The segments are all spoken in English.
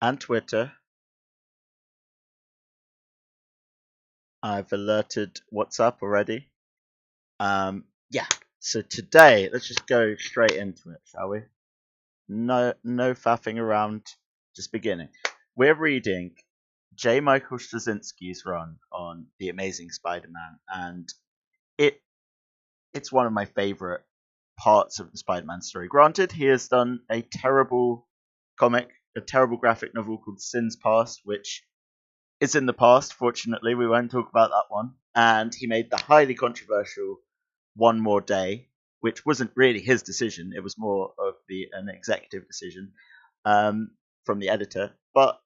and Twitter. I've alerted WhatsApp already. Yeah. So today, let's just go straight into it, shall we? No faffing around. Just beginning. We're reading J. Michael Straczynski's run on The Amazing Spider-Man, and it's one of my favorite parts of the Spider-Man story. Granted, he has done a terrible comic, a terrible graphic novel called Sin's Past, which is in the past. Fortunately, we won't talk about that one. And he made the highly controversial One More Day, which wasn't really his decision. It was more of an executive decision from the editor. But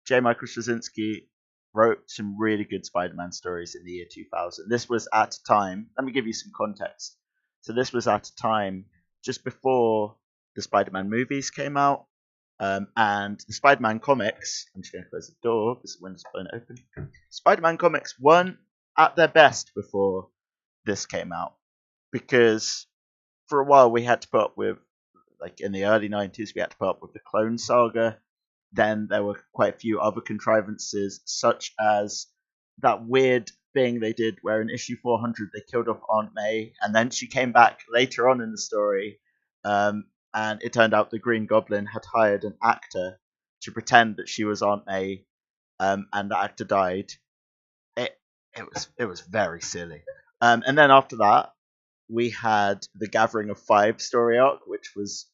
J. Michael Straczynski wrote some really good Spider-Man stories in the year 2000. This was at a time, let me give you some context. So this was at a time just before the Spider-Man movies came out, and the Spider-Man comics, I'm just going to close the door because the window's blown open. Spider-Man comics weren't at their best before this came out, because for a while we had to put up with, like in the early 90s, we had to put up with the Clone Saga. Then there were quite a few other contrivances, such as that weird thing they did where in issue 400 they killed off Aunt May, and then she came back later on in the story, and it turned out the Green Goblin had hired an actor to pretend that she was Aunt May, and the actor died. It was very silly. And then after that, we had the Gathering of Five story arc, which was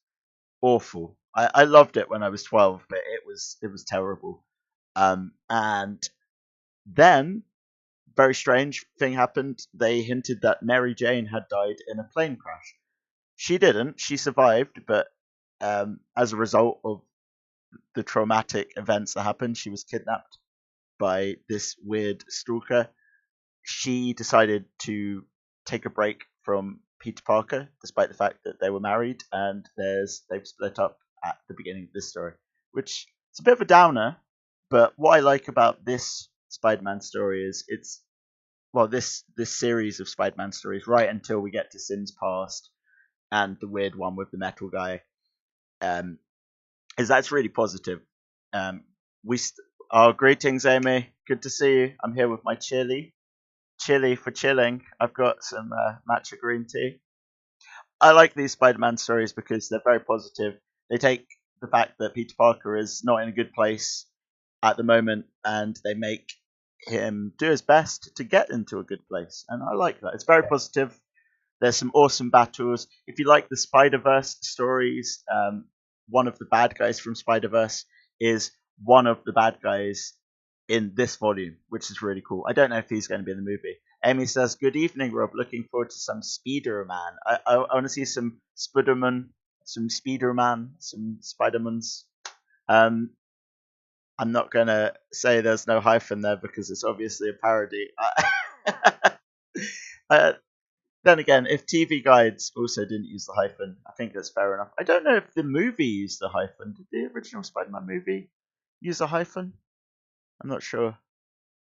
awful. I loved it when I was 12, but it was terrible. And then, very strange thing happened. They hinted that Mary Jane had died in a plane crash. She didn't. She survived, but as a result of the traumatic events that happened, she was kidnapped by this weird stalker. She decided to take a break from Peter Parker, despite the fact that they were married, and they've split up at the beginning of this story, which is a bit of a downer. But what I like about this Spider-Man story is this series of Spider-Man stories, right until we get to Sin's Past and the weird one with the metal guy, is that's really positive. Greetings, Amy. Good to see you. I'm here with my chili for chilling. I've got some matcha green tea. I like these Spider-Man stories because they're very positive. They take the fact that Peter Parker is not in a good place at the moment, and they make him do his best to get into a good place. And I like that. It's very positive. There's some awesome battles. If you like the Spider-Verse stories, one of the bad guys from Spider-Verse is one of the bad guys in this volume, which is really cool. I don't know if he's going to be in the movie. Amy says, "Good evening, Rob. Looking forward to some Spider-Man. I want to see some Spider-Man, some Spider-Mans." I'm not going to say there's no hyphen there because it's obviously a parody. Then again, if TV Guides also didn't use the hyphen, I think that's fair enough. I don't know if the movie used the hyphen. Did the original Spider-Man movie use a hyphen? I'm not sure.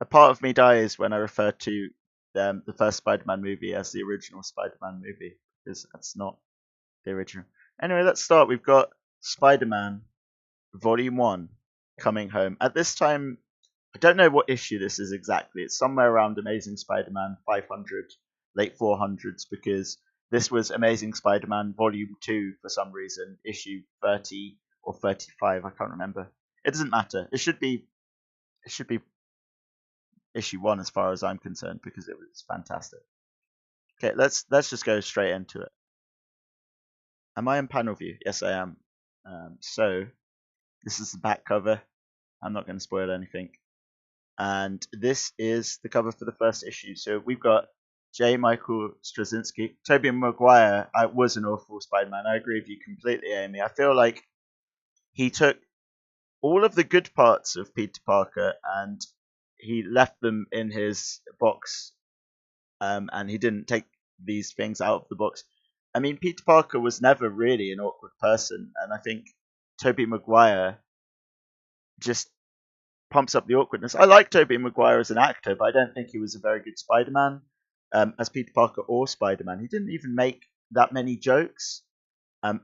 A part of me dies when I refer to the first Spider-Man movie as the original Spider-Man movie, because that's not the original. Anyway, let's start. We've got Spider-Man Volume 1 coming home. At this time, I don't know what issue this is exactly. It's somewhere around Amazing Spider-Man 500, late 400s, because this was Amazing Spider-Man Volume 2 for some reason, issue 30 or 35, I can't remember. It doesn't matter. It should be issue 1 as far as I'm concerned, because it was fantastic. Okay, let's just go straight into it. Am I in panel view? Yes, I am. So this is the back cover. I'm not going to spoil anything. And this is the cover for the first issue. So we've got J. Michael Straczynski. Tobey Maguire was an awful Spider-Man. I agree with you completely, Amy. I feel like he took all of the good parts of Peter Parker and he left them in his box, and he didn't take these things out of the box. I mean, Peter Parker was never really an awkward person, and I think Tobey Maguire just pumps up the awkwardness. I like Tobey Maguire as an actor, but I don't think he was a very good Spider-Man as Peter Parker or Spider-Man. He didn't even make that many jokes.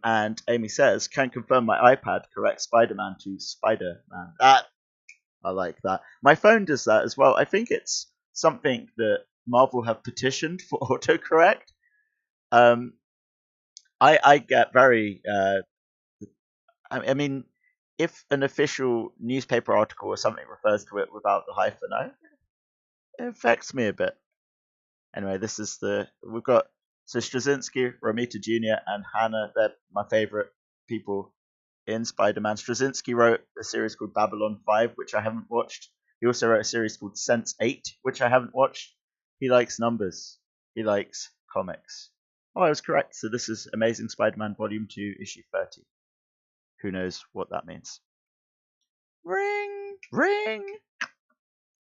And Amy says, "Can confirm my iPad corrects Spider-Man to Spider-Man." That I like that. My phone does that as well. I think it's something that Marvel have petitioned for autocorrect. Um, I get very. I mean, if an official newspaper article or something refers to it without the hyphen, it affects me a bit. Anyway, this is we've got so Straczynski, Romita Jr., and Hannah. They're my favorite people in Spider-Man. Straczynski wrote a series called Babylon 5, which I haven't watched. He also wrote a series called Sense 8, which I haven't watched. He likes numbers. He likes comics. Oh, I was correct. So this is Amazing Spider-Man Volume 2, Issue 30. Who knows what that means? Ring! Ring!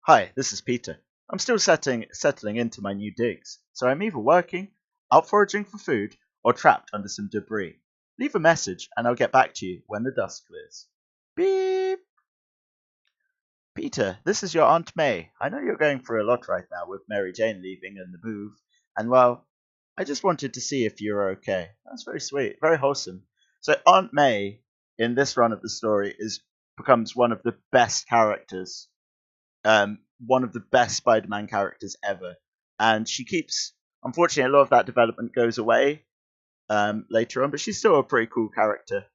Hi, this is Peter. I'm still settling into my new digs, so I'm either working, out foraging for food, or trapped under some debris. Leave a message and I'll get back to you when the dust clears. Beep! Peter, this is your Aunt May. I know you're going through a lot right now with Mary Jane leaving and the move, and well, I just wanted to see if you were okay. That's very sweet, very wholesome. So Aunt May, in this run of the story, becomes one of the best characters, one of the best Spider-Man characters ever, and she keeps. Unfortunately, a lot of that development goes away later on, but she's still a pretty cool character.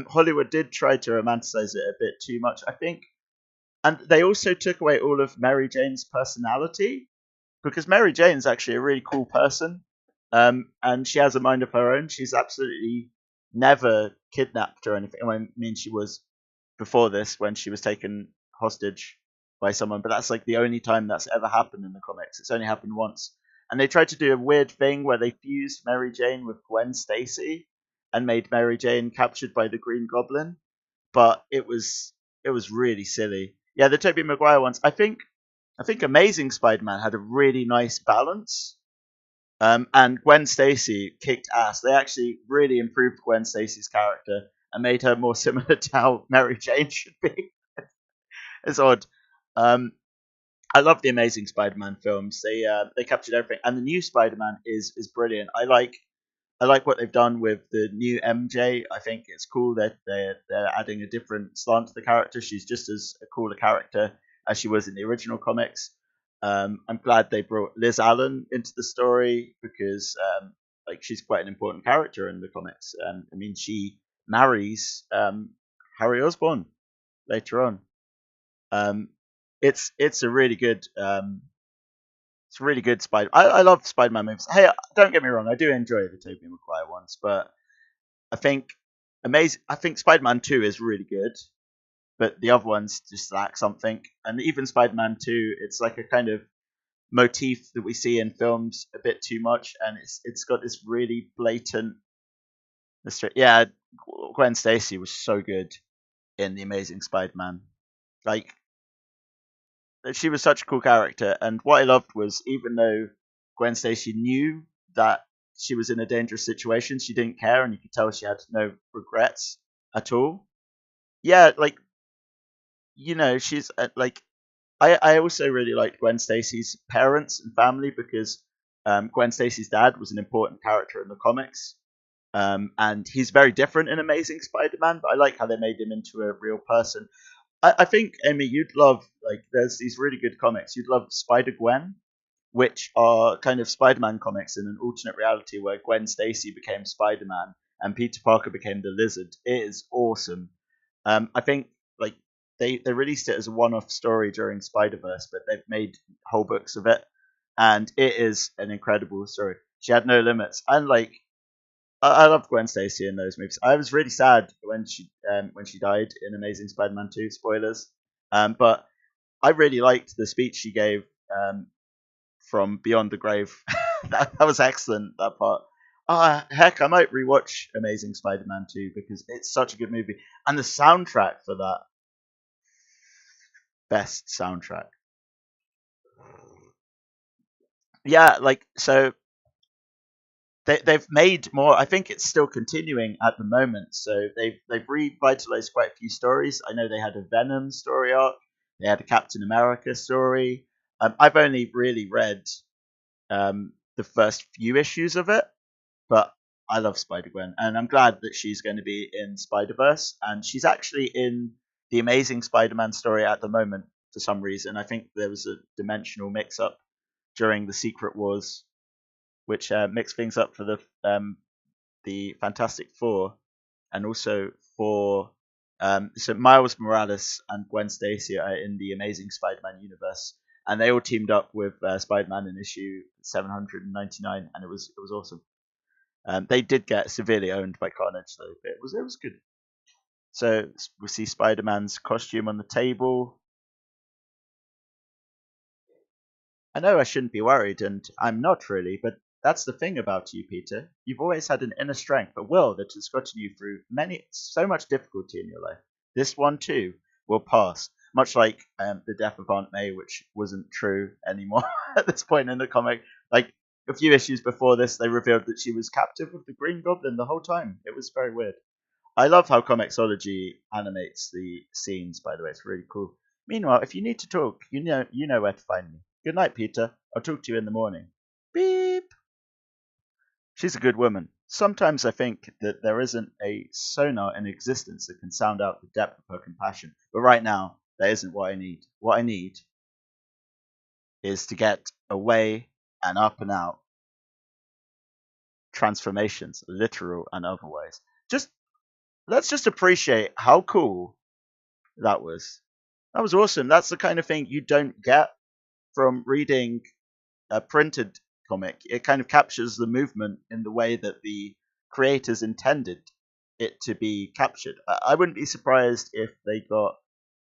Hollywood did try to romanticize it a bit too much, I think, and they also took away all of Mary Jane's personality, because Mary Jane's actually a really cool person, and she has a mind of her own. She's absolutely never kidnapped or anything. I mean, she was before this when she was taken hostage by someone, but that's like the only time that's ever happened in the comics. It's only happened once. And they tried to do a weird thing where they fused Mary Jane with Gwen Stacy and made Mary Jane captured by the Green Goblin, but it was really silly. Yeah, the Tobey Maguire ones. I think Amazing Spider-Man had a really nice balance. And Gwen Stacy kicked ass. They actually really improved Gwen Stacy's character and made her more similar to how Mary Jane should be. It's odd. Um, I love the Amazing Spider-Man films. They captured everything, and the new Spider-Man is brilliant. I like what they've done with the new MJ. I think it's cool that they're adding a different slant to the character. She's just as a cooler character as she was in the original comics. I'm glad they brought Liz Allen into the story because like she's quite an important character in the comics. I mean, she marries Harry Osborn later on. Um, it's a really good it's a really good Spider. I love Spider-Man movies. Hey, don't get me wrong, I do enjoy the Tobey Maguire ones, but I think I think Spider-Man 2 is really good, but the other ones just lack something. And even Spider-Man 2, it's like a kind of motif that we see in films a bit too much, and it's got this really blatant. Yeah, Gwen Stacy was so good in the Amazing Spider-Man. Like she was such a cool character, and what I loved was even though Gwen Stacy knew that she was in a dangerous situation, she didn't care, and you could tell she had no regrets at all. Yeah, like she's like I also really liked Gwen Stacy's parents and family because Gwen Stacy's dad was an important character in the comics, and he's very different in Amazing Spider-Man. But I like how they made him into a real person. I think, Amy, you'd love, like, there's these really good comics. You'd love Spider-Gwen, which are kind of Spider-Man comics in an alternate reality where Gwen Stacy became Spider-Man and Peter Parker became the Lizard. It is awesome. I think, like, they released it as a one-off story during Spider-Verse, but they've made whole books of it, and it is an incredible story. She had no limits. And, like, I love Gwen Stacy in those movies. I was really sad when she died in Amazing Spider-Man 2. Spoilers, but I really liked the speech she gave from Beyond the Grave. that was excellent. That part. Heck, I might rewatch Amazing Spider-Man 2 because it's such a good movie, and the soundtrack for that, best soundtrack. Yeah, like so they've made more. I think it's still continuing at the moment. So they've revitalized quite a few stories. I know they had a Venom story arc. They had a Captain America story. I've only really read the first few issues of it, but I love Spider-Gwen, and I'm glad that she's going to be in Spider-Verse, and she's actually in the Amazing Spider-Man story at the moment for some reason. I think there was a dimensional mix-up during the Secret Wars, which mixed things up for the Fantastic Four, and also for so Miles Morales and Gwen Stacy are in the Amazing Spider-Man universe, and they all teamed up with Spider-Man in issue 799, and it was awesome. They did get severely owned by Carnage, though. But it was good. So we see Spider-Man's costume on the table. I know I shouldn't be worried, and I'm not really, but that's the thing about you, Peter. You've always had an inner strength, a will that has gotten you through so much difficulty in your life. This one too will pass, much like the death of Aunt May, which wasn't true anymore at this point in the comic. Like a few issues before this, they revealed that she was captive with the Green Goblin the whole time. It was very weird. I love how Comixology animates the scenes. By the way, it's really cool. Meanwhile, if you need to talk, you know where to find me. Good night, Peter. I'll talk to you in the morning. Beep. She's a good woman. Sometimes I think that there isn't a sonar in existence that can sound out the depth of her compassion. But right now, that isn't what I need. What I need is to get away and up and out. Transformations, literal and otherwise. Let's just appreciate how cool that was. That was awesome. That's the kind of thing you don't get from reading a printed comic. It kind of captures the movement in the way that the creators intended it to be captured. I wouldn't be surprised if they got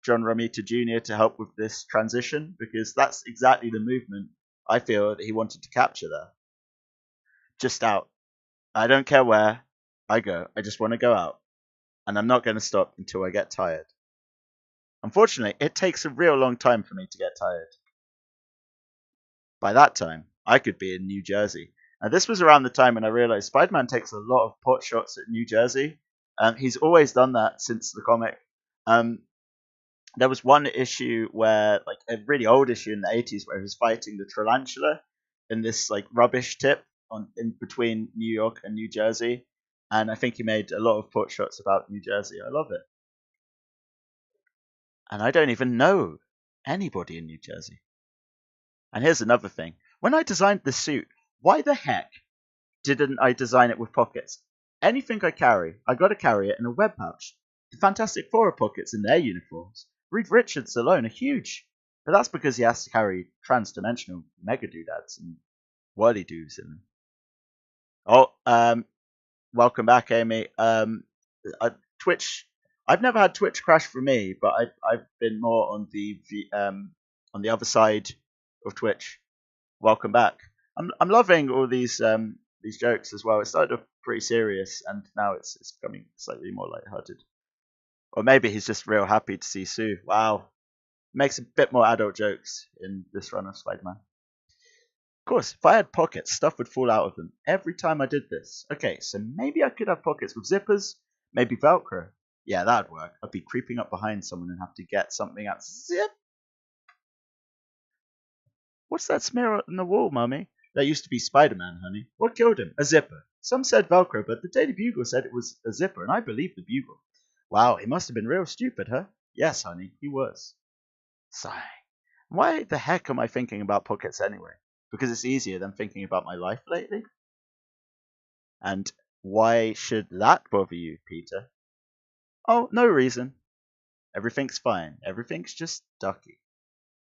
John Romita Jr. to help with this transition, because that's exactly the movement I feel that he wanted to capture there. Just out. I don't care where I go. I just want to go out. And I'm not going to stop until I get tired. Unfortunately, it takes a real long time for me to get tired. By that time, I could be in New Jersey. Now, this was around the time when I realized Spider-Man takes a lot of pot shots at New Jersey. He's always done that since the comic. There was one issue where, like a really old issue in the 80s, where he was fighting the tarantula in this like rubbish tip in between New York and New Jersey. And I think he made a lot of pot shots about New Jersey. I love it. And I don't even know anybody in New Jersey. And here's another thing. When I designed the suit, why the heck didn't I design it with pockets? Anything I carry, I gotta carry it in a web pouch. The Fantastic Four have pockets in their uniforms. Reed Richards alone are huge. But that's because he has to carry trans-dimensional mega doodads and whirly doos in them. Oh, welcome back, Amy. Twitch. I've never had Twitch crash for me, but I've been more on the other side of Twitch. Welcome back. I'm loving all these jokes as well. It started off pretty serious, and now it's becoming slightly more lighthearted. Or maybe he's just real happy to see Sue. Wow, makes a bit more adult jokes in this run of Spider-Man. Of course, if I had pockets, stuff would fall out of them every time I did this. Okay, so maybe I could have pockets with zippers, maybe Velcro. Yeah, that'd work. I'd be creeping up behind someone and have to get something out. Zip! What's that smear on the wall, Mummy? That used to be Spider-Man, honey. What killed him? A zipper. Some said Velcro, but the Daily Bugle said it was a zipper, and I believed the Bugle. Wow, he must have been real stupid, huh? Yes, honey, he was. Sigh. Why the heck am I thinking about pockets anyway? Because it's easier than thinking about my life lately? And why should that bother you, Peter? Oh, no reason. Everything's fine. Everything's just ducky.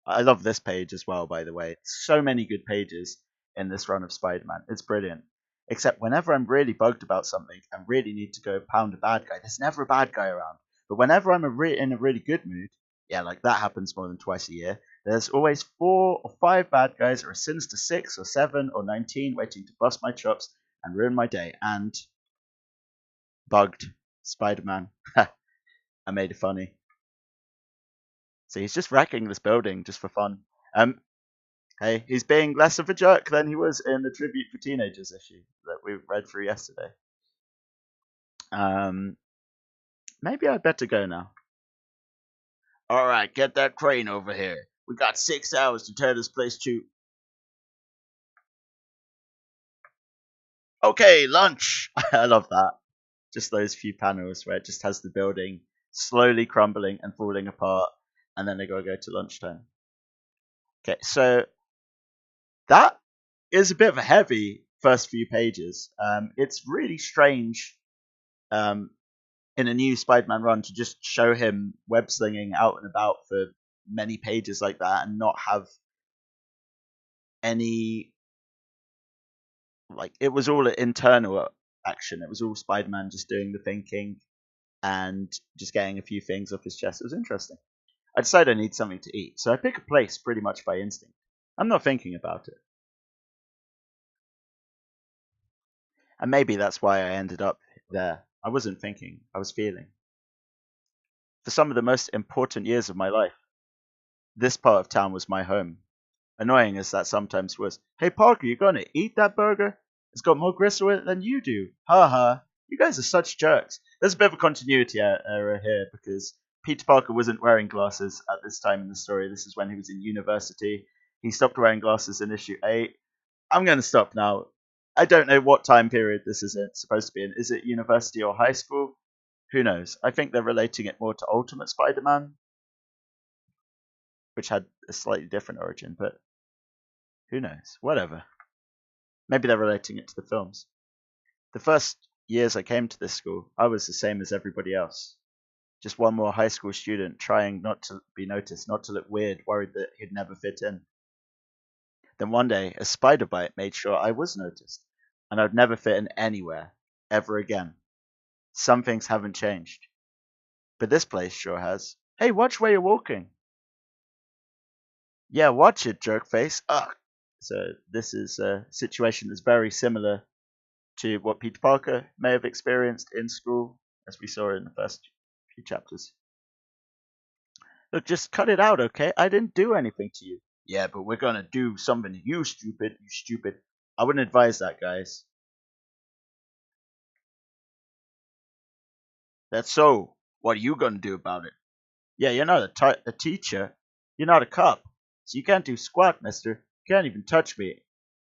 I love this page as well, by the way. So many good pages in this run of Spider-Man. It's brilliant. Except whenever I'm really bugged about something and really need to go pound a bad guy, there's never a bad guy around. But whenever I'm in a really good mood, yeah, like that happens more than twice a year, there's always 4 or 5 bad guys, or a sinister 6 or 7 or 19 waiting to bust my chops and ruin my day. And bugged Spider-Man. I made it funny. So he's just wrecking this building just for fun. Hey, he's being less of a jerk than he was in the Tribute for Teenagers issue that we read through yesterday. Maybe I'd better go now. Alright, get that crane over here. We got 6 hours to tear this place to... Okay, lunch. I love that. Just those few panels where it just has the building slowly crumbling and falling apart, and then they gotta go to lunchtime. Okay, so that is a bit of a heavy first few pages. It's really strange um, in a new Spider-Man run to just show him web slinging out and about for many pages like that and not have any, like, it was all internal action. It was all Spider-Man just doing the thinking and just getting a few things off his chest. It was interesting. I decided I need something to eat, so I pick a place pretty much by instinct. I'm not thinking about it. And maybe that's why I ended up there. I wasn't thinking, I was feeling. For some of the most important years of my life, this part of town was my home. Annoying as that sometimes was. Hey Parker, you gonna eat that burger? It's got more gristle in it than you do. Ha ha. You guys are such jerks. There's a bit of a continuity error here because Peter Parker wasn't wearing glasses at this time in the story. This is when he was in university. He stopped wearing glasses in issue 8. I'm going to stop now. I don't know what time period this is supposed to be in. Is it university or high school? Who knows? I think they're relating it more to Ultimate Spider-Man, which had a slightly different origin, but who knows? Whatever. Maybe they're relating it to the films. The first years I came to this school, I was the same as everybody else. Just one more high school student trying not to be noticed, not to look weird, worried that he'd never fit in. Then one day, a spider bite made sure I was noticed, and I'd never fit in anywhere, ever again. Some things haven't changed. But this place sure has. Hey, watch where you're walking. Yeah, watch it, jerkface. Ugh. So this is a situation that's very similar to what Peter Parker may have experienced in school, as we saw in the first few chapters. Look, just cut it out, okay? I didn't do anything to you. Yeah, but we're gonna do something to you, stupid. You stupid. I wouldn't advise that, guys. That's so. What are you gonna do about it? Yeah, you're not a teacher. You're not a cop. So you can't do squat, mister. You can't even touch me.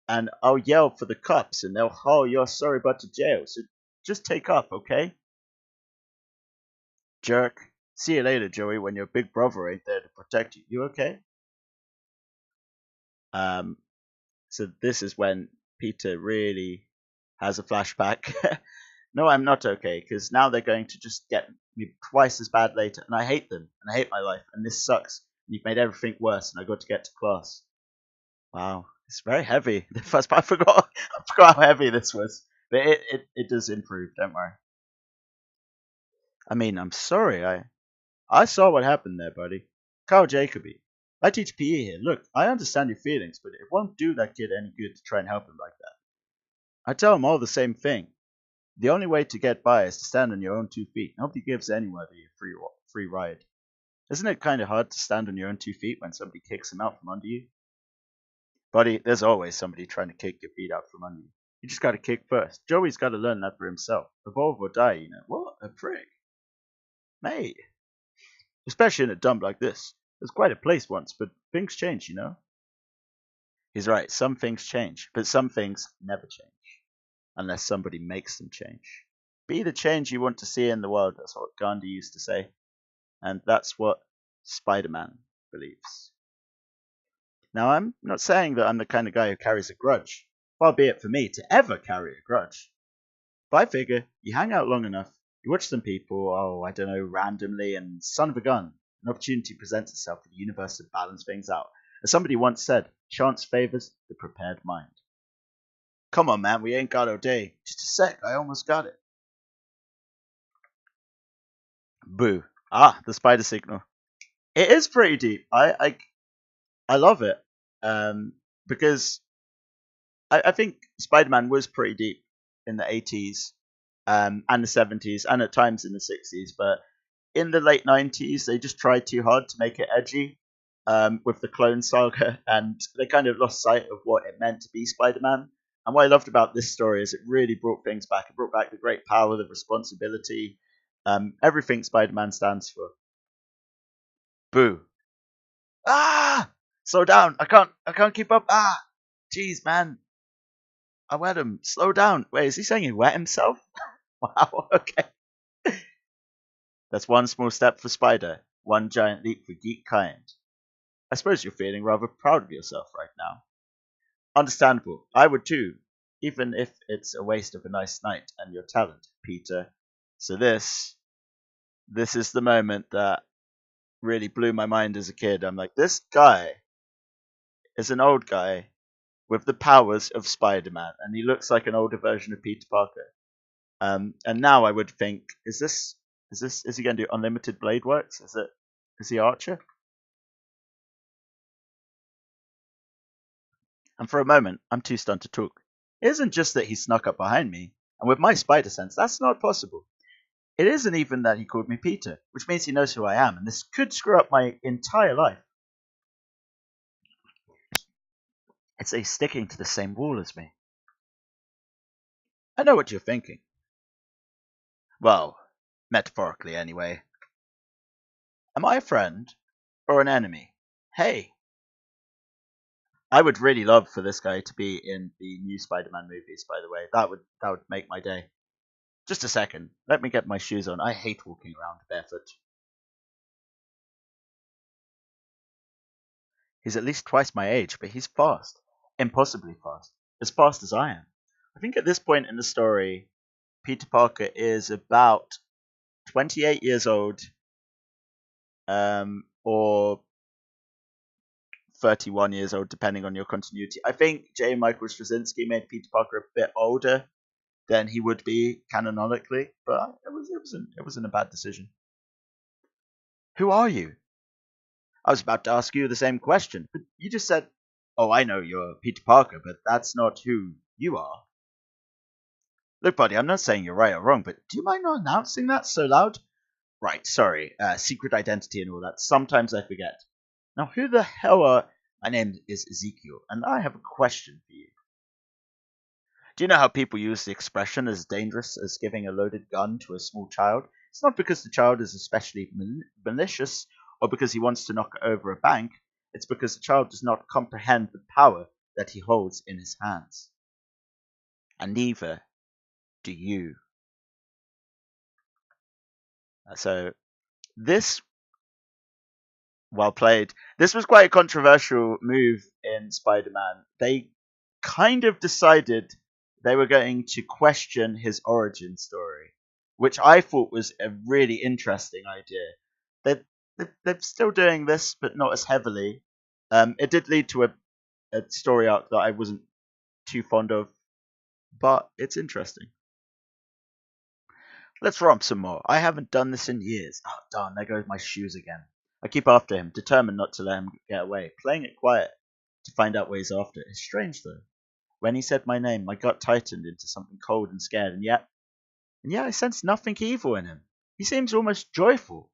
And I'll yell for the cops and they'll haul your sorry butt to jail. So just take up, okay? Jerk. See you later, Joey, when your big brother ain't there to protect you. You okay? Um, so this is when Peter really has a flashback. No, I'm not okay, because now they're going to just get me twice as bad later, and I hate them, and I hate my life, and this sucks. You've made everything worse, and I got to get to class. Wow, it's very heavy. The first part, I forgot how heavy this was, but it does improve. Don't worry. I mean, I'm sorry. I saw what happened there, buddy. Carl Jacoby. I teach PE here. Look, I understand your feelings, but it won't do that kid any good to try and help him like that. I tell him all the same thing. The only way to get by is to stand on your own 2 feet. Nobody gives anybody a free ride. Isn't it kind of hard to stand on your own 2 feet when somebody kicks them out from under you? Buddy, there's always somebody trying to kick your feet out from under you. You just gotta kick first. Joey's gotta learn that for himself. Evolve or die, you know. What a prick. Mate. Especially in a dump like this. It was quite a place once, but things change, you know? He's right, some things change, but some things never change. Unless somebody makes them change. Be the change you want to see in the world, that's what Gandhi used to say. And that's what Spider-Man believes. Now, I'm not saying that I'm the kind of guy who carries a grudge. Far be it for me to ever carry a grudge. But I figure you hang out long enough, you watch some people, oh, I don't know, randomly, and son of a gun, an opportunity presents itself for the universe to balance things out. As somebody once said, chance favors the prepared mind. Come on, man, we ain't got all day. Just a sec, I almost got it. Boo. Ah, the spider signal. It is pretty deep. I love it. Because I think Spider-Man was pretty deep in the 80s and the 70s and at times in the 60s, but in the late 90s they just tried too hard to make it edgy with the Clone Saga, and they kind of lost sight of what it meant to be Spider-Man. And what I loved about this story is it really brought things back. It brought back the great power, the responsibility, everything Spider-Man stands for. Boo. Ah! Slow down. I can't keep up. Ah! Jeez, man. I wet him. Slow down. Wait, is he saying he wet himself? Wow, okay. That's one small step for Spider, one giant leap for geek kind. I suppose you're feeling rather proud of yourself right now. Understandable. I would too, even if it's a waste of a nice night and your talent, Peter. So this is the moment that really blew my mind as a kid. I'm like, this guy is an old guy with the powers of Spider-Man, and he looks like an older version of Peter Parker. And now I would think, is he going to do unlimited blade works? Is he Archer? And for a moment, I'm too stunned to talk. It isn't just that he snuck up behind me, and with my spider sense, that's not possible. It isn't even that he called me Peter, which means he knows who I am, and this could screw up my entire life. It's a sticking to the same wall as me. I know what you're thinking. Well, metaphorically anyway. Am I a friend or an enemy? Hey, I would really love for this guy to be in the new Spider-Man movies, by the way. That would make my day. Just a second. Let me get my shoes on. I hate walking around barefoot. He's at least twice my age, but he's fast. Impossibly fast. As fast as I am. I think at this point in the story, Peter Parker is about 28 years old, or 31 years old, depending on your continuity. I think J. Michael Straczynski made Peter Parker a bit older than he would be canonically, but it wasn't a bad decision. Who are you? I was about to ask you the same question, but you just said, "Oh, I know you're Peter Parker, but that's not who you are." Look, buddy, I'm not saying you're right or wrong, but do you mind not announcing that so loud? Right, sorry, secret identity and all that. Sometimes I forget. Now, who the hell are... My name is Ezekiel, and I have a question for you. Do you know how people use the expression as dangerous as giving a loaded gun to a small child? It's not because the child is especially malicious or because he wants to knock over a bank. It's because the child does not comprehend the power that he holds in his hands. And neither do you. So, this, well played. This was quite a controversial move in Spider-Man. They kind of decided they were going to question his origin story, which I thought was a really interesting idea. They're still doing this, but not as heavily. It did lead to a story arc that I wasn't too fond of, but it's interesting. Let's romp some more. I haven't done this in years. Oh, darn, there goes my shoes again. I keep after him, determined not to let him get away, playing it quiet to find out what he's after. It's strange, though. When he said my name, my gut tightened into something cold and scared, and yet I sensed nothing evil in him. He seems almost joyful.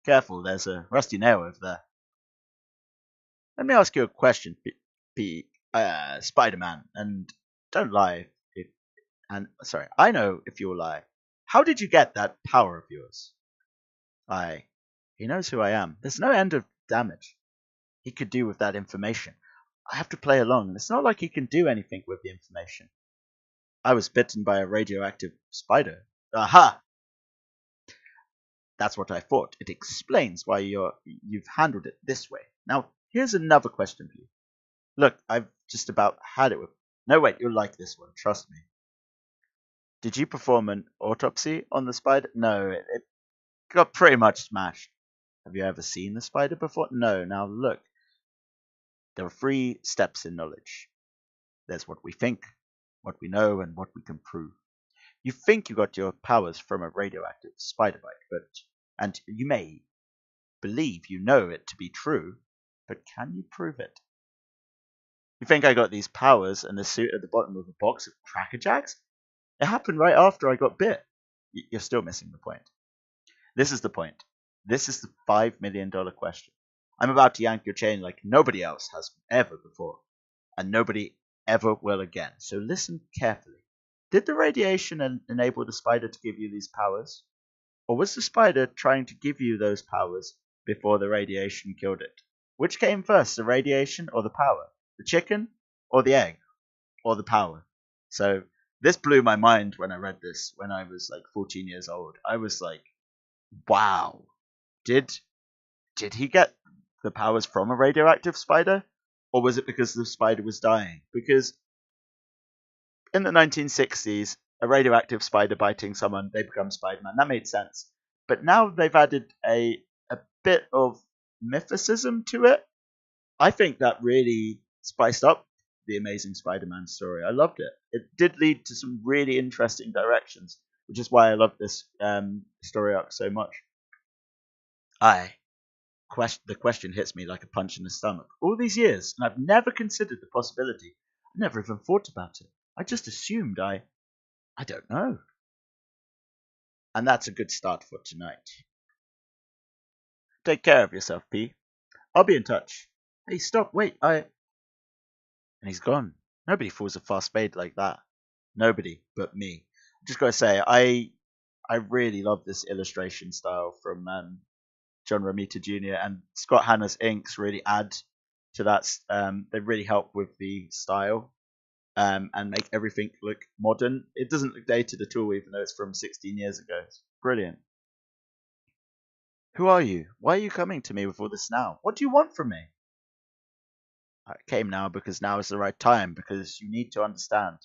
Careful, there's a rusty nail over there. Let me ask you a question, Spider-Man, and don't lie I know if you'll lie. How did you get that power of yours? He knows who I am. There's no end of damage he could do with that information. I have to play along, and it's not like he can do anything with the information. I was bitten by a radioactive spider. Aha! That's what I thought. It explains why you've handled it this way. Now, here's another question for you. Look, I've just about had it with... No, wait, you'll like this one. Trust me. Did you perform an autopsy on the spider? No, it got pretty much smashed. Have you ever seen the spider before? No. Now, look. There are 3 steps in knowledge. There's what we think, what we know, and what we can prove. You think you got your powers from a radioactive spider bite, and you may believe you know it to be true, but can you prove it? You think I got these powers and the suit at the bottom of a box of Cracker Jacks? It happened right after I got bit. You're still missing the point. This is the point. This is the $5 million question. I'm about to yank your chain like nobody else has ever before, and nobody ever will again. So listen carefully. Did the radiation enable the spider to give you these powers? Or was the spider trying to give you those powers before the radiation killed it? Which came first, the radiation or the power? The chicken or the egg or the power? So this blew my mind when I read this when I was like 14 years old. I was like, wow, did he get the powers from a radioactive spider? Or was it because the spider was dying? Because in the 1960s, a radioactive spider biting someone, they become Spider-Man. That made sense. But now they've added a bit of mythicism to it. I think that really spiced up the Amazing Spider-Man story. I loved it. It did lead to some really interesting directions, which is why I love this story arc so much. The question hits me like a punch in the stomach. All these years, and I've never considered the possibility. I never even thought about it. I just assumed I don't know. And that's a good start for tonight. Take care of yourself, P. I'll be in touch. Hey, stop, wait, And he's gone. Nobody falls a fast spade like that. Nobody but me. Just gotta say, I really love this illustration style from John Romita Jr. and Scott Hanna's inks really add to that. They really help with the style and make everything look modern. It doesn't look dated at all, even though it's from 16 years ago. It's brilliant. Who are you? Why are you coming to me with all this now? What do you want from me? I came now because now is the right time, because you need to understand.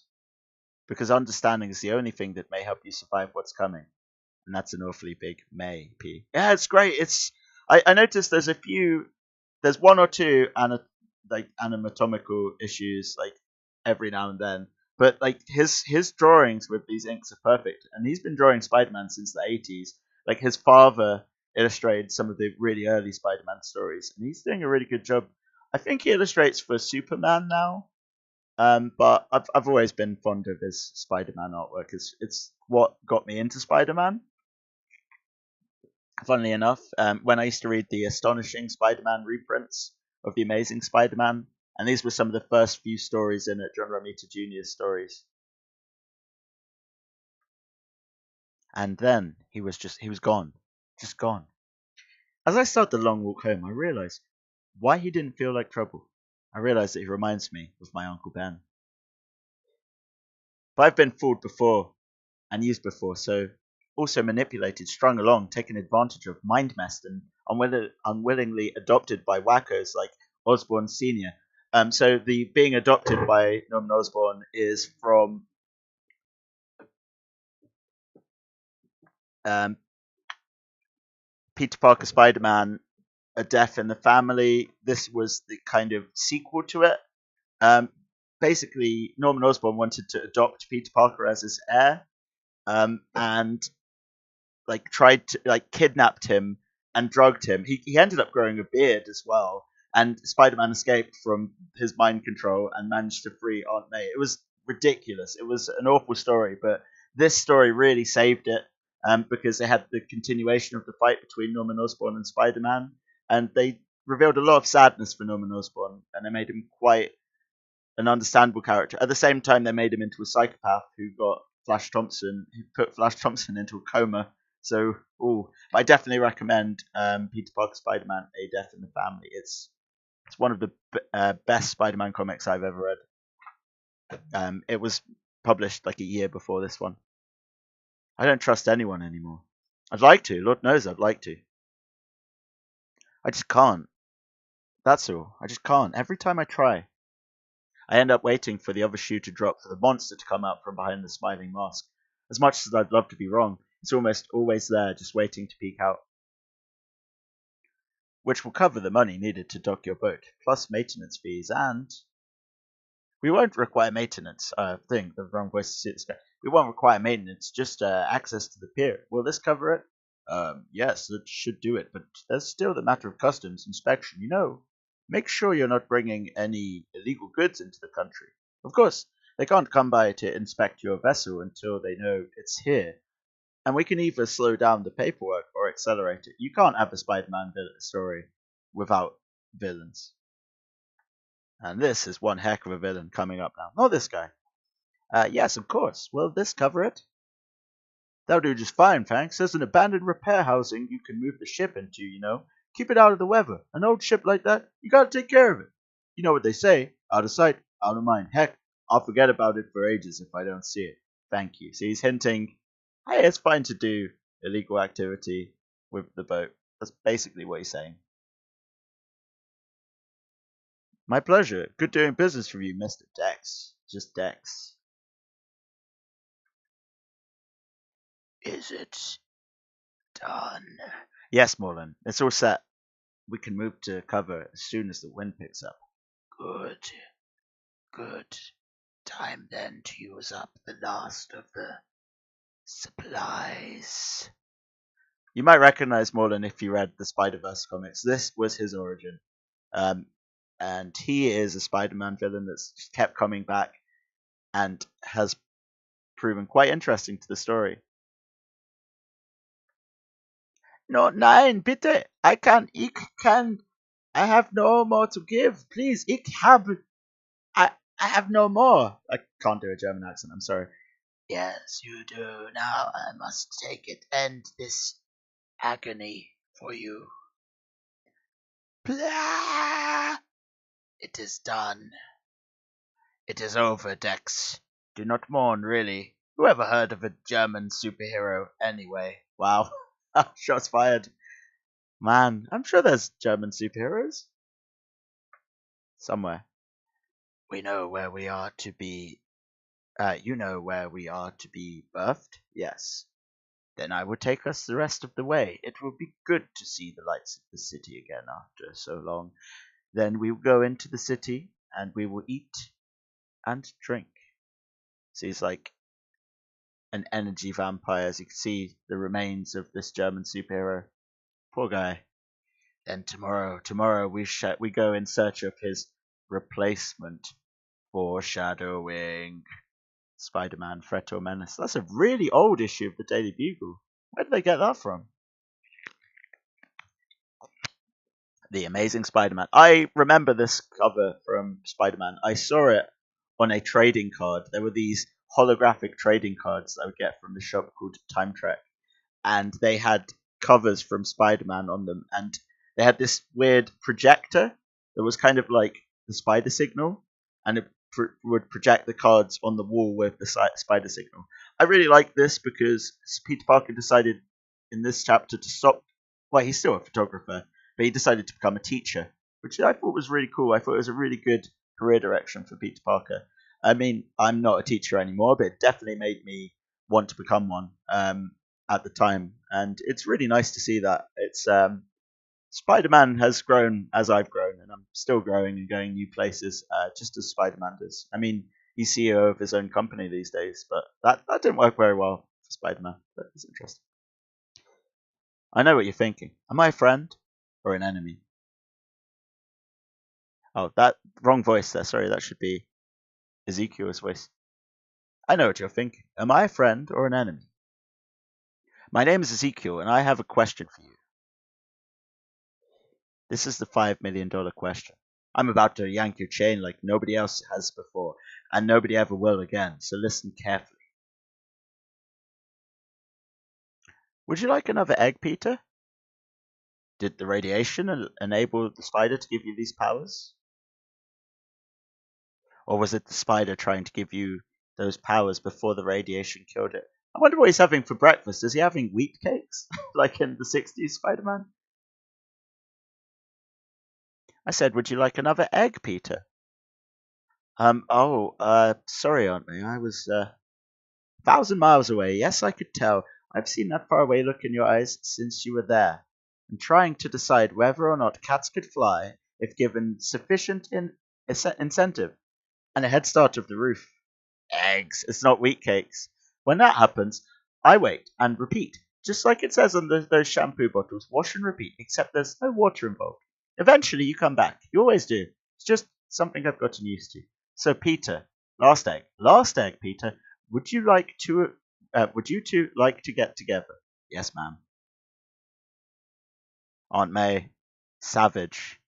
Because understanding is the only thing that may help you survive what's coming. And that's an awfully big may, P. Yeah, it's great. I noticed there's one or two anatomical issues like every now and then. But like his drawings with these inks are perfect. And he's been drawing Spider-Man since the 80s. Like his father illustrated some of the really early Spider-Man stories, and he's doing a really good job. I think he illustrates for Superman now, but I've always been fond of his Spider-Man artwork. It's what got me into Spider-Man. Funnily enough, when I used to read the Astonishing Spider-Man reprints of the Amazing Spider-Man, and these were some of the first few stories in it, John Romita Jr.'s stories. And then he was gone. Just gone. As I start the long walk home, I realize why he didn't feel like trouble. I realize that he reminds me of my Uncle Ben. But I've been fooled before and used before, so also manipulated, strung along, taken advantage of, mind-messed, and unwillingly adopted by wackos like Osborn Sr. So the being adopted by Norman Osborn is from Peter Parker Spider-Man, A Death in the Family. This was the kind of sequel to it. Basically, Norman Osborn wanted to adopt Peter Parker as his heir, and like tried to kidnapped him and drugged him. He ended up growing a beard as well, and Spider-Man escaped from his mind control and managed to free Aunt May. It was ridiculous. It was an awful story, but this story really saved it. Because they had the continuation of the fight between Norman Osborn and Spider-Man, and they revealed a lot of sadness for Norman Osborn, and they made him quite an understandable character. At the same time, they made him into a psychopath who put Flash Thompson into a coma. So, I definitely recommend Peter Parker Spider-Man: A Death in the Family. It's one of the best Spider-Man comics I've ever read. It was published like a year before this one. I don't trust anyone anymore. I'd like to. Lord knows I'd like to. I just can't. That's all. I just can't. Every time I try, I end up waiting for the other shoe to drop, for the monster to come out from behind the smiling mask. As much as I'd love to be wrong, it's almost always there, just waiting to peek out. Which will cover the money needed to dock your boat, plus maintenance fees, and we won't require maintenance. The wrong voice to see this guy. We won't require maintenance, just access to the pier. Will this cover it? Yes, it should do it, but there's still the matter of customs inspection. Make sure you're not bringing any illegal goods into the country. Of course, they can't come by to inspect your vessel until they know it's here. And we can either slow down the paperwork or accelerate it. You can't have a Spider-Man story without villains. And this is one heck of a villain coming up now. Not this guy. Yes, of course. Will this cover it? That'll do just fine, thanks. There's an abandoned repair housing you can move the ship into, Keep it out of the weather. An old ship like that, you gotta take care of it. You know what they say, out of sight, out of mind. Heck, I'll forget about it for ages if I don't see it. Thank you. So he's hinting, hey, it's fine to do illegal activity with the boat. That's basically what he's saying. My pleasure. Good doing business with you, Mr. Dex. Just Dex. Is it done? Yes, Morlan. It's all set. We can move to cover as soon as the wind picks up. Good. Good. Time then to use up the last of the supplies. You might recognize Morlan if you read the Spider-Verse comics. This was his origin. And he is a Spider-Man villain that's just kept coming back and has proven quite interesting to the story. No, nein, bitte. I have no more to give. Please, I have no more. I can't do a German accent, I'm sorry. Yes, you do. Now I must take it, end this agony for you. Blah! It is done. It is over, Dex. Do not mourn, really. Who ever heard of a German superhero, anyway? Wow. Shots fired. Man, I'm sure there's German superheroes. Somewhere. We know where we are to be. You know where we are to be birthed? Yes. Then I will take us the rest of the way. It will be good to see the lights of the city again after so long. Then we will go into the city, and we will eat and drink. So he's like an energy vampire, as you can see the remains of this German superhero. Poor guy. Then tomorrow we go in search of his replacement. Foreshadowing. Spider-Man, Threat or Menace. That's a really old issue of the Daily Bugle. Where did they get that from? The Amazing Spider-Man. I remember this cover from Spider-Man. I saw it on a trading card. There were these holographic trading cards that I would get from the shop called Time Trek. And they had covers from Spider-Man on them. And they had this weird projector that was kind of like the spider signal. And it would project the cards on the wall with the spider signal. I really like this because Peter Parker decided in this chapter to stop. Well, he's still a photographer, but he decided to become a teacher, which I thought was really cool. I thought it was a really good career direction for Peter Parker. I mean, I'm not a teacher anymore, but it definitely made me want to become one at the time, and it's really nice to see that. It's Spider-Man has grown as I've grown, and I'm still growing and going new places, just as Spider-Man does. I mean, he's CEO of his own company these days, but that didn't work very well for Spider-Man. But it's interesting. I know what you're thinking. Am I a friend or an enemy? Oh, that wrong voice there. Sorry, that should be Ezekiel's voice. I know what you're thinking. Am I a friend or an enemy? My name is Ezekiel, and I have a question for you. This is the $5 million question. I'm about to yank your chain like nobody else has before, and nobody ever will again, so listen carefully. Would you like another egg, Peter? Did the radiation enable the spider to give you these powers? Or was it the spider trying to give you those powers before the radiation killed it? I wonder what he's having for breakfast. Is he having wheat cakes? Like in the 60s Spider-Man? I said, would you like another egg, Peter? Sorry, Aunt May. I was, 1,000 miles away. Yes, I could tell. I've seen that faraway look in your eyes since you were there. I'm trying to decide whether or not cats could fly if given sufficient incentive and a head start of the roof. Eggs. It's not wheat cakes. When that happens, I wait and repeat. Just like it says on those shampoo bottles. Wash and repeat, except there's no water involved. Eventually you come back. You always do. It's just something I've gotten used to. So, Peter, last egg, Peter. Would you two like to get together? Yes, ma'am. Aunt May, savage.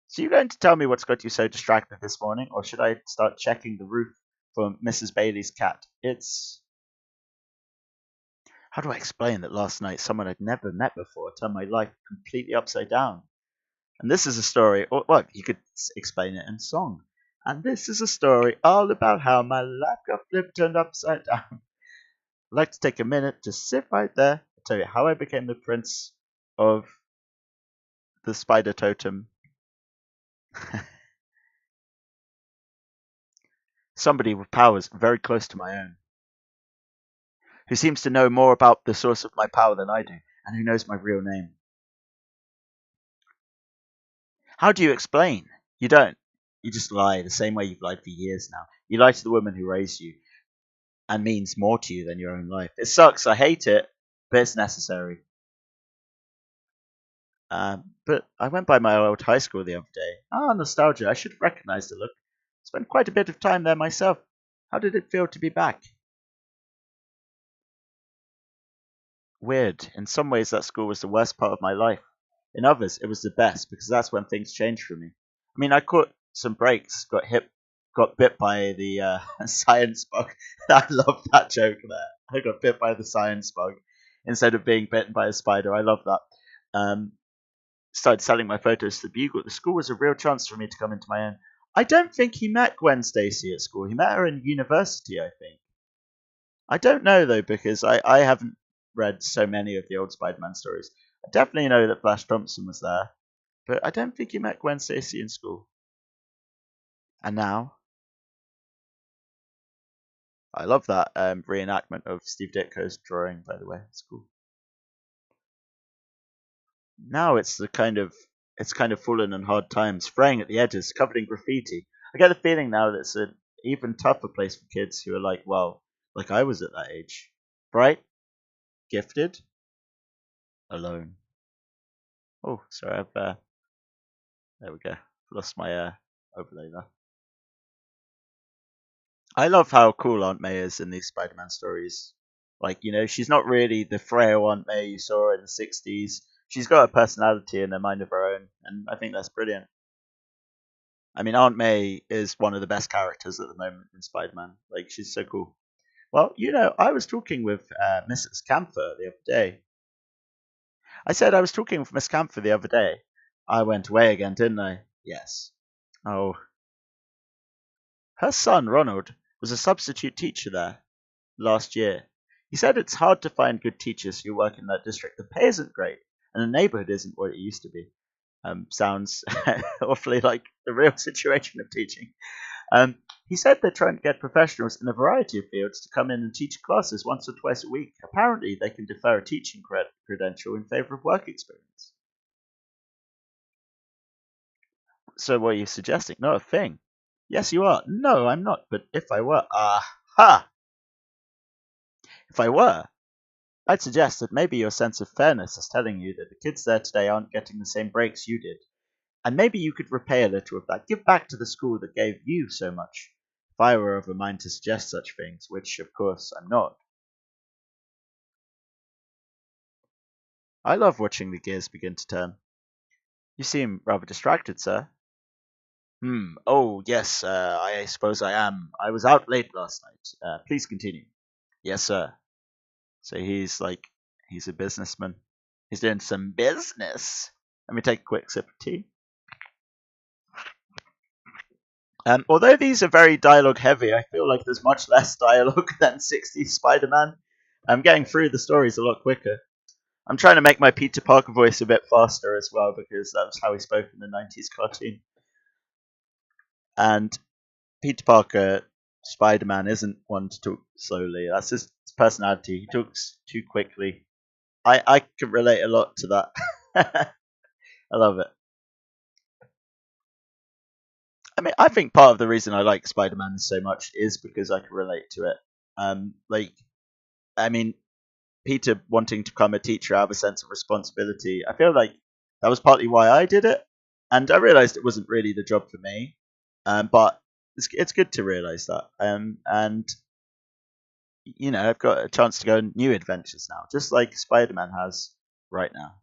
So you going to tell me what's got you so distracted this morning, or should I start checking the roof for Mrs. Bailey's cat? How do I explain that last night someone I'd never met before turned my life completely upside down? And this is a story, or well, you could explain it in song. And this is a story all about how my life got flipped turned upside down. I'd like to take a minute to sit right there and tell you how I became the prince of the Spider Totem. Somebody with powers very close to my own, who seems to know more about the source of my power than I do, and who knows my real name. How do you explain? You don't. You just lie the same way you've lied for years now. You lie to the woman who raised you and means more to you than your own life. It sucks. I hate it, but it's necessary. But I went by my old high school the other day. Ah, nostalgia. I should have recognized the look. Spent quite a bit of time there myself. How did it feel to be back? Weird. In some ways, that school was the worst part of my life. In others, it was the best because that's when things changed for me. I mean, I caught some breaks, got bit by the science bug. I love that joke there. I got bit by the science bug instead of being bitten by a spider. I love that. Started selling my photos to the Bugle. The school was a real chance for me to come into my own. I don't think he met Gwen Stacy at school. He met her in university, I think. I don't know, though, because I haven't read so many of the old Spider-Man stories. I definitely know that Flash Thompson was there, but I don't think he met Gwen Stacy in school. And now, I love that reenactment of Steve Ditko's drawing, by the way. It's cool. Now it's kind of fallen on hard times, fraying at the edges, covered in graffiti. I get the feeling now that it's an even tougher place for kids who are like, well, like I was at that age. Bright, gifted, alone. Oh, sorry, there we go. Lost my overlay there. I love how cool Aunt May is in these Spider-Man stories. Like, she's not really the frail Aunt May you saw in the 60s. She's got a personality and a mind of her own, and I think that's brilliant. I mean, Aunt May is one of the best characters at the moment in Spider-Man. Like, she's so cool. Well, I was talking with Mrs. Camphor the other day. I said I was talking with Miss Camphor the other day. I went away again, didn't I? Yes. Oh. Her son, Ronald, was a substitute teacher there last year. He said it's hard to find good teachers who work in that district. The pay isn't great, and the neighborhood isn't what it used to be. Sounds awfully like the real situation of teaching. He said they're trying to get professionals in a variety of fields to come in and teach classes once or twice a week. Apparently, they can defer a teaching credential in favor of work experience. So what are you suggesting? Not a thing. Yes, you are. No, I'm not. But if I were, aha! If I were, I'd suggest that maybe your sense of fairness is telling you that the kids there today aren't getting the same breaks you did. And maybe you could repay a little of that. Give back to the school that gave you so much. If I were of a mind to suggest such things, which of course I'm not. I love watching the gears begin to turn. You seem rather distracted, sir. Oh, yes, I suppose I am. I was out late last night. Please continue. Yes, sir. So he's a businessman. He's doing some business. Let me take a quick sip of tea. Although these are very dialogue heavy, I feel like there's much less dialogue than 60s Spider-Man. I'm getting through the stories a lot quicker. I'm trying to make my Peter Parker voice a bit faster as well because that's how he spoke in the 90s cartoon. And Peter Parker, Spider-Man, isn't one to talk slowly. That's his personality. He talks too quickly. I can relate a lot to that. I love it. I mean, I think part of the reason I like Spider-Man so much is because I can relate to it. I mean, Peter wanting to become a teacher out of a sense of responsibility. I feel like that was partly why I did it, and I realized it wasn't really the job for me. But it's good to realize that. And I've got a chance to go on new adventures now, just like Spider-Man has right now.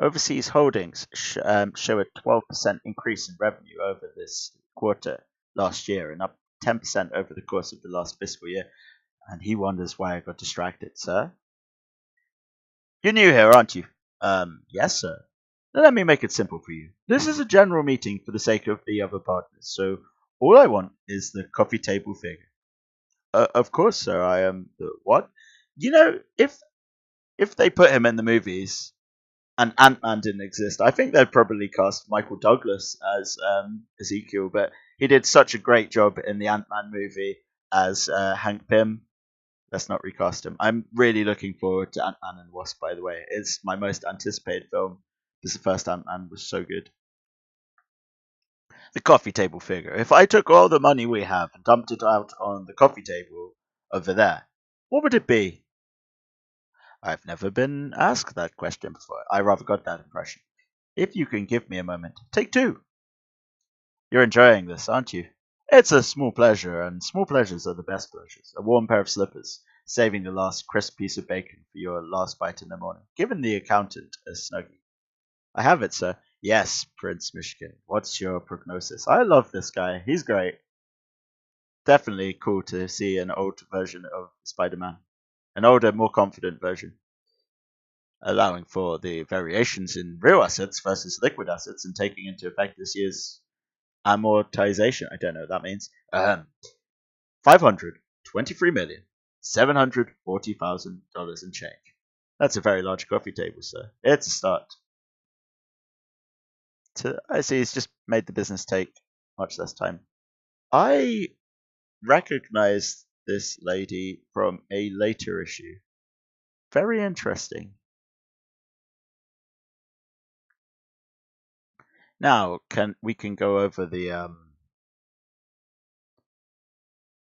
Overseas holdings show a 12% increase in revenue over this quarter last year and up 10% over the course of the last fiscal year. And he wonders why I got distracted, sir. You're new here, aren't you? Yes, sir. Let me make it simple for you. This is a general meeting for the sake of the other partners, so all I want is the coffee table figure. Of course, sir. I am the what? You know, if they put him in the movies and Ant-Man didn't exist, I think they'd probably cast Michael Douglas as Ezekiel, but he did such a great job in the Ant-Man movie as Hank Pym. Let's not recast him. I'm really looking forward to Ant-Man and Wasp, by the way. It's my most anticipated film because the first Ant-Man was so good. The coffee table figure. If I took all the money we have and dumped it out on the coffee table over there, what would it be? I've never been asked that question before. I rather got that impression. If you can give me a moment. Take two. You're enjoying this, aren't you? It's a small pleasure, and small pleasures are the best pleasures. A warm pair of slippers, saving the last crisp piece of bacon for your last bite in the morning. Giving the accountant a snuggie. I have it, sir. Yes, Prince Michigan. What's your prognosis? I love this guy. He's great. Definitely cool to see an old version of Spider-Man. An older, more confident version. Allowing for the variations in real assets versus liquid assets and taking into effect this year's amortization. I don't know what that means. $523,740,000 and change. That's a very large coffee table, sir. It's a start. I see he's just made the business take much less time. I recognized this lady from a later issue. Very interesting. Now, we can go over the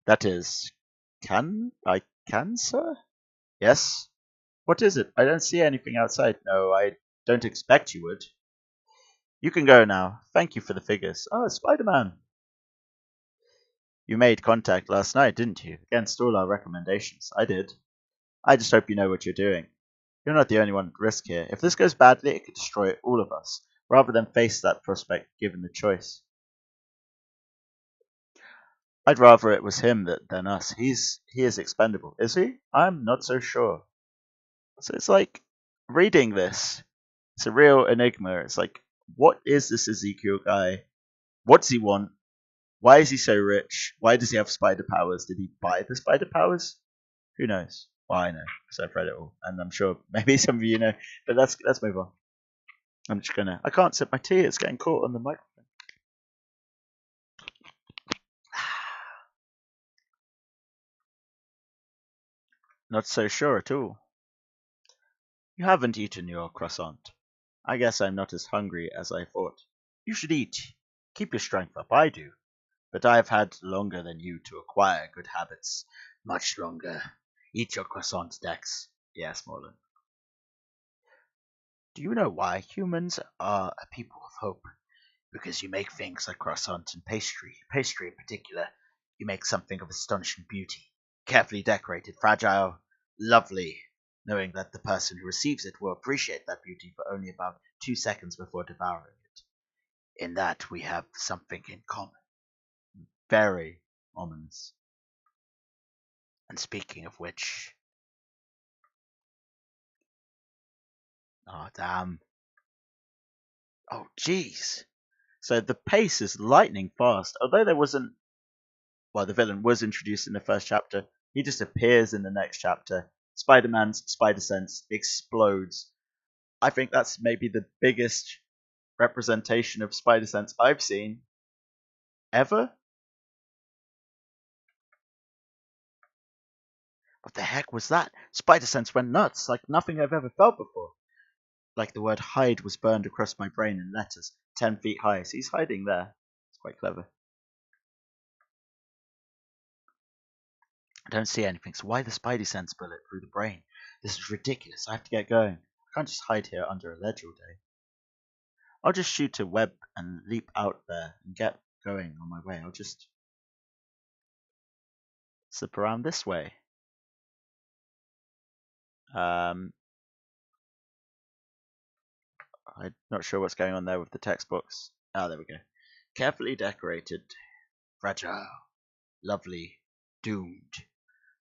that is, can, sir? Yes? What is it? I don't see anything outside. No, I don't expect you would. You can go now. Thank you for the figures. Oh, Spider-Man. You made contact last night, didn't you? Against all our recommendations. I did. I just hope you know what you're doing. You're not the only one at risk here. If this goes badly, it could destroy all of us, rather than face that prospect given the choice. I'd rather it was him than us. He is expendable. Is he? I'm not so sure. So it's like reading this. It's a real enigma. It's like, what is this Ezekiel guy? What does he want? Why is he so rich? Why does he have spider powers? Did he buy the spider powers? Who knows? Well, I know because I've read it all, and I'm sure maybe some of you know. But let's move on. I'm just gonna. I can't sip my tea. It's getting caught on the microphone. Not so sure at all. You haven't eaten your croissant. I guess I'm not as hungry as I thought. You should eat. Keep your strength up. I do. But I have had longer than you to acquire good habits. Much longer. Eat your croissant, Dex. Yes, Morland. Do you know why humans are a people of hope? Because you make things like croissant and pastry in particular, you make something of astonishing beauty. Carefully decorated, fragile, lovely, knowing that the person who receives it will appreciate that beauty for only about 2 seconds before devouring it. In that we have something in common. Very ominous. And speaking of which... Oh, damn. Oh, jeez. So the pace is lightning fast. Although there wasn't... Well, the villain was introduced in the first chapter. He just appears in the next chapter. Spider-Man's spider sense explodes. I think that's maybe the biggest representation of spider sense I've seen ever. What the heck was that? Spider sense went nuts, like nothing I've ever felt before. Like the word hide was burned across my brain in letters, 10 feet high. So he's hiding there. It's quite clever. I don't see anything, so why the Spidey sense bullet through the brain? This is ridiculous. I have to get going. I can't just hide here under a ledge all day. I'll just shoot a web and leap out there and get going on my way. I'll just slip around this way. I'm not sure what's going on there with the text box. Ah, there we go. Carefully decorated, fragile, lovely, doomed.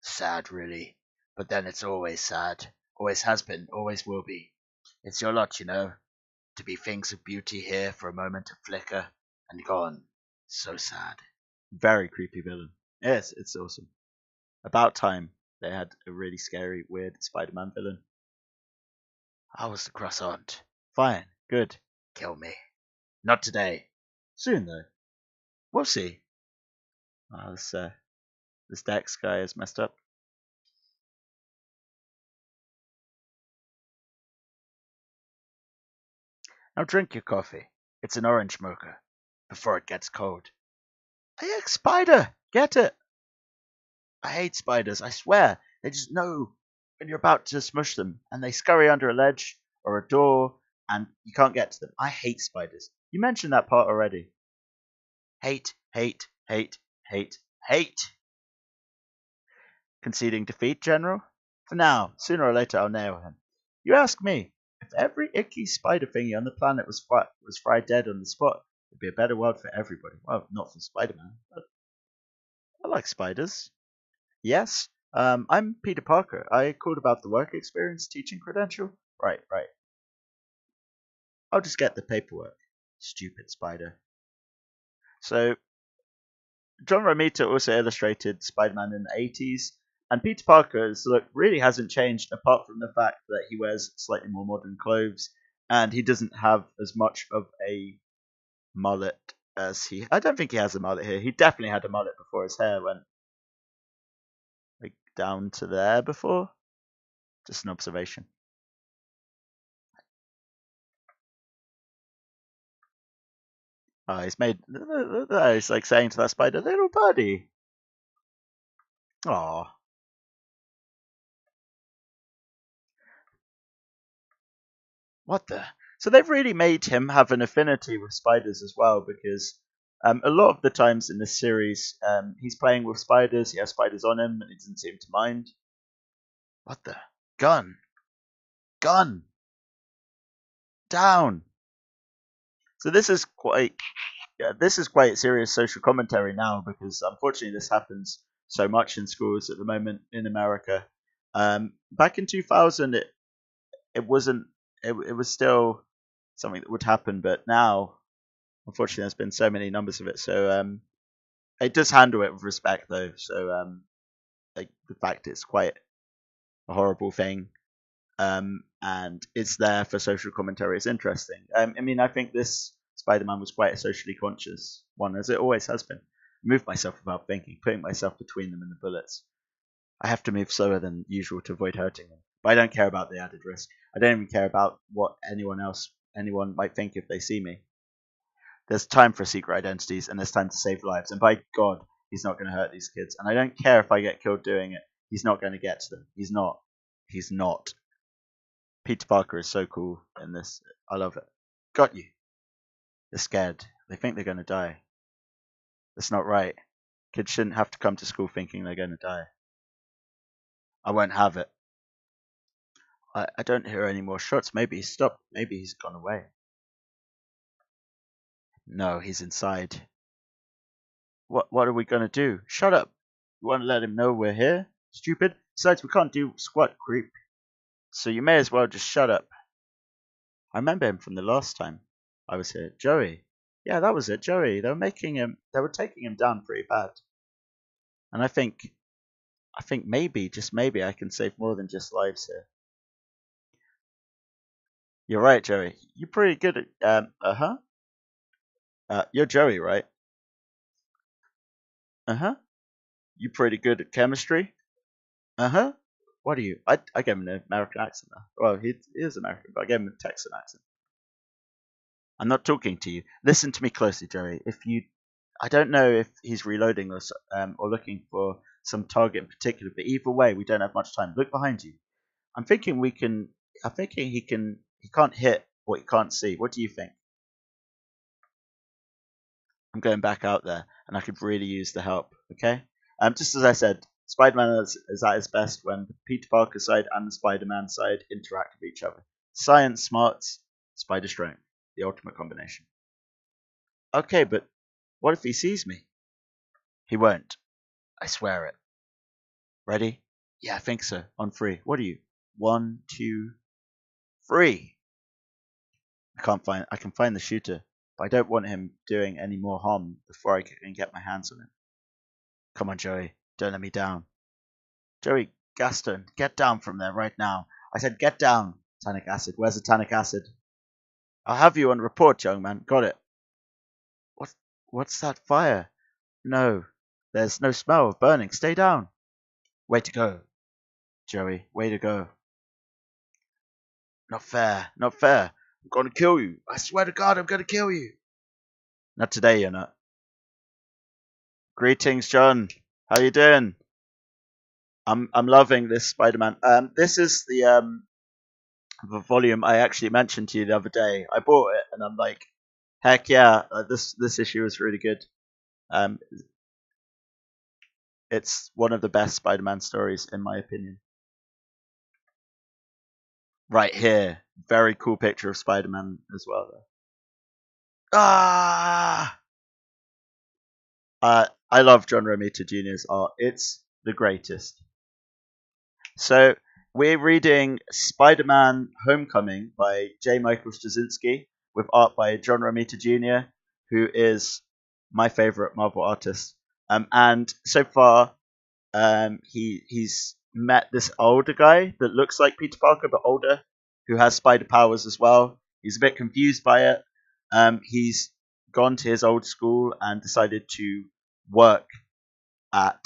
Sad, really. But then it's always sad. Always has been, always will be. It's your lot, you know. To be things of beauty here for a moment to flicker and gone. So sad. Very creepy villain. Yes, it's awesome. About time they had a really scary, weird Spider-Man villain. How was the croissant? Fine, good. Kill me. Not today. Soon though. We'll see. Oh, this Dex guy is messed up. Now drink your coffee. It's an orange mocha. Before it gets cold. Hey, spider! Get it! I hate spiders, I swear. They just know when you're about to smush them, and they scurry under a ledge or a door, and you can't get to them. I hate spiders. You mentioned that part already. Hate, hate, hate, hate, hate. Conceding defeat, General? For now, sooner or later I'll nail him. You ask me, if every icky spider thingy on the planet was fried dead on the spot, it'd be a better world for everybody. Well, not for Spider-Man, but I like spiders. Yes, I'm Peter Parker. I called about the work experience teaching credential. Right, right. I'll just get the paperwork. Stupid spider. So, John Romita also illustrated Spider-Man in the 80s, and Peter Parker's look really hasn't changed apart from the fact that he wears slightly more modern clothes, and he doesn't have as much of a mullet as he... I don't think he has a mullet here. He definitely had a mullet before his hair went like down to there before. Just an observation. He's made... He's like saying to that spider, little buddy. Aww. What the? So they've really made him have an affinity with spiders as well, because a lot of the times in this series, he's playing with spiders, he has spiders on him, and he doesn't seem to mind. What the? Gun! Gun! Down! So this is quite serious social commentary now, because unfortunately this happens so much in schools at the moment in America. Back in 2000, it wasn't. It was still something that would happen, but now, unfortunately, there's been so many numbers of it. So it does handle it with respect, though. So like the fact it's quite a horrible thing, and it's there for social commentary. It's interesting. I mean, I think this Spider-Man was quite a socially conscious one, as it always has been. I moved myself without thinking, putting myself between them and the bullets. I have to move slower than usual to avoid hurting them, but I don't care about the added risk. I don't even care about what anyone might think if they see me. There's time for secret identities, and there's time to save lives. And by God, he's not going to hurt these kids. And I don't care if I get killed doing it. He's not going to get to them. He's not. He's not. Peter Parker is so cool in this. I love it. Got you. They're scared. They think they're going to die. That's not right. Kids shouldn't have to come to school thinking they're going to die. I won't have it. I don't hear any more shots. Maybe he's stopped. Maybe he's gone away. No, he's inside. What are we gonna do? Shut up. You wanna let him know we're here? Stupid. Besides, we can't do squat, creep. So you may as well just shut up. I remember him from the last time I was here. Joey. Yeah, that was it, Joey. They were taking him down pretty bad. And I think maybe, just maybe, I can save more than just lives here. You're right, Joey. You're pretty good at, you're Joey, right? Uh-huh. You pretty good at chemistry? Uh-huh. What are you? I gave him an American accent now. Well, he is American, but I gave him a Texan accent. I'm not talking to you. Listen to me closely, Joey. I don't know if he's reloading or looking for some target in particular, but either way, we don't have much time. Look behind you. I'm thinking he can't hit what he can't see. What do you think? I'm going back out there, and I could really use the help. Okay. Just as I said, Spider-Man is at his best when the Peter Parker side and the Spider-Man side interact with each other. Science smarts, spider strength, the ultimate combination. Okay, but what if he sees me? He won't. I swear it. Ready? Yeah, I think so. On three. What are you? 1, 2, 3. I can find the shooter, but I don't want him doing any more harm before I can get my hands on him. Come on, Joey. Don't let me down. Joey, Gaston, get down from there right now. I said get down. Tannic acid. Where's the tannic acid? I'll have you on report, young man. Got it. What's that fire? No. There's no smell of burning. Stay down. Way to go, Joey. Way to go. Not fair. Not fair. I'm gonna kill you. I swear to God, I'm gonna kill you. Not today, you're not. Greetings, John. How you doing? I'm loving this Spider-Man. This is the volume I actually mentioned to you the other day. I bought it and I'm like, heck yeah, this issue is really good. It's one of the best Spider-Man stories in my opinion. Right here, very cool picture of Spider-Man as well. Though. I love John Romita Jr.'s art. It's the greatest. So we're reading Spider-Man Homecoming by J. Michael Straczynski with art by John Romita Jr., who is my favorite Marvel artist. And so far, he's met this older guy that looks like Peter Parker but older, who has spider powers as well. He's a bit confused by it. He's gone to his old school and decided to work at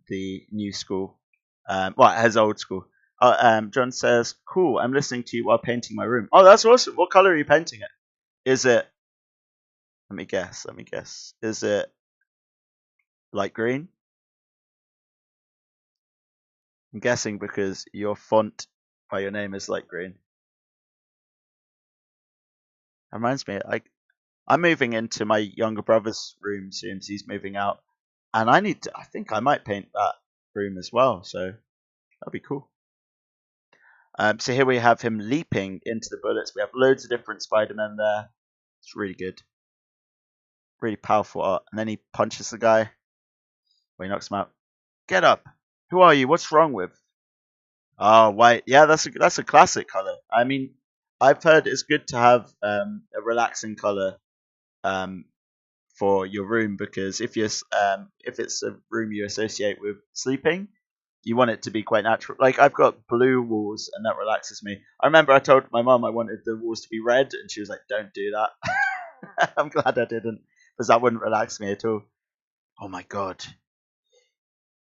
the new school. At his old school. John says, "Cool, I'm listening to you while painting my room." Oh, that's awesome. What color are you painting it? Is it? Let me guess. Is it light green? I'm guessing because your font by your name is light green. That reminds me, I'm moving into my younger brother's room soon, so he's moving out, and I think I might paint that room as well. So that'd be cool. So here we have him leaping into the bullets. We have loads of different Spider-Men there. It's really good. Really powerful art. And then he punches the guy. Well, he knocks him out. Get up. Who are you? What's wrong with? Oh, white. Yeah, that's a classic color. I mean, I've heard it's good to have a relaxing color for your room because if it's a room you associate with sleeping, you want it to be quite natural. Like I've got blue walls and that relaxes me. I remember I told my mum I wanted the walls to be red and she was like, "Don't do that." I'm glad I didn't because that wouldn't relax me at all. Oh my God.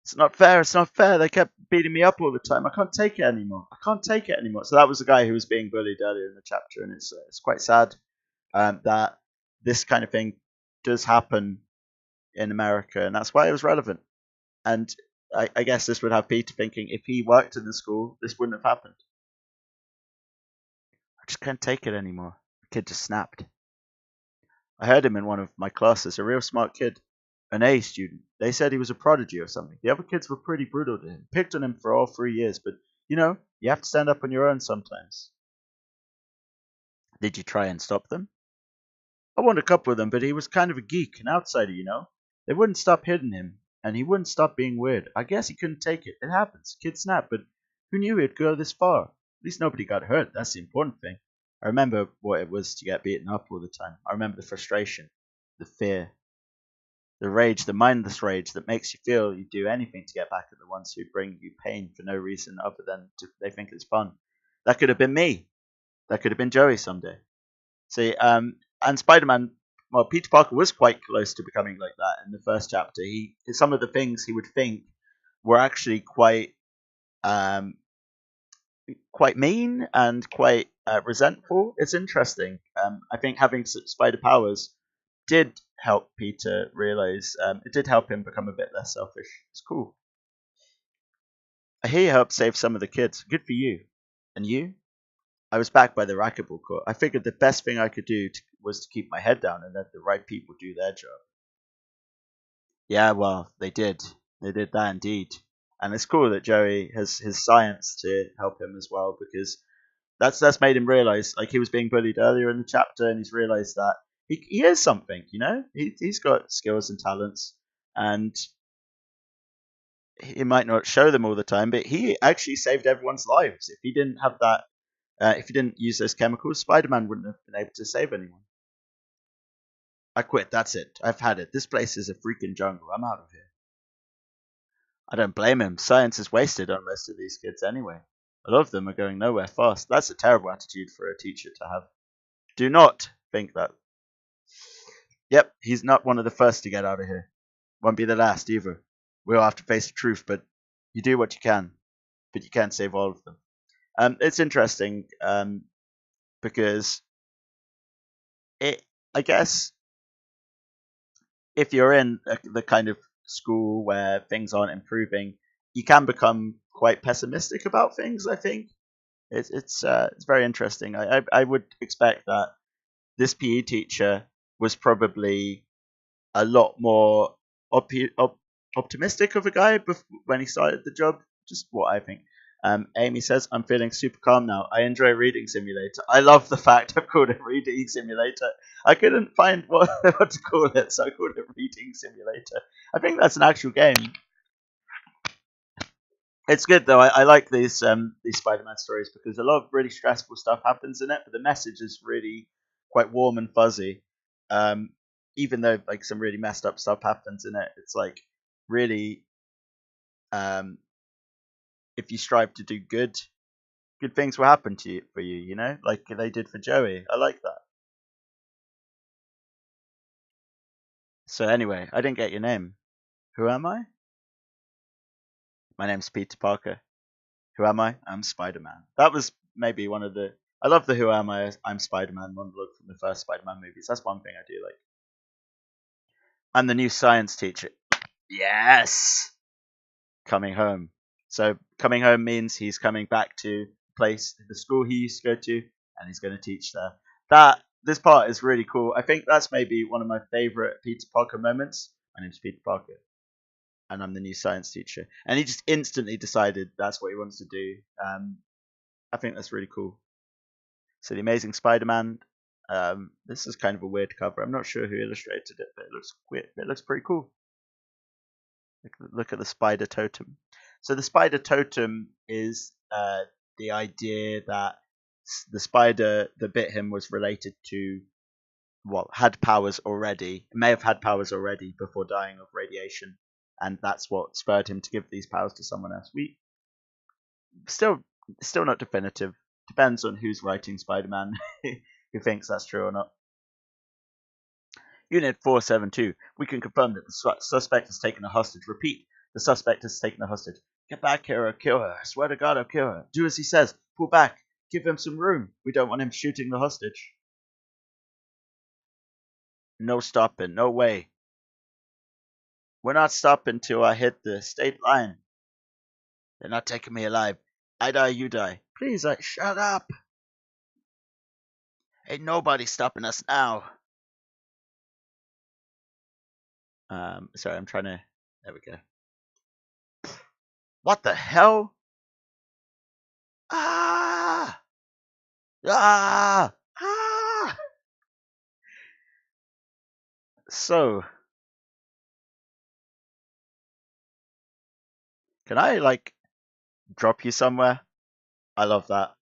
It's not fair. It's not fair. They kept beating me up all the time. I can't take it anymore. So that was the guy who was being bullied earlier in the chapter, and it's quite sad that this kind of thing does happen in America, and that's why it was relevant. And I guess this would have Peter thinking if he worked in the school, this wouldn't have happened. I just can't take it anymore. The kid just snapped. I heard him in one of my classes, a real smart kid. An A student. They said he was a prodigy or something. The other kids were pretty brutal to him. Picked on him for all 3 years, but you have to stand up on your own sometimes. Did you try and stop them? I warned a couple of them, but he was kind of a geek, an outsider, They wouldn't stop hitting him, and he wouldn't stop being weird. I guess he couldn't take it. It happens. Kids snap, but who knew he'd go this far? At least nobody got hurt. That's the important thing. I remember what it was to get beaten up all the time. I remember the frustration, the fear. The rage, the mindless rage that makes you feel you'd do anything to get back at the ones who bring you pain for no reason other than they think it's fun. That could have been me. That could have been Joey someday. See, and Spider-Man, well, Peter Parker was quite close to becoming like that in the first chapter. Some of the things he would think were actually quite mean and quite resentful. It's interesting. I think having spider powers did help Peter realize. It did help him become a bit less selfish. It's cool. I hear you helped save some of the kids. Good for you. And you? I was back by the racquetball court. I figured the best thing I could do was to keep my head down and let the right people do their job. Yeah, well, they did. They did that indeed. And it's cool that Joey has his science to help him as well because that's made him realize, like he was being bullied earlier in the chapter, and he's realized that he is something, He's got skills and talents, and he might not show them all the time, but he actually saved everyone's lives. If he didn't have that If you didn't use those chemicals, Spider-Man wouldn't have been able to save anyone. I quit. That's it. I've had it. This place is a freaking jungle. I'm out of here. I don't blame him. Science is wasted on most of these kids anyway. A lot of them are going nowhere fast. That's a terrible attitude for a teacher to have. Do not think that. Yep, he's not one of the first to get out of here. Won't be the last either. We'll have to face the truth, but you do what you can. But you can't save all of them. It's interesting because I guess if you're in the kind of school where things aren't improving, you can become quite pessimistic about things. I think it's very interesting. I would expect that this PE teacher was probably a lot more optimistic of a guy when he started the job. Just what I think. Amy says, I'm feeling super calm now. I enjoy Reading Simulator. I love the fact I've called it Reading Simulator. I couldn't find what to call it, so I called it Reading Simulator. I think that's an actual game. It's good though. I like these Spider-Man stories because a lot of really stressful stuff happens in it, but the message is really quite warm and fuzzy. Even though like some really messed up stuff happens in it, it's like really if you strive to do good things will happen to you for you, you know, like they did for Joey. I like that. So anyway, I didn't get your name. Who am I? My name's Peter Parker. Who am I? I'm Spider-Man. That was maybe one of the. I love the Who am I? I'm Spider-Man monologue from the first Spider-Man movies. That's one thing I do like. I'm the new science teacher. Yes, coming home. So coming home means he's coming back to the school he used to go to, and he's going to teach there. This part is really cool. I think that's maybe one of my favorite Peter Parker moments. My name's Peter Parker, and I'm the new science teacher. And he just instantly decided that's what he wants to do. I think that's really cool. So the Amazing Spider-Man. This is kind of a weird cover. I'm not sure who illustrated it, but it looks weird. It looks pretty cool. Look at the Spider Totem. So the Spider Totem is the idea that the spider that bit him was related to, had powers already, may have had powers already before dying of radiation, and that's what spurred him to give these powers to someone else. We still not definitive. Depends on who's writing Spider-Man, who thinks that's true or not. Unit 472, we can confirm that the suspect has taken a hostage. Repeat, the suspect has taken a hostage. Get back here or kill her. I swear to God, I'll kill her. Do as he says. Pull back. Give him some room. We don't want him shooting the hostage. No stopping. No way. We're not stopping till I hit the state line. They're not taking me alive. I die, you die. Please, shut up. Ain't nobody stopping us now. Sorry, I'm trying to. There we go. What the hell? Ah! Ah! Ah! So, can I drop you somewhere? I love that.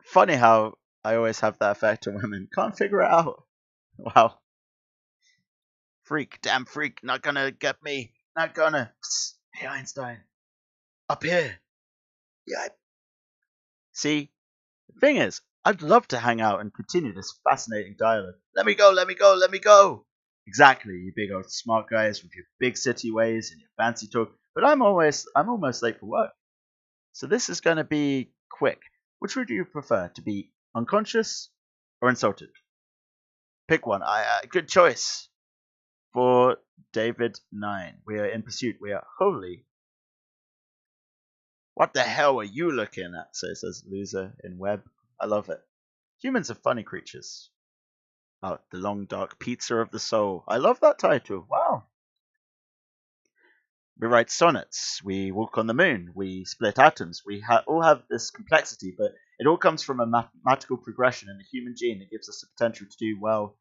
Funny how I always have that effect on women. Can't figure it out. Wow. Freak, damn freak, not gonna get me. Not gonna. Psst. Hey Einstein. Up here. Yeah. See, the thing is, I'd love to hang out and continue this fascinating dialogue. Let me go, let me go, let me go. Exactly, you big old smart guys with your big city ways and your fancy talk. But I'm almost late for work. So this is going to be quick. Which would you prefer, to be unconscious or insulted? Pick one. Good choice for David 9. We are in pursuit. We are holy. What the hell are you looking at? So it says loser in web. I love it. Humans are funny creatures. Oh, the long dark pizza of the soul. I love that title. Wow. We write sonnets. We walk on the moon. We split atoms. We all have this complexity, but it all comes from a mathematical progression in the human gene that gives us the potential to do, well,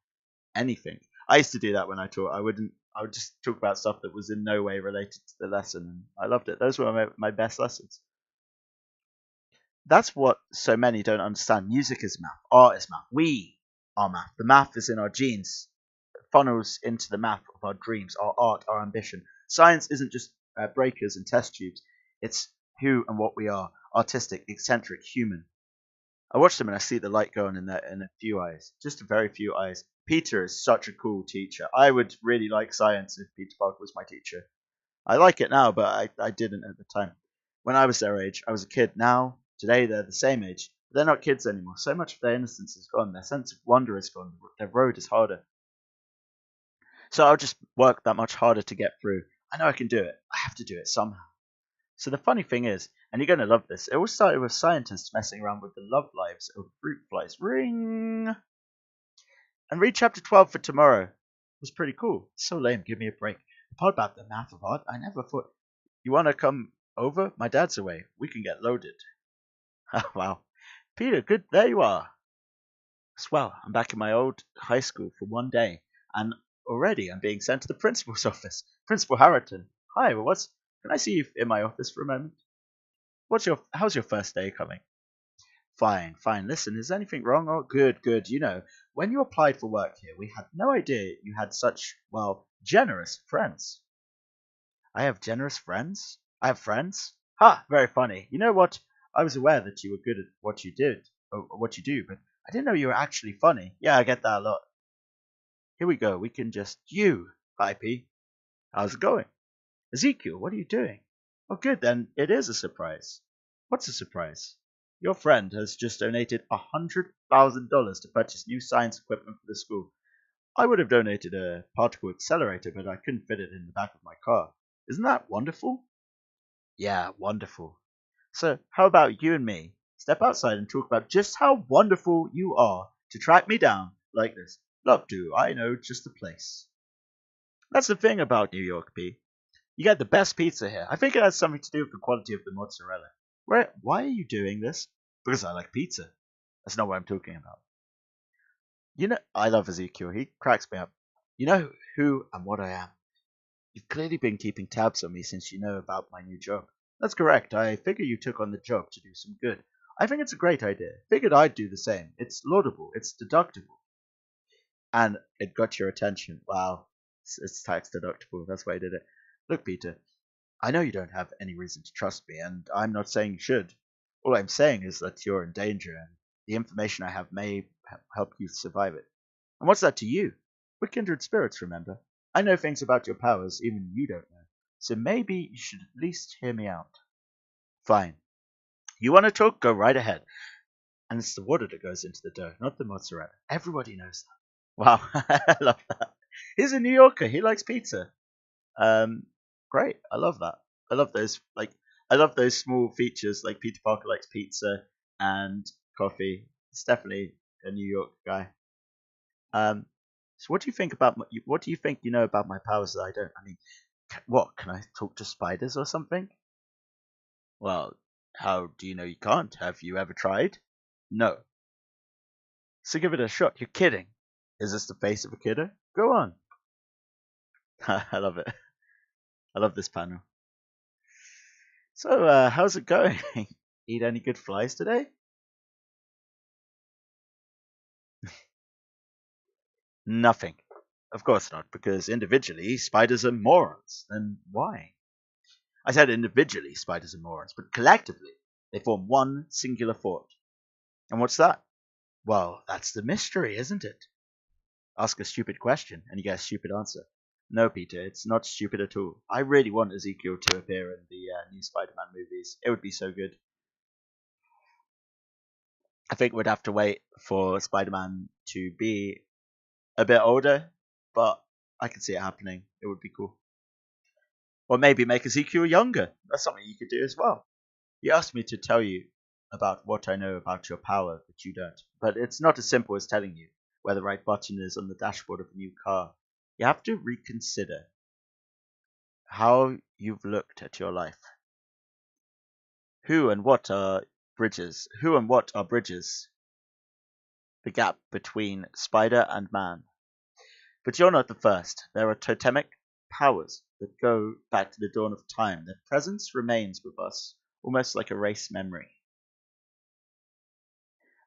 anything. I used to do that when I taught. I would just talk about stuff that was in no way related to the lesson, and I loved it. Those were my best lessons. That's what so many don't understand. Music is math. Art is math. We are math. The math is in our genes. It funnels into the math of our dreams, our art, our ambition. Science isn't just breakers and test tubes. It's who and what we are. Artistic, eccentric, human. I watch them and I see the light going in a few eyes. Just a very few eyes. Peter is such a cool teacher. I would really like science if Peter Parker was my teacher. I like it now, but I didn't at the time. When I was their age, I was a kid. Now, today, they're the same age. But they're not kids anymore. So much of their innocence is gone. Their sense of wonder is gone. Their road is harder. So I'll just work that much harder to get through. I know I can do it. I have to do it somehow. So the funny thing is, and you're going to love this, it all started with scientists messing around with the love lives of fruit flies. Ring! And read chapter 12 for tomorrow. It was pretty cool. So lame, give me a break. The part about the math of art, I never thought. You want to come over? My dad's away. We can get loaded. Oh, wow. Peter, good, there you are. Swell, I'm back in my old high school for one day, and already I'm being sent to the principal's office. Principal Harrington. Hi, can I see you in my office for a moment? How's your first day coming? Fine, fine. Listen, is anything wrong? Oh, good, good. You know, when you applied for work here, we had no idea you had such, well, generous friends. I have generous friends? I have friends? Ha, very funny. You know what? I was aware that you were good at what you did, or what you do, but I didn't know you were actually funny. Yeah, I get that a lot. Here we go. We can just, Hi, P. How's it going? Ezekiel, what are you doing? Oh, good, then it is a surprise. What's a surprise? Your friend has just donated $100,000 to purchase new science equipment for the school. I would have donated a particle accelerator, but I couldn't fit it in the back of my car. Isn't that wonderful? Yeah, wonderful. So, how about you and me step outside and talk about just how wonderful you are to track me down like this? Love to, I know just the place. That's the thing about New York, P. You get the best pizza here. I think it has something to do with the quality of the mozzarella. Why are you doing this? Because I like pizza. That's not what I'm talking about. You know, I love Ezekiel. He cracks me up. You know who and what I am. You've clearly been keeping tabs on me since you know about my new job. That's correct. I figure you took on the job to do some good. I think it's a great idea. Figured I'd do the same. It's laudable. It's deductible. And it got your attention. Wow. It's tax deductible. That's why I did it. Look, Peter, I know you don't have any reason to trust me, and I'm not saying you should. All I'm saying is that you're in danger, and the information I have may help you survive it. And what's that to you? We're kindred spirits, remember? I know things about your powers even you don't know, so maybe you should at least hear me out. Fine. You want to talk? Go right ahead. And it's the water that goes into the dough, not the mozzarella. Everybody knows that. Wow, I love that. He's a New Yorker. He likes pizza. Um, Great. I love that. I love those I love those small features like Peter Parker likes pizza and coffee. It's definitely a New York guy. Um, so what do you think about what do you think you know about my powers that I don't? I mean, what can I talk to spiders or something? Well, how do you know you can't? Have you ever tried? No. So give it a shot. You're kidding. Is this the face of a kidder? Go on. I love it. I love this panel. So, how's it going? Eat any good flies today? Nothing. Of course not, because individually spiders are morons. Then why? I said individually spiders are morons, but collectively they form one singular thought. And what's that? Well, that's the mystery, isn't it? Ask a stupid question and you get a stupid answer. No, Peter, it's not stupid at all. I really want Ezekiel to appear in the new Spider-Man movies. It would be so good. I think we'd have to wait for Spider-Man to be a bit older, but I can see it happening. It would be cool. Or maybe make Ezekiel younger. That's something you could do as well. You asked me to tell you about what I know about your power that you don't. But it's not as simple as telling you where the right button is on the dashboard of a new car. You have to reconsider how you've looked at your life. Who and what are bridges? Who and what are bridges? The gap between spider and man. But you're not the first. There are totemic powers that go back to the dawn of time. Their presence remains with us, almost like a race memory.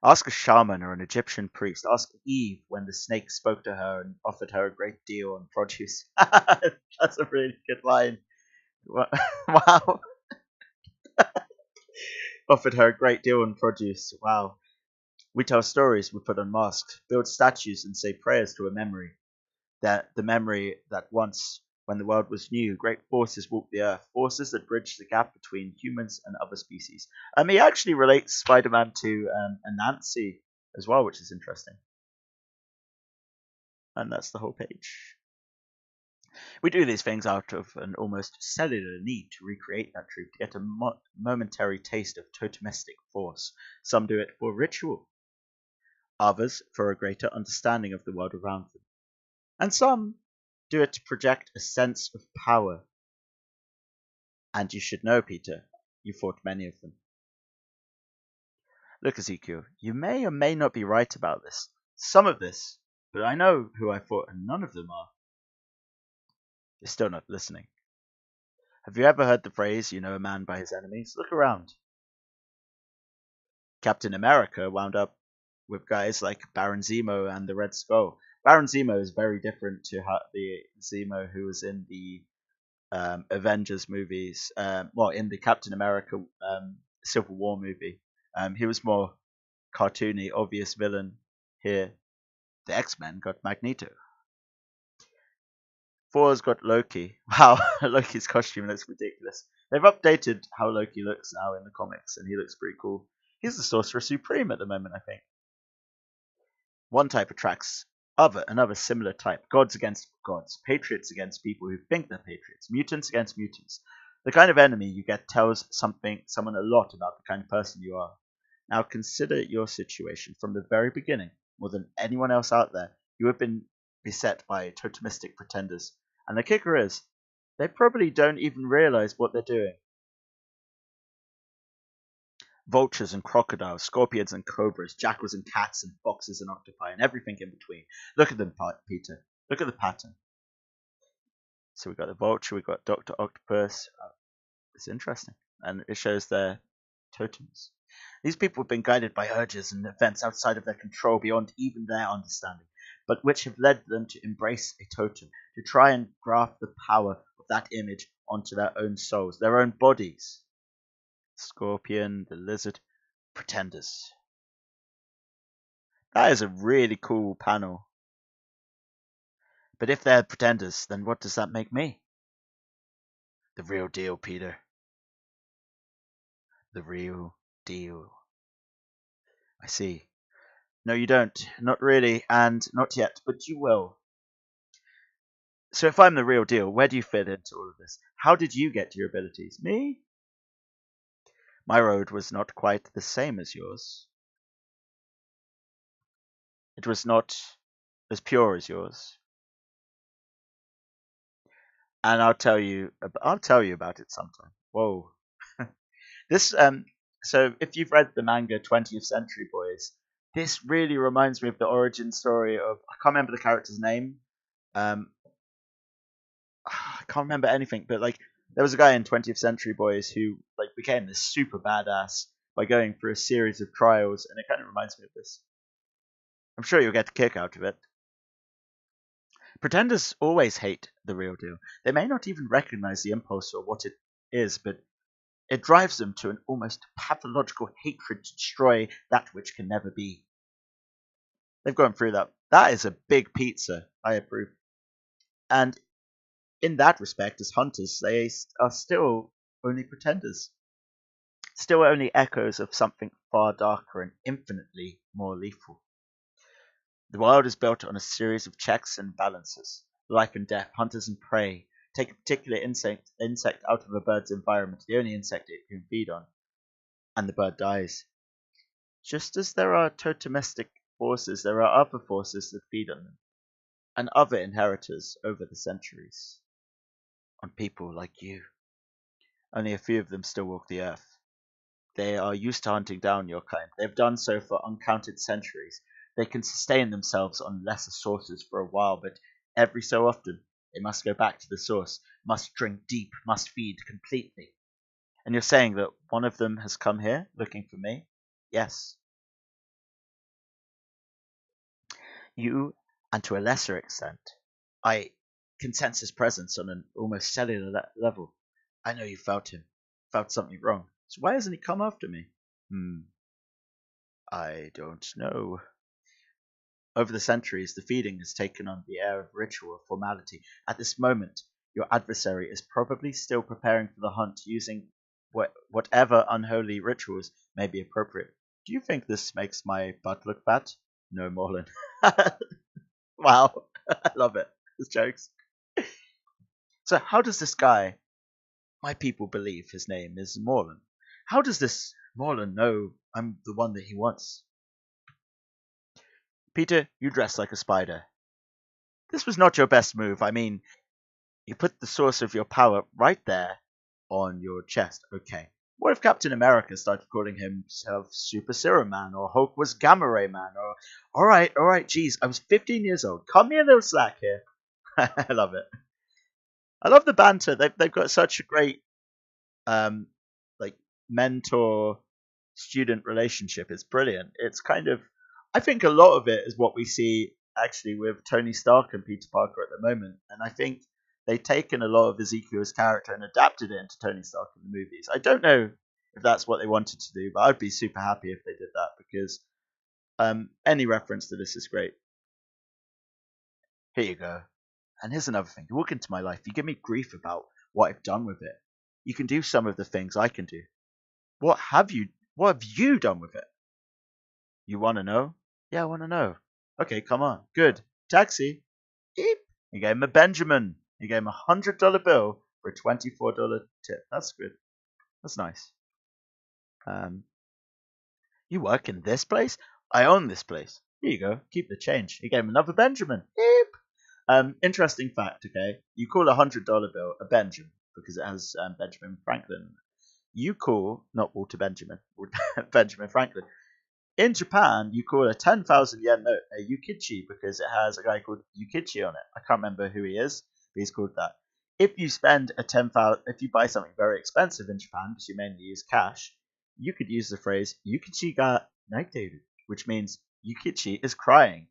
Ask a shaman or an Egyptian priest. Ask Eve when the snake spoke to her and offered her a great deal on produce. That's a really good line. Wow. Offered her a great deal on produce. Wow. We tell stories, we put on masks, build statues, and say prayers to a memory. That the memory that once, when the world was new, great forces walked the earth, forces that bridge the gap between humans and other species. He actually relates Spider-Man to Anansi as well, which is interesting. And that's the whole page. We do these things out of an almost cellular need to recreate that truth, to get a momentary taste of totemistic force. Some do it for ritual, others for a greater understanding of the world around them. And some do it to project a sense of power. And you should know, Peter, you fought many of them. Look, Ezekiel, you may or may not be right about this. Some of this, but I know who I fought and none of them are. You're still not listening. Have you ever heard the phrase, you know a man by his enemies? Look around. Captain America wound up with guys like Baron Zemo and the Red Skull. Baron Zemo is very different to the Zemo who was in the Avengers movies. In the Captain America Civil War movie. He was more cartoony, obvious villain. Here, the X-Men got Magneto. Thor's got Loki. Wow, Loki's costume looks ridiculous. They've updated how Loki looks now in the comics, and he looks pretty cool. He's the Sorcerer Supreme at the moment, I think. One type attracts another similar type. Gods against gods. Patriots against people who think they're patriots. Mutants against mutants. The kind of enemy you get tells someone a lot about the kind of person you are. Now consider your situation from the very beginning. More than anyone else out there, you have been beset by totemistic pretenders. And the kicker is, they probably don't even realize what they're doing. Vultures and crocodiles, scorpions and cobras, jackals and cats and foxes and octopi and everything in between. Look at them, Peter. Look at the pattern. So we've got the vulture, we've got Dr. Octopus. It's interesting. And it shows their totems. These people have been guided by urges and events outside of their control, beyond even their understanding, but which have led them to embrace a totem, to try and graft the power of that image onto their own souls, their own bodies. Scorpion, the lizard, pretenders. That is a really cool panel. But if they're pretenders, then what does that make me? The real deal, Peter. The real deal. I see. No, you don't. Not really, and not yet, but you will. So if I'm the real deal, where do you fit into all of this? How did you get your abilities? Me? My road was not quite the same as yours. It was not as pure as yours. And I'll tell you about it sometime. Whoa. This so if you've read the manga 20th Century Boys, this really reminds me of the origin story of, I can't remember the character's name. I can't remember anything, but like there was a guy in 20th Century Boys who like became this super badass by going through a series of trials, and it kind of reminds me of this. I'm sure you'll get a kick out of it. Pretenders always hate the real deal. They may not even recognize the impulse or what it is, but it drives them to an almost pathological hatred to destroy that which can never be. They've gone through that. That is a big pizza. I approve. And in that respect, as hunters, they are still only pretenders. Still only echoes of something far darker and infinitely more lethal. The world is built on a series of checks and balances. Life and death, hunters and prey. Take a particular insect out of a bird's environment, the only insect it can feed on, and the bird dies. Just as there are totemistic forces, there are other forces that feed on them, and other inheritors over the centuries. On people like you. Only a few of them still walk the earth. They are used to hunting down your kind. They've done so for uncounted centuries. They can sustain themselves on lesser sources for a while, but every so often they must go back to the source, must drink deep, must feed completely. And you're saying that one of them has come here looking for me? Yes. You, and to a lesser extent, I can sense his presence on an almost cellular level. I know you felt him, felt something wrong. So why hasn't he come after me? I don't know. Over the centuries, the feeding has taken on the air of ritual or formality. At this moment, your adversary is probably still preparing for the hunt using whatever unholy rituals may be appropriate. Do you think this makes my butt look fat? No, Morlin. Wow, I love it. His jokes. So, how does this guy, my people believe his name is Morlin, how does this Morlin know I'm the one that he wants? Peter, you dress like a spider. This was not your best move. I mean, you put the source of your power right there on your chest. Okay. What if Captain America started calling himself Super Serum Man, or Hulk was Gamma Ray Man, or all right, geez, I was 15 years old. Cut me a little slack here. I love it. I love the banter. They've got such a great um like mentor student relationship. It's brilliant. It's kind of, I think a lot of it is what we see actually with Tony Stark and Peter Parker at the moment, and I think they've taken a lot of Ezekiel's character and adapted it into Tony Stark in the movies. I don't know if that's what they wanted to do, but I'd be super happy if they did that, because any reference to this is great. Here you go. And here's another thing. You walk into my life, you give me grief about what I've done with it. You can do some of the things I can do. What have you done with it? You want to know? Yeah, I want to know. Okay, come on. Good. Taxi. Beep. You gave him a Benjamin. You gave him $100 bill for a $24 tip. That's good. That's nice. You work in this place? I own this place. Here you go. Keep the change. You gave him another Benjamin. Beep. Interesting fact, okay? You call a $100 bill a Benjamin because it has Benjamin Franklin. You call, not Walter Benjamin, Benjamin Franklin. In Japan, you call a 10,000 yen note a yukichi because it has a guy called Yukichi on it. I can't remember who he is, but he's called that. If you spend if you buy something very expensive in Japan, because you mainly use cash, you could use the phrase yukichi ga naiteru, which means yukichi is crying.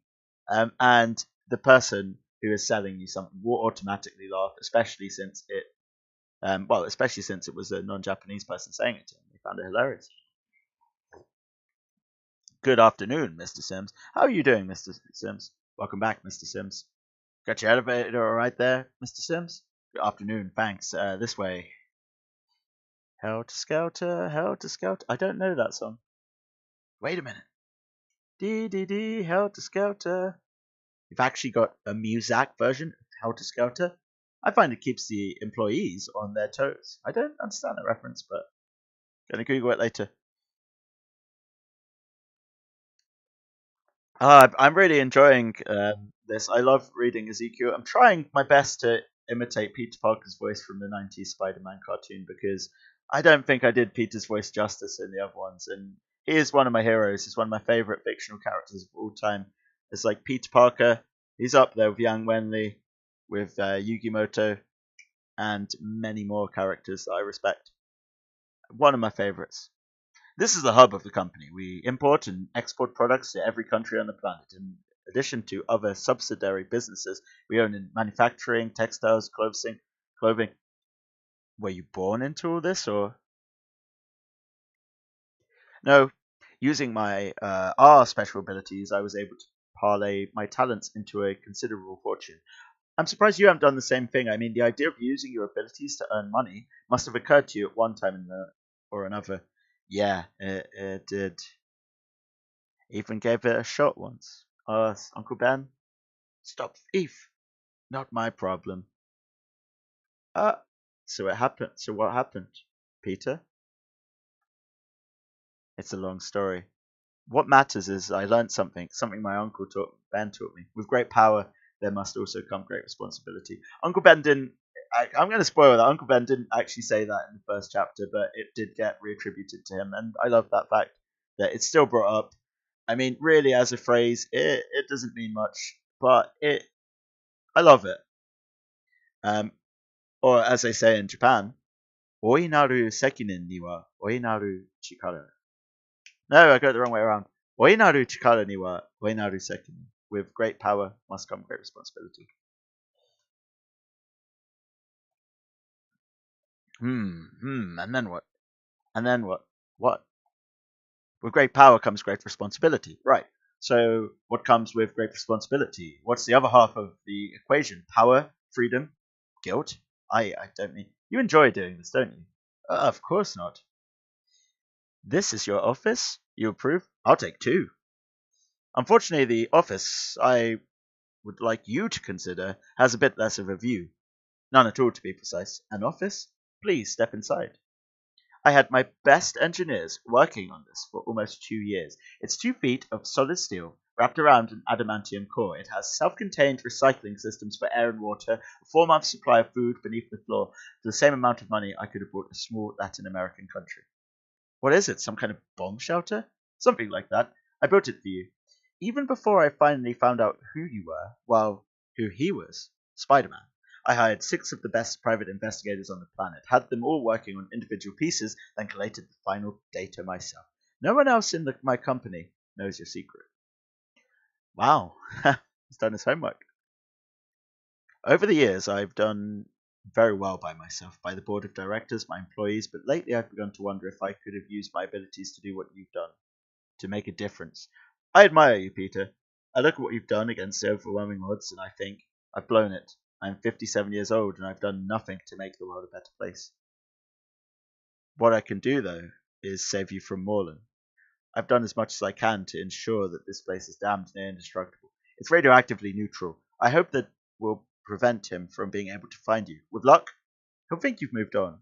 And the person who is selling you something will automatically laugh, especially since it was a non-Japanese person saying it to him. They found it hilarious. Good afternoon, Mr. Sims. How are you doing, Mr. Sims? Welcome back, Mr. Sims. Got your elevator all right there, Mr. Sims? Good afternoon, thanks. This way. Helter Skelter, Helter Skelter. I don't know that song. Wait a minute. Dee dee dee, Helter Skelter. You've actually got a Muzak version of Helter Skelter. I find it keeps the employees on their toes. I don't understand that reference, but gonna Google it later. I'm really enjoying this. I love reading Ezekiel. I'm trying my best to imitate Peter Parker's voice from the 90s Spider-Man cartoon, because I don't think I did Peter's voice justice in the other ones. And he is one of my heroes. He's one of my favorite fictional characters of all time. It's like Peter Parker. He's up there with Yang Wenli, with Yugimoto, and many more characters that I respect. One of my favorites. This is the hub of the company. We import and export products to every country on the planet. In addition to other subsidiary businesses, we own in manufacturing, textiles, clothing. Were you born into all this, or no? Using my R special abilities, I was able to parlay my talents into a considerable fortune. I'm surprised you haven't done the same thing. I mean, the idea of using your abilities to earn money must have occurred to you at one time or another. Yeah, it did. Even gave it a shot once. Uncle Ben? Stop thief! Not my problem. Uh, so it happened. So what happened, Peter? It's a long story. What matters is I learned something my uncle Ben taught me. With great power, there must also come great responsibility. Uncle Ben didn't. I'm going to spoil that. Uncle Ben didn't actually say that in the first chapter, but it did get reattributed to him, and I love that fact that it's still brought up. I mean, really, as a phrase, it doesn't mean much, but I love it. Um, or as they say in Japan, oinaru sekinen ni wa oinaru chikara. No, I got it the wrong way around. Oinaru chikara ni wa oinaru sekinen. With great power must come great responsibility. And then what? And then what? What? With great power comes great responsibility. Right. So what comes with great responsibility? What's the other half of the equation? Power, freedom, guilt? I don't mean... You enjoy doing this, don't you? Of course not. This is your office? You approve? I'll take two. Unfortunately, the office I would like you to consider has a bit less of a view. None at all, to be precise. An office? Please step inside. I had my best engineers working on this for almost 2 years. It's 2 feet of solid steel wrapped around an adamantium core. It has self-contained recycling systems for air and water, a 4-month supply of food beneath the floor. For the same amount of money, I could have bought a small Latin American country. What is it? Some kind of bomb shelter? Something like that. I built it for you. Even before I finally found out who you were, well, who he was, Spider-Man. I hired 6 of the best private investigators on the planet, had them all working on individual pieces, then collated the final data myself. No one else in my company knows your secret. Wow, he's done his homework. Over the years, I've done very well by myself, by the board of directors, my employees, but lately I've begun to wonder if I could have used my abilities to do what you've done, to make a difference. I admire you, Peter. I look at what you've done against the overwhelming odds, and I think, I've blown it. I'm 57 years old, and I've done nothing to make the world a better place. What I can do, though, is save you from Morlan. I've done as much as I can to ensure that this place is damned near indestructible. It's radioactively neutral. I hope that will prevent him from being able to find you. With luck, he'll think you've moved on.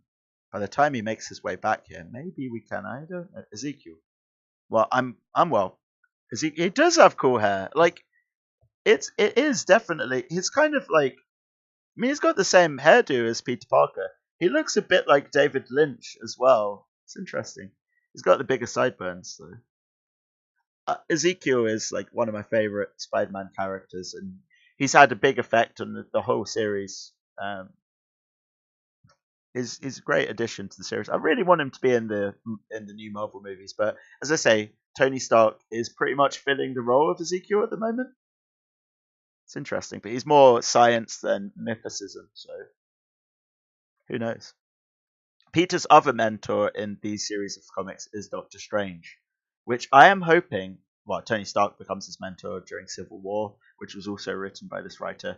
By the time he makes his way back here, maybe we can, I don't know, Ezekiel. Well, I'm well. Ezekiel, he does have cool hair. Like, it is definitely, he's kind of like, I mean, he's got the same hairdo as Peter Parker. He looks a bit like David Lynch as well. It's interesting. He's got the bigger sideburns, though. Ezekiel is like one of my favorite Spider-Man characters, and he's had a big effect on the whole series. He's a great addition to the series. I really want him to be in the new Marvel movies, but as I say, Tony Stark is pretty much filling the role of Ezekiel at the moment. It's interesting, but he's more science than mythicism, so who knows? Peter's other mentor in these series of comics is Doctor Strange, which I am hoping. Well, Tony Stark becomes his mentor during Civil War, which was also written by this writer.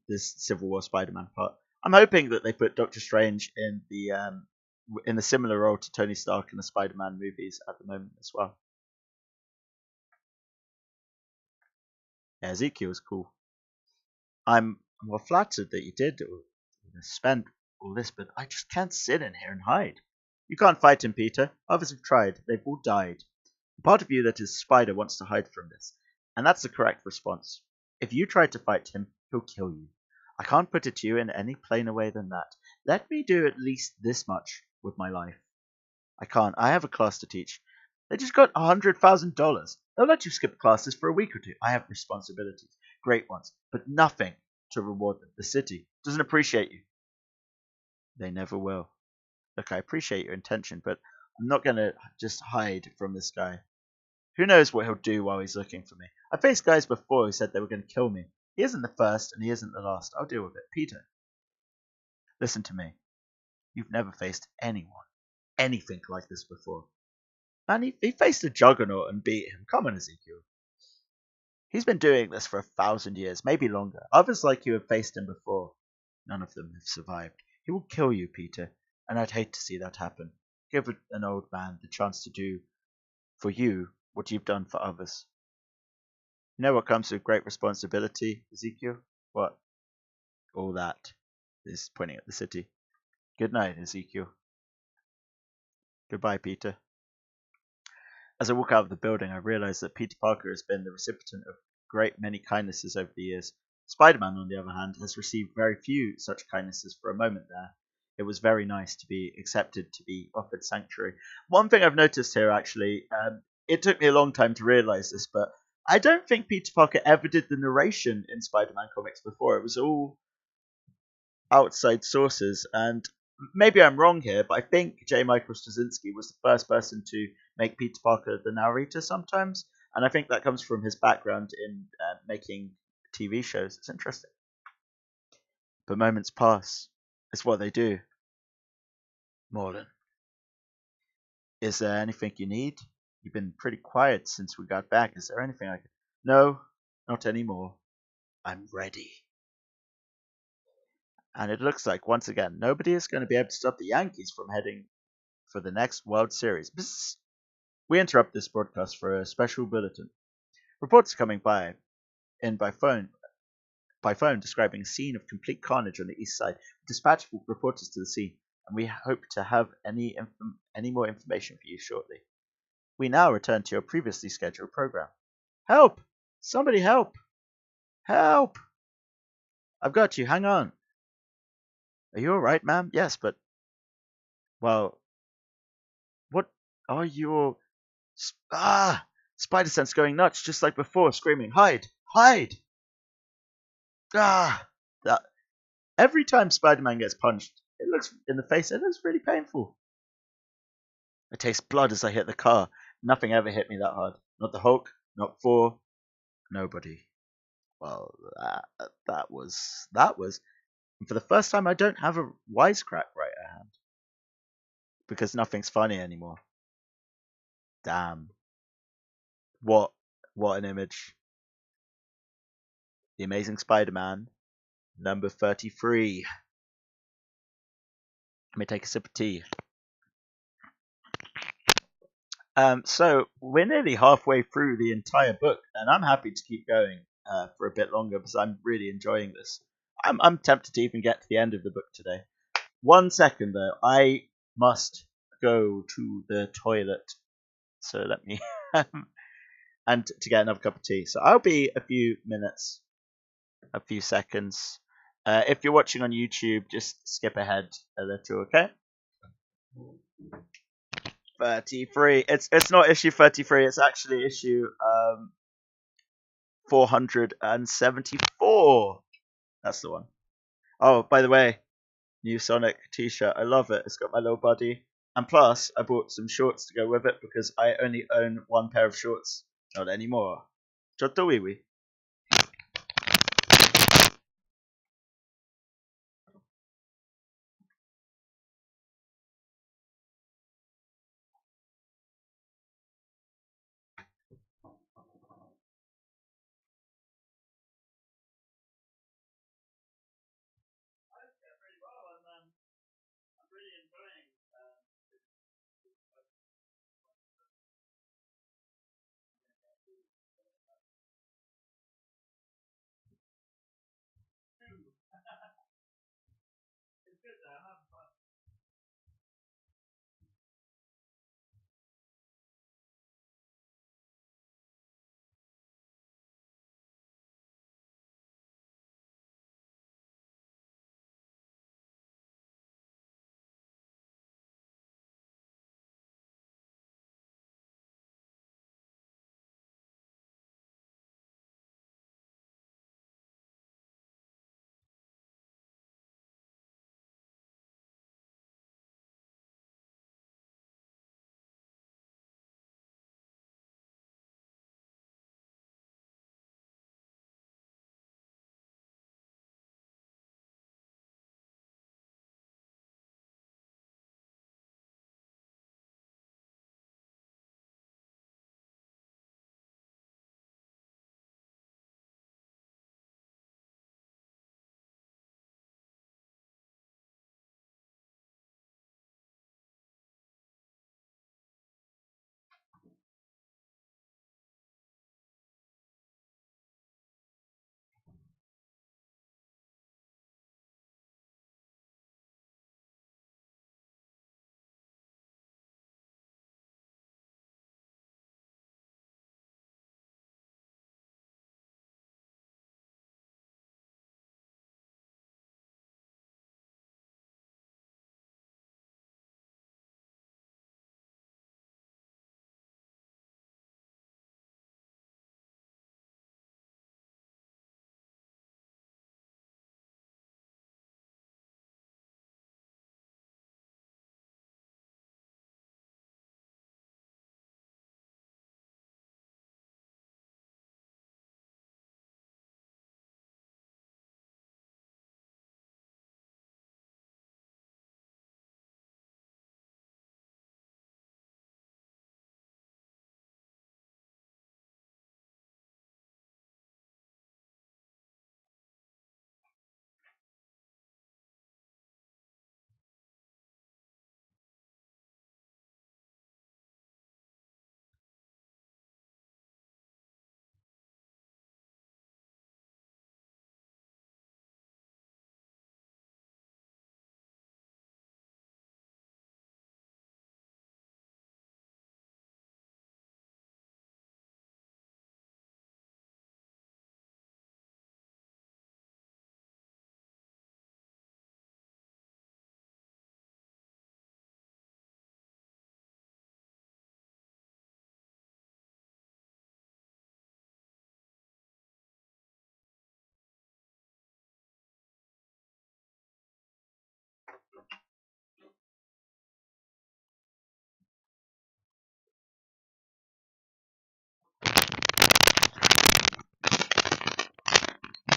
This Civil War Spider-Man part. I'm hoping that they put Doctor Strange in a similar role to Tony Stark in the Spider-Man movies at the moment as well. Yeah, Ezekiel's cool. I'm well flattered that you did spend all this, but I just can't sit in here and hide. You can't fight him, Peter. Others have tried. They've all died. The part of you that is Spider wants to hide from this, and that's the correct response. If you try to fight him, he'll kill you. I can't put it to you in any plainer way than that. Let me do at least this much with my life. I can't. I have a class to teach. They just got $100,000. They'll let you skip classes for a week or two. I have responsibilities, great ones, but nothing to reward them. The city doesn't appreciate you. They never will. Look, I appreciate your intention, but I'm not going to just hide from this guy. Who knows what he'll do while he's looking for me? I faced guys before who said they were going to kill me. He isn't the first, and he isn't the last. I'll deal with it. Peter, listen to me. You've never faced anything like this before. Man, he faced a juggernaut and beat him. Come on, Ezekiel. He's been doing this for 1,000 years, maybe longer. Others like you have faced him before. None of them have survived. He will kill you, Peter, and I'd hate to see that happen. Give an old man the chance to do for you what you've done for others. You know what comes with great responsibility, Ezekiel? What? All that. Is pointing at the city. Good night, Ezekiel. Goodbye, Peter. As I walk out of the building, I realize that Peter Parker has been the recipient of great many kindnesses over the years. Spider-Man, on the other hand, has received very few such kindnesses for a moment there. It was very nice to be accepted, to be offered sanctuary. One thing I've noticed here, actually, it took me a long time to realize this, but I don't think Peter Parker ever did the narration in Spider-Man comics before. It was all outside sources, and maybe I'm wrong here, but I think J. Michael Straczynski was the first person to make Peter Parker the narrator sometimes. And I think that comes from his background in making TV shows. It's interesting. But moments pass. It's what they do. Morlan, is there anything you need? You've been pretty quiet since we got back. Is there anything I can... No, not anymore. I'm ready. And it looks like, once again, nobody is going to be able to stop the Yankees from heading for the next World Series. Bzz. We interrupt this broadcast for a special bulletin. Reports are coming in by phone describing a scene of complete carnage on the east side. Dispatch reporters to the scene, and we hope to have any more information for you shortly. We now return to your previously scheduled program. Help! Somebody help! Help! I've got you. Hang on. Are you all right, ma'am? Yes, but... Well... What are your... Spider sense going nuts, just like before, screaming, hide! Hide! That... Every time Spider-Man gets punched, it looks in the face, it looks really painful. I taste blood as I hit the car. Nothing ever hit me that hard. Not the Hulk, not Thor, nobody. Well, that was... And for the first time, I don't have a wisecrack right at hand. Because nothing's funny anymore. Damn. What an image. The Amazing Spider-Man, number 33. Let me take a sip of tea. So we're nearly halfway through the entire book, and I'm happy to keep going for a bit longer because I'm really enjoying this. I'm tempted to even get to the end of the book today. 1 second though, I must go to the toilet. So let me and to get another cup of tea. So I'll be a few minutes, a few seconds. If you're watching on YouTube, just skip ahead a little, okay? 33. It's not issue 33. It's actually issue 474. That's the one. Oh, by the way, new Sonic t-shirt. I love it. It's got my little buddy. And plus, I bought some shorts to go with it because I only own one pair of shorts. Not anymore. Chotto wee wee.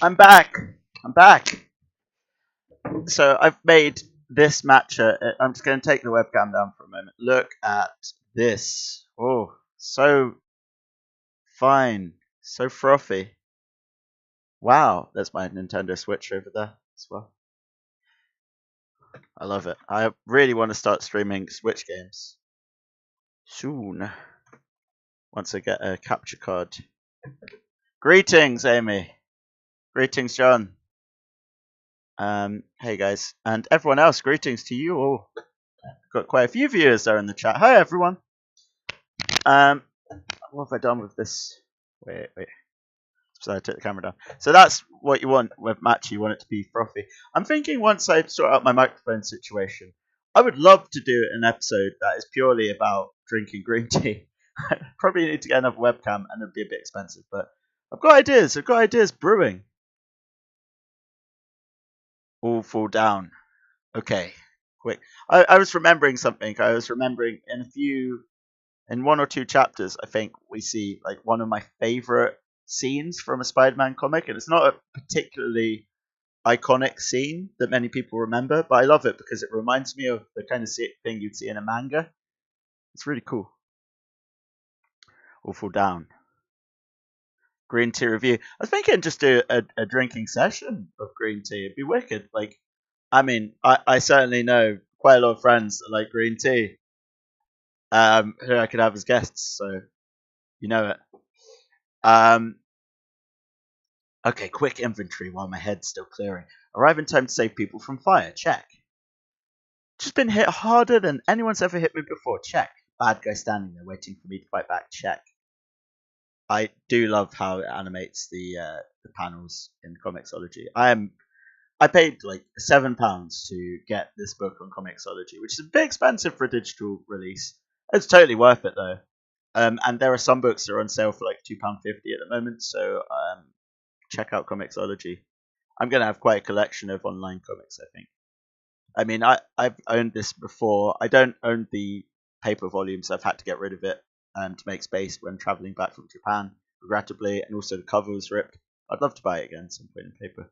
I'm back. I'm back. So I've made this matcha. I'm just going to take the webcam down for a moment. Look at this. Oh, so fine. So frothy. Wow, there's my Nintendo Switch over there as well. I love it. I really want to start streaming Switch games soon. Once I get a capture card. Greetings, Amy. Greetings, John. Hey guys, and everyone else. Greetings to you all. Got quite a few viewers there in the chat. Hi everyone. What have I done with this? Wait. So I took the camera down. So that's what you want with matcha. You want it to be frothy. I'm thinking once I sort out my microphone situation, I would love to do an episode that is purely about drinking green tea. Probably need to get another webcam, and it'd be a bit expensive, but I've got ideas. I've got ideas brewing. All fall down. Okay, quick. I was remembering something. I was remembering in one or two chapters, I think we see like one of my favorite scenes from a Spider-Man comic, and it's not a particularly iconic scene that many people remember, but I love it because it reminds me of the kind of thing you'd see in a manga. It's really cool. Awful down. Green tea review. I was thinking just do a drinking session of green tea. It'd be wicked. Like, I mean, I certainly know quite a lot of friends that like green tea. Who I could have as guests, so you know it. Okay, quick inventory while my head's still clearing. Arrive in time to save people from fire. Check. Just been hit harder than anyone's ever hit me before. Check. Bad guy standing there waiting for me to fight back. Check. I do love how it animates the panels in Comixology. I paid like £7 to get this book on Comixology, which is a bit expensive for a digital release. It's totally worth it though. And there are some books that are on sale for like £2.50 at the moment, so check out Comixology. I'm going to have quite a collection of online comics, I think. I mean, I've owned this before. I don't own the paper volumes. I've had to get rid of it to make space when traveling back from Japan, regrettably, and also the cover was ripped. I'd love to buy it again at some point in paper.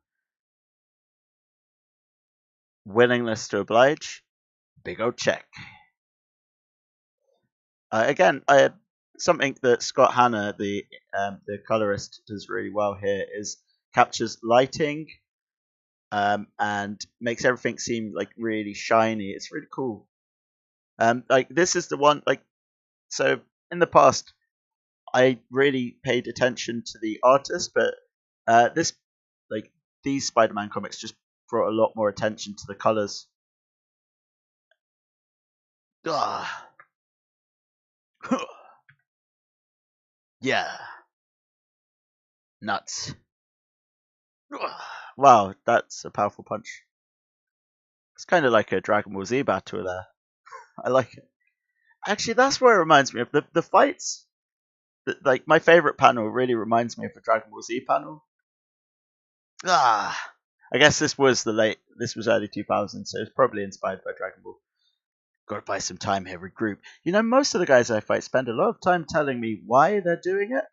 Willingness to oblige. Big old check. Again, something that Scott Hanna, the colorist, does really well here is captures lighting and makes everything seem like really shiny. It's really cool. Like this is the one. Like so, in the past, I really paid attention to the artist, but these Spider-Man comics just brought a lot more attention to the colors. Yeah. Nuts. Wow, that's a powerful punch. It's kind of like a Dragon Ball Z battle there. I like it. Actually, that's what it reminds me of. The fights. Like, my favorite panel really reminds me of the Dragon Ball Z panel. I guess this was early 2000s, so it's probably inspired by Dragon Ball. Gotta buy some time here, regroup. You know, most of the guys I fight spend a lot of time telling me why they're doing it.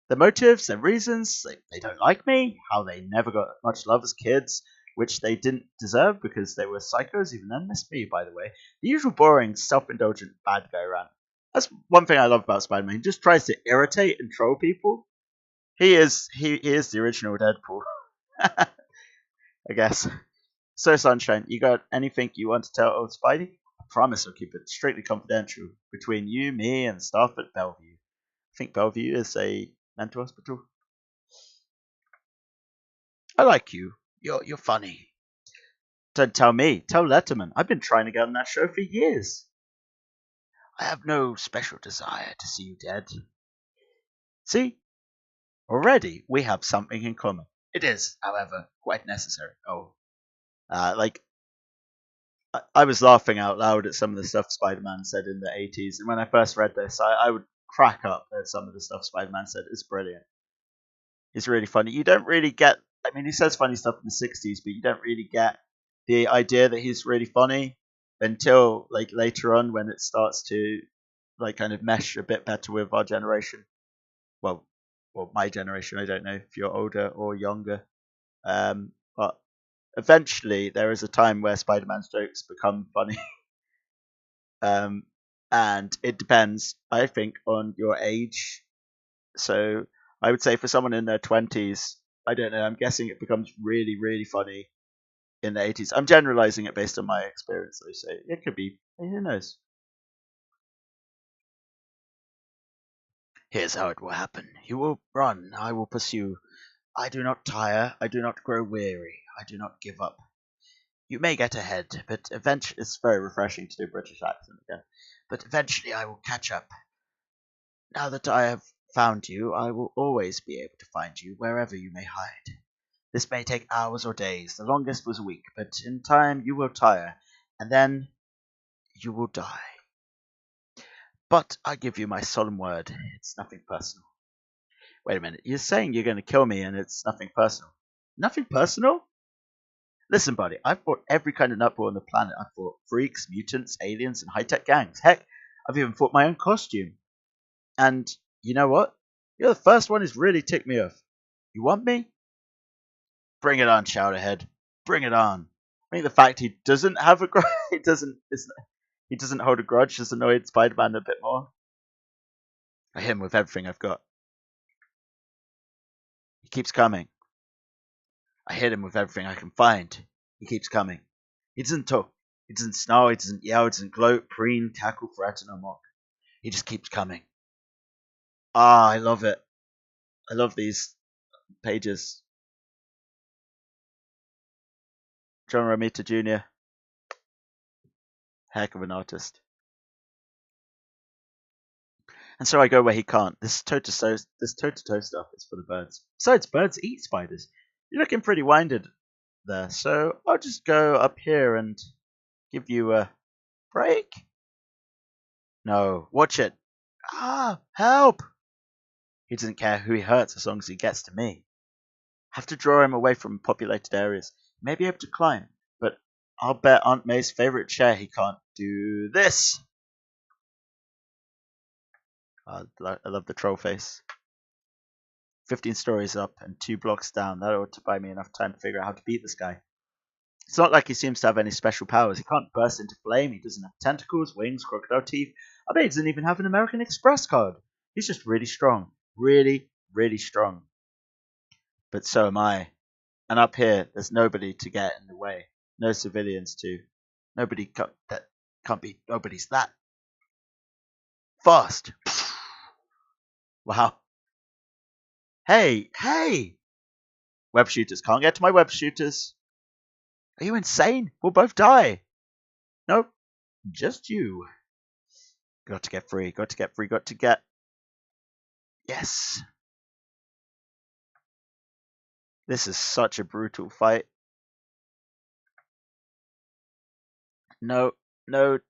Their motives, their reasons, they don't like me, how they never got much love as kids, which they didn't deserve because they were psychos, even then missed me, by the way. The usual boring, self-indulgent bad guy rant. That's one thing I love about Spider-Man. He just tries to irritate and troll people. He is the original Deadpool. I guess. So, Sunshine, you got anything you want to tell old Spidey? I promise I'll keep it strictly confidential between you, me, and the staff at Bellevue. I think Bellevue is a mental hospital. I like you. You're funny. Don't tell me. Tell Letterman. I've been trying to get on that show for years. I have no special desire to see you dead. See? Already we have something in common. It is, however, quite necessary. I was laughing out loud at some of the stuff Spider-Man said in the 80s, and when I first read this, I would crack up at some of the stuff Spider-Man said. It's brilliant. It's really funny. You don't really get... I mean, he says funny stuff in the 60s, but you don't really get the idea that he's really funny until like later on when it starts to like kind of mesh a bit better with our generation. Well, my generation. I don't know if you're older or younger. But eventually, there is a time where Spider-Man's jokes become funny. And it depends, I think, on your age. So I would say for someone in their 20s, I don't know, I'm guessing it becomes really, really funny in the 80s. I'm generalizing it based on my experience, though, so it could be, who knows. Here's how it will happen. You will run, I will pursue. I do not tire, I do not grow weary, I do not give up. You may get ahead, but eventually, it's very refreshing to do a British accent again. But eventually I will catch up. Now that I have found you, I will always be able to find you wherever you may hide. This may take hours or days, the longest was a week, but in time you will tire, and then you will die. But I give you my solemn word, it's nothing personal. Wait a minute, you're saying you're going to kill me and it's nothing personal? Nothing personal? Listen, buddy, I've fought every kind of nutball on the planet. I've fought freaks, mutants, aliens, and high-tech gangs. Heck, I've even fought my own costume. And you know what? You're the first one who's really ticked me off. You want me? Bring it on, Shouterhead. Bring it on. I think the fact he doesn't have a grudge, he doesn't hold a grudge, has annoyed Spider-Man a bit more. I hit him with everything I've got. He keeps coming. I hit him with everything I can find. He keeps coming. He doesn't talk. He doesn't snarl. He doesn't yell. He doesn't gloat, preen, cackle, threaten, or mock. He just keeps coming. Ah, I love it. I love these pages. John Romita Jr. Heck of an artist. And so I go where he can't. This toe-to-toe stuff is for the birds. Besides, birds eat spiders. You're looking pretty winded there, so I'll just go up here and give you a break. No, watch it. Ah, help! He doesn't care who he hurts as long as he gets to me. Have to draw him away from populated areas. He may be able to climb, but I'll bet Aunt May's favorite chair he can't do this. I love the troll face. 15 stories up and 2 blocks down. That ought to buy me enough time to figure out how to beat this guy. It's not like he seems to have any special powers. He can't burst into flame. He doesn't have tentacles, wings, crocodile teeth. I bet he doesn't even have an American Express card. He's just really strong. Really, really strong. But so am I. And up here, there's nobody to get in the way. No civilians to. That can't be. Nobody's that fast. Wow. Hey, hey! Web shooters can't get to my web shooters. Are you insane? We'll both die. Nope, just you. Got to get free, got to get free, got to get... Yes. This is such a brutal fight. No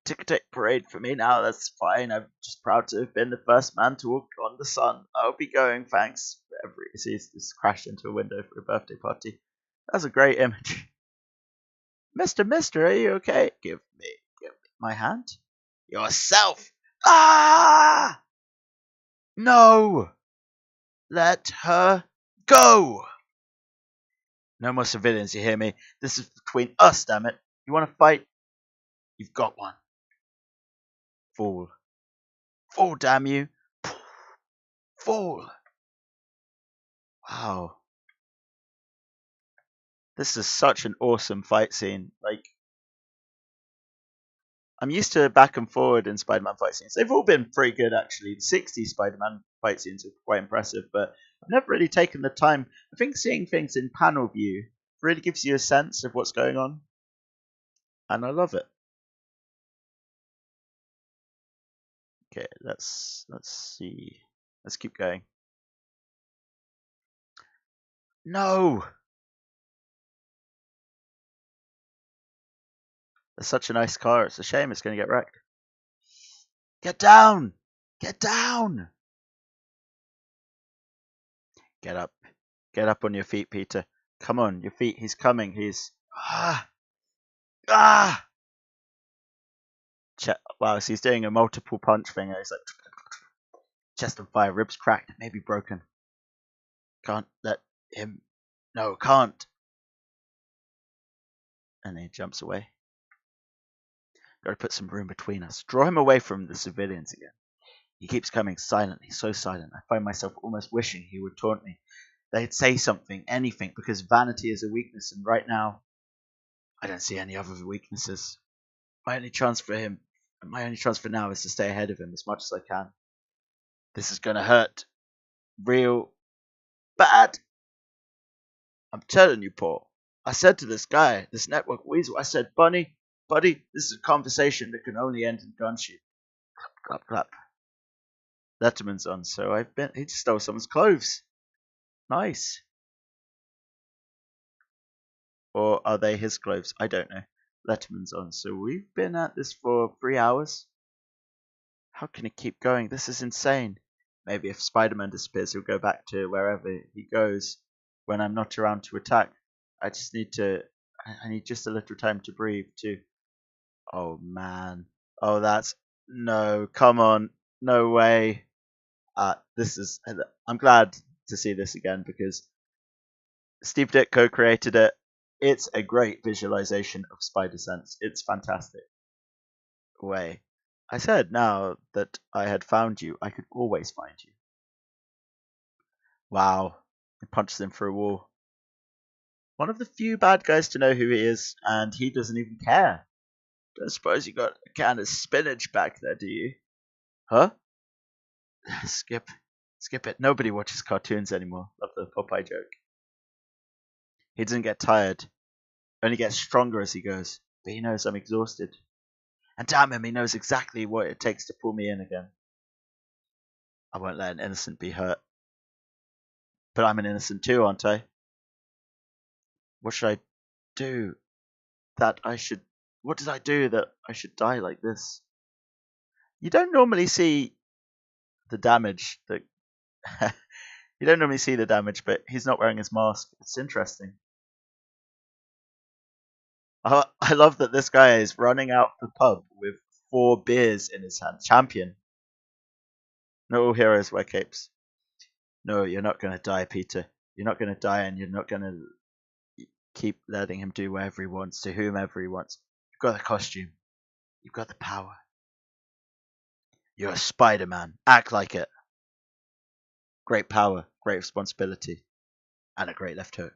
tick-tick parade for me now, that's fine. I'm just proud to have been the first man to walk on the sun. I'll be going, thanks. He's just crashed into a window for a birthday party. That's a great image. Mister, are you okay? Give me my hand. Yourself! Ah! No! Let her go! No more civilians, you hear me? This is between us, damn it. You want to fight? You've got one. Fool. Fool, damn you. Fool. Wow. This is such an awesome fight scene. Like, I'm used to back and forward in Spider-Man fight scenes. They've all been pretty good, actually. The 60s Spider-Man fight scenes are quite impressive, but I've never really taken the time. I think seeing things in panel view really gives you a sense of what's going on, and I love it. Okay, let's see. Let's keep going. No! It's such a nice car. It's a shame it's going to get wrecked. Get down! Get down! Get up. Get up on your feet, Peter. Come on, your feet. He's coming. He's... Ah! Ah! Wow, so he's doing a multiple punch thing. He's like... Chest on fire, ribs cracked, maybe broken. Can't let him... No, can't. And then he jumps away. Gotta put some room between us. Draw him away from the civilians again. He keeps coming silently, so silent. I find myself almost wishing he would taunt me. They'd say something, anything, because vanity is a weakness, and right now, I don't see any other weaknesses. My only chance for now is to stay ahead of him as much as I can. This is gonna hurt. Real bad. I'm telling you, Paul. I said to this guy, this network weasel, I said, buddy, this is a conversation that can only end in gunshot. Clap, clap, clap. Letterman's on, so he just stole someone's clothes. Nice. Or are they his clothes? I don't know. Letterman's on, so we've been at this for 3 hours. How can it keep going? This is insane. Maybe if Spider-Man disappears, he'll go back to wherever he goes when I'm not around to attack. I need just a little time to breathe too. Oh man. Oh, no, come on. No way. I'm glad to see this again because Steve Ditko created it. It's a great visualization of Spider-Sense. It's fantastic. Way. I said now that I had found you, I could always find you. Wow. He punches him through a wall. One of the few bad guys to know who he is, and he doesn't even care. Don't suppose you got a can of spinach back there, do you? Huh? Skip it. Nobody watches cartoons anymore. Love the Popeye joke. He doesn't get tired. Only gets stronger as he goes. But he knows I'm exhausted. And damn him, he knows exactly what it takes to pull me in again. I won't let an innocent be hurt. But I'm an innocent too, aren't I? What should I do? What did I do that I should die like this? You don't normally see the damage that you don't normally see the damage, but he's not wearing his mask. It's interesting. I love that this guy is running out the pub with 4 beers in his hand. Champion. Not all heroes wear capes. No, you're not going to die, Peter. You're not going to die, and you're not going to keep letting him do whatever he wants to whomever he wants. You've got the costume. You've got the power. You're a Spider-Man. Act like it. Great power, great responsibility, and a great left hook.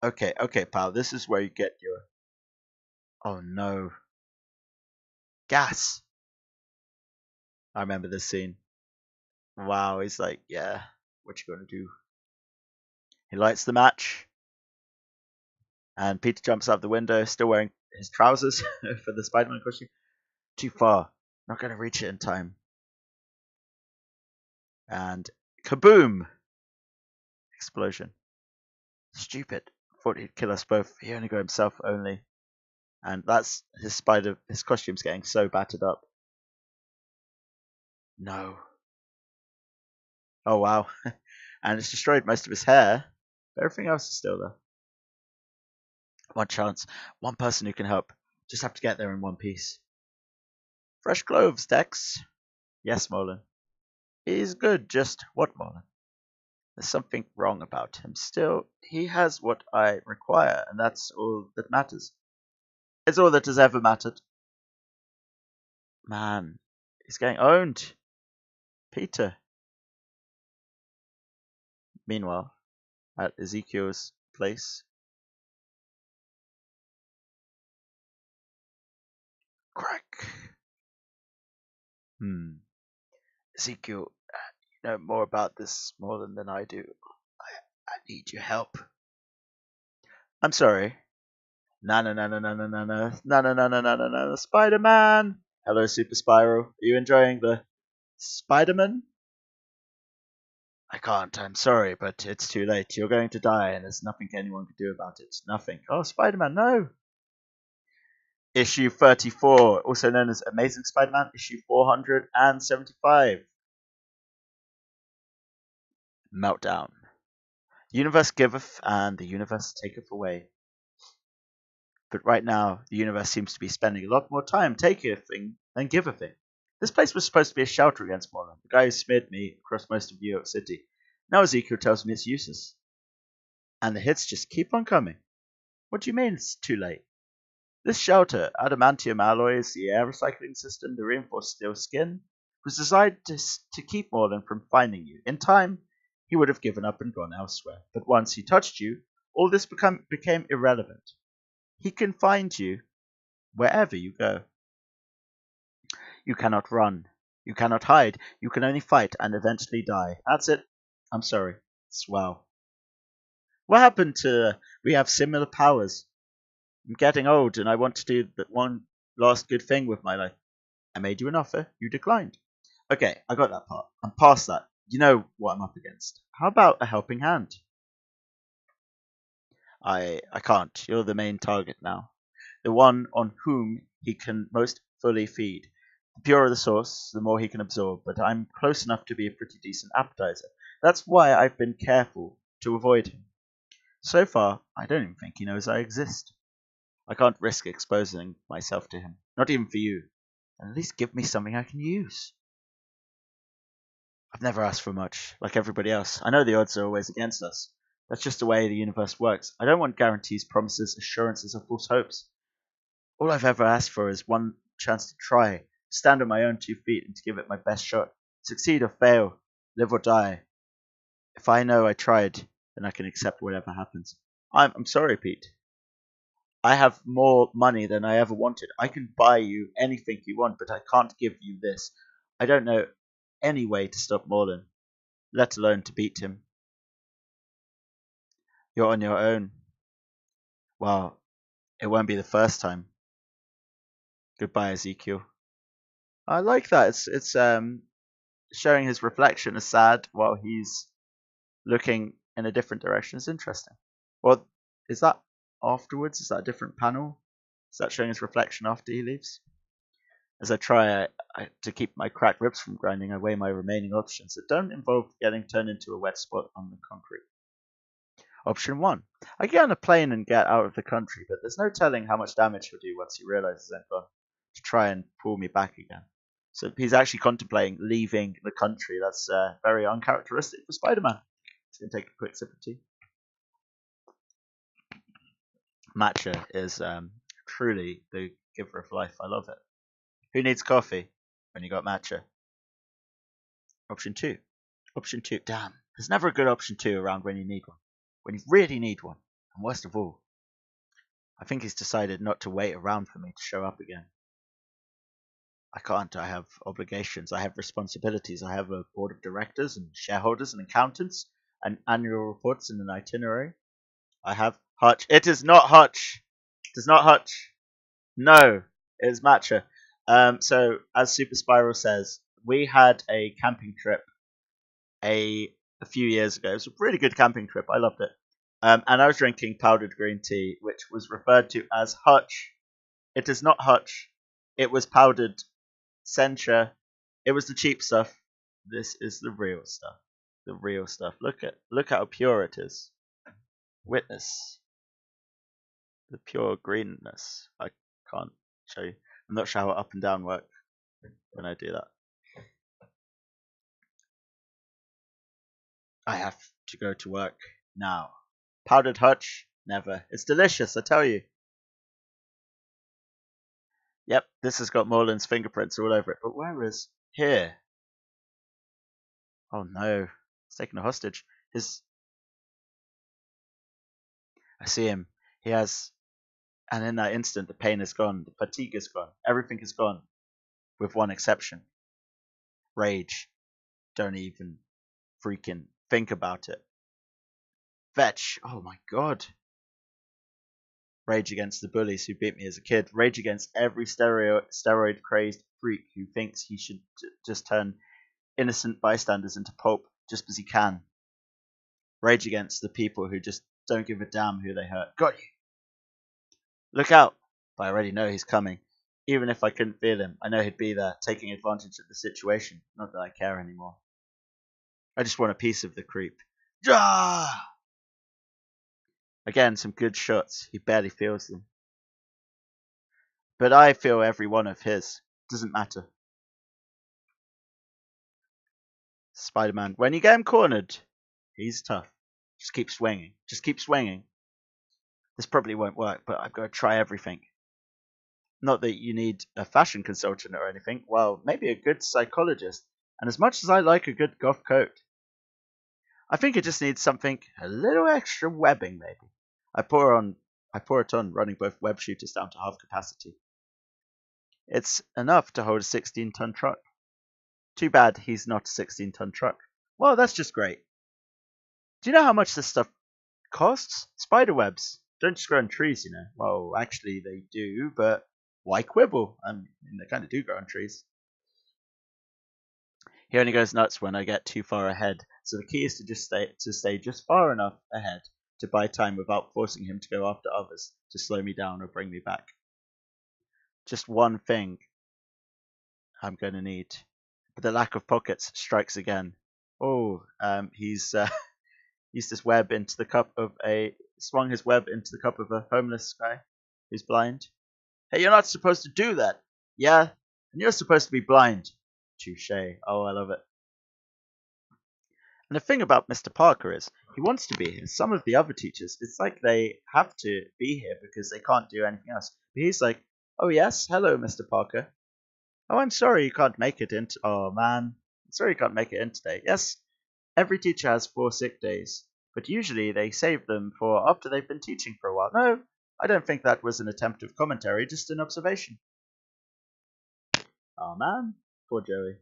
Okay, pal. This is where you get your... Oh, no. Gas. I remember this scene. Wow, he's like, yeah, what you gonna do? He lights the match. And Peter jumps out the window, still wearing his trousers for the Spider-Man costume. Too far. Not gonna reach it in time. And kaboom! Explosion. Stupid. Thought he'd kill us both. He only got himself only. And that's his costume's getting so battered up. No. Oh wow. And it's destroyed most of his hair. But everything else is still there. One chance. One person who can help. Just have to get there in one piece. Fresh clothes, Dex. Yes, Molan. He's good, just what, Molan? There's something wrong about him. Still, he has what I require, and that's all that matters. It's all that has ever mattered. Man, he's getting owned. Peter. Meanwhile, at Ezekiel's place. Crack. Ezekiel, you know more about this than I do. I need your help. I'm sorry. No. Spider-Man. Hello, Super Spyro. Are you enjoying the Spider-Man? I can't. I'm sorry, but it's too late. You're going to die, and there's nothing anyone can do about it. Nothing. Oh, Spider-Man, no. Issue 34, also known as Amazing Spider-Man, issue 475. Meltdown. The universe giveth, and the universe taketh away. But right now, the universe seems to be spending a lot more time taking a thing than give a thing. This place was supposed to be a shelter against Molan, the guy who smeared me across most of New York City. Now Ezekiel tells me it's useless. And the hits just keep on coming. What do you mean it's too late? This shelter, adamantium alloys, the air recycling system, the reinforced steel skin, was designed to keep Morlun from finding you. In time, he would have given up and gone elsewhere. But once he touched you, all this became irrelevant. He can find you wherever you go. You cannot run. You cannot hide. You can only fight and eventually die. That's it. I'm sorry. Swell. What happened to... We have similar powers. I'm getting old and I want to do that one last good thing with my life. I made you an offer. You declined. Okay, I got that part. I'm past that. You know what I'm up against. How about a helping hand? I can't. You're the main target now. The one on whom he can most fully feed. The purer the source, the more he can absorb, but I'm close enough to be a pretty decent appetizer. That's why I've been careful to avoid him. So far, I don't even think he knows I exist. I can't risk exposing myself to him, not even for you. At least give me something I can use. I've never asked for much, like everybody else. I know the odds are always against us. That's just the way the universe works. I don't want guarantees, promises, assurances, or false hopes. All I've ever asked for is one chance to try, stand on my own 2 feet and to give it my best shot. Succeed or fail, live or die. If I know I tried, then I can accept whatever happens. I'm sorry, Pete. I have more money than I ever wanted. I can buy you anything you want, but I can't give you this. I don't know any way to stop Morlun, let alone to beat him. You're on your own. Well, it won't be the first time. Goodbye, Ezekiel. I like that. It's showing his reflection as sad while he's looking in a different direction. It's interesting. Well, is that afterwards? Is that a different panel? Is that showing his reflection after he leaves? As I try to keep my cracked ribs from grinding, I weigh my remaining options that don't involve getting turned into a wet spot on the concrete. Option 1. I get on a plane and get out of the country, but there's no telling how much damage he'll do once he realizes I'm gone, to try and pull me back again. So he's actually contemplating leaving the country. That's very uncharacteristic for Spider-Man. Just going to take a quick sip of tea. Matcha is truly the giver of life. I love it. Who needs coffee when you got matcha? Option 2. Option 2. Damn, there's never a good option 2 around when you need one. When you really need one. And worst of all, I think he's decided not to wait around for me to show up again. I can't. I have obligations. I have responsibilities. I have a board of directors and shareholders and accountants and annual reports and an itinerary. I have Hutch. It is not Hutch. It is not Hutch. No, it is Matcha. So, as Super Spiral says, we had a camping trip a few years ago. It was a really good camping trip. I loved it. And I was drinking powdered green tea, which was referred to as Hutch. It is not Hutch. It was powdered Sencha. It was the cheap stuff. This is the real stuff. The real stuff. Look how pure it is. Witness the pure greenness. I can't show you. I'm not sure how up and down work when I do that. I have to go to work now. Powdered Hutch? Never. It's delicious, I tell you. Yep, this has got Morlun's fingerprints all over it. But where is... Here. Oh no. He's taken a hostage. I see him. He has... And in that instant, the pain is gone. The fatigue is gone. Everything is gone. With one exception. Rage. Don't even freaking think about it. Fetch. Oh my god. Rage against the bullies who beat me as a kid. Rage against every steroid crazed freak who thinks he should just turn innocent bystanders into pulp just because he can. Rage against the people who just don't give a damn who they hurt. Got you. Look out. But I already know he's coming. Even if I couldn't feel him, I know he'd be there, taking advantage of the situation. Not that I care anymore. I just want a piece of the creep. Jah! Again, some good shots. He barely feels them. But I feel every one of his. Doesn't matter. Spider-Man. When you get him cornered, he's tough. Just keep swinging. Just keep swinging. This probably won't work, but I've got to try everything. Not that you need a fashion consultant or anything. Well, maybe a good psychologist. And as much as I like a good goth coat, I think it just needs something a little extra webbing, maybe. I pour it on, running both web shooters down to half capacity. It's enough to hold a 16-ton truck. Too bad he's not a 16-ton truck. Well, that's just great. Do you know how much this stuff costs? Spider webs don't just grow on trees, you know. Well, actually they do, but why quibble? I mean, they kind of do grow on trees. He only goes nuts when I get too far ahead, so the key is to stay just far enough ahead to buy time without forcing him to go after others to slow me down or bring me back. Just one thing I'm going to need. But the lack of pockets strikes again. Oh, he's used his web into the cup of swung his web into the cup of a homeless guy who's blind. Hey, you're not supposed to do that. Yeah, and you're supposed to be blind. Touche. Oh, I love it. And the thing about Mr. Parker is, he wants to be here. Some of the other teachers, it's like they have to be here because they can't do anything else. But he's like, oh yes, hello, Mr. Parker. Oh, I'm sorry you can't make it in. Oh man, I'm sorry you can't make it in today. Yes, every teacher has 4 sick days, but usually they save them for after they've been teaching for a while. No, I don't think that was an attempt of commentary, just an observation. Oh man, poor Joey.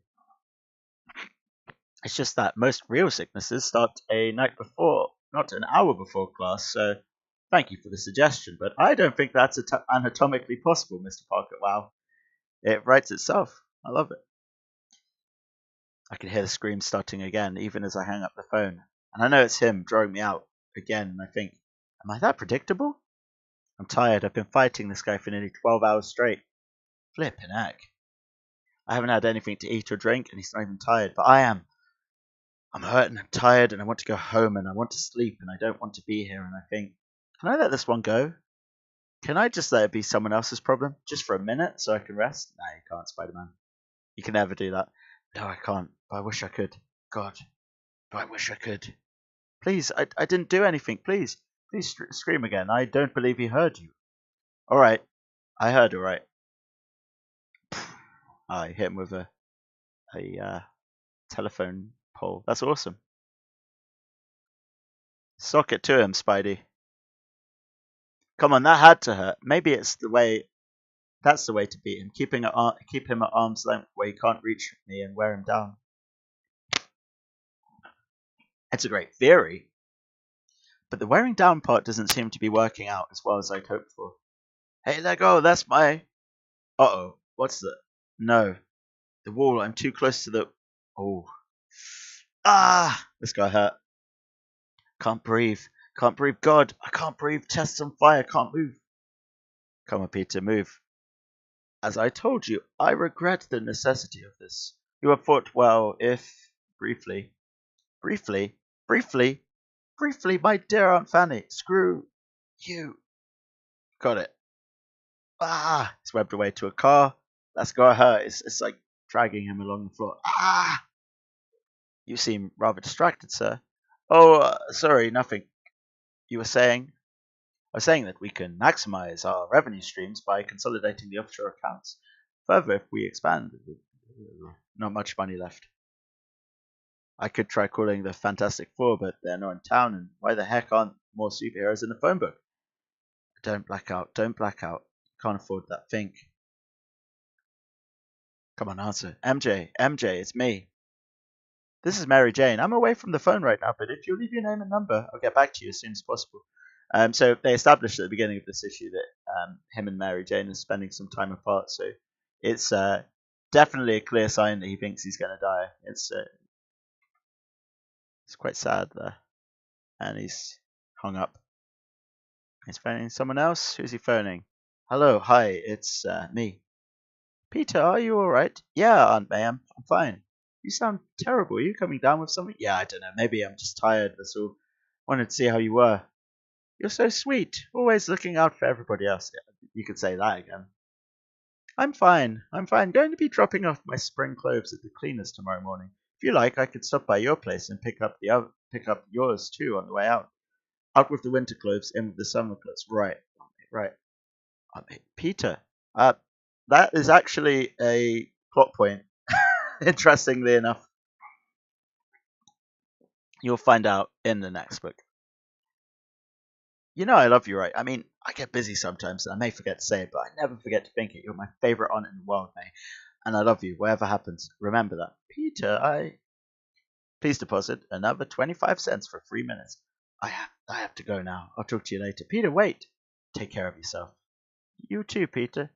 It's just that most real sicknesses start a night before, not an hour before class, so thank you for the suggestion, but I don't think that's anatomically possible, Mr. Parker. Wow. It writes itself. I love it. I can hear the scream starting again, even as I hang up the phone. And I know it's him drawing me out again, and I think, am I that predictable? I'm tired. I've been fighting this guy for nearly 12 hours straight. Flippin' heck. I haven't had anything to eat or drink, and he's not even tired, but I am. I'm hurt and I'm tired and I want to go home and I want to sleep and I don't want to be here and I think, can I let this one go? Can I just let it be someone else's problem? Just for a minute so I can rest? No, you can't, Spider-Man. You can never do that. No, I can't. But I wish I could. God. But I wish I could. Please, I didn't do anything. Please. Please scream again. I don't believe he heard you. Alright. I heard alright. I hit him with a telephone pole. That's awesome. Sock it to him, Spidey. Come on, that had to hurt. Maybe it's the way. That's the way to beat him. Keep him at arm's length where he can't reach me and wear him down. It's a great theory, but the wearing down part doesn't seem to be working out as well as I'd hoped for. Hey, let go. That's my. Uh-oh. What's that? No. The wall. I'm too close to the. Oh. Ah! This guy hurt. Can't breathe. Can't breathe. God, I can't breathe. Chest's on fire. Can't move. Come on, Peter, move. As I told you, I regret the necessity of this. You have fought well, if briefly, briefly, my dear Aunt Fanny. Screw you. Got it. Ah! He's webbed away to a car. That's got her. It's like dragging him along the floor. Ah! You seem rather distracted, sir. Oh, sorry, nothing. You were saying? I was saying that we can maximize our revenue streams by consolidating the offshore accounts. Further, if we expand, not much money left. I could try calling the Fantastic Four, but they're not in town, and why the heck aren't more superheroes in the phone book? Don't black out, don't black out. Can't afford that. Think. Come on, answer. MJ, it's me. This is Mary Jane. I'm away from the phone right now, but if you leave your name and number, I'll get back to you as soon as possible. So they established at the beginning of this issue that him and Mary Jane are spending some time apart. So it's definitely a clear sign that he thinks he's going to die. It's quite sad there, and he's hung up. He's phoning someone else. Who's he phoning? Hello, hi, it's me. Peter, are you all right? Yeah, Aunt May, I'm fine. You sound terrible. Are you coming down with something? Yeah, I don't know. Maybe I'm just tired. That's all. Wanted to see how you were. You're so sweet, always looking out for everybody else. Yeah, you could say that again. I'm fine. Going to be dropping off my spring clothes at the cleaners tomorrow morning. If you like, I could stop by your place and pick up yours too on the way out. Out with the winter clothes, in with the summer clothes. Right. Peter, that is actually a plot point. Interestingly enough, you'll find out in the next book. You know I love you, right? I mean, I get busy sometimes, and I may forget to say it, but I never forget to think it. You're my favorite aunt in the world, May, and I love you. Whatever happens, remember that. Peter, please deposit another 25 cents for 3 minutes. I have to go now. I'll talk to you later. Peter, wait. Take care of yourself. You too, Peter.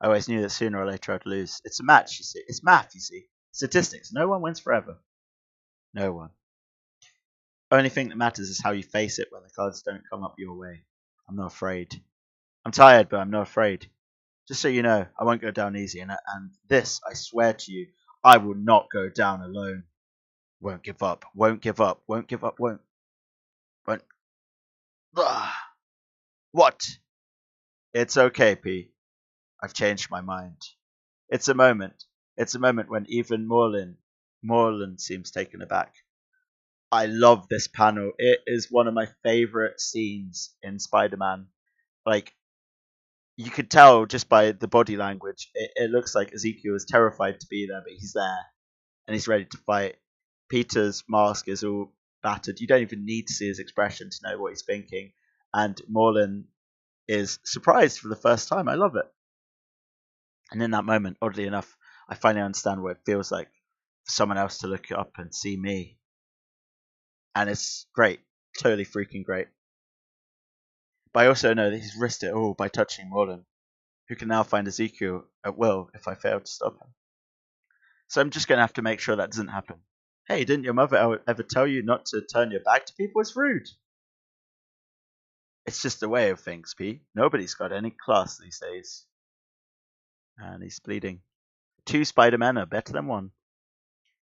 I always knew that sooner or later I'd lose. It's a match, you see. It's math, you see. Statistics. No one wins forever. No one. Only thing that matters is how you face it when the cards don't come up your way. I'm not afraid. I'm tired, but I'm not afraid. Just so you know, I won't go down easy, and this, I swear to you, I will not go down alone. Won't give up. Won't give up. Won't give up. Won't. Ugh. What? It's okay, P. I've changed my mind. It's a moment. It's a moment when even Morlun seems taken aback. I love this panel. It is one of my favorite scenes in Spider-Man. Like, you could tell just by the body language, it looks like Ezekiel is terrified to be there, but he's there and he's ready to fight. Peter's mask is all battered. You don't even need to see his expression to know what he's thinking. And Morlun is surprised for the first time. I love it. And in that moment, oddly enough, I finally understand what it feels like for someone else to look up and see me. And it's great. Totally freaking great. But I also know that he's risked it all by touching Morlun, who can now find Ezekiel at will if I fail to stop him. So I'm just going to have to make sure that doesn't happen. Hey, didn't your mother ever tell you not to turn your back to people? It's rude. It's just the way of things, P. Nobody's got any class these days. And he's bleeding. 2 Spider-Men are better than 1.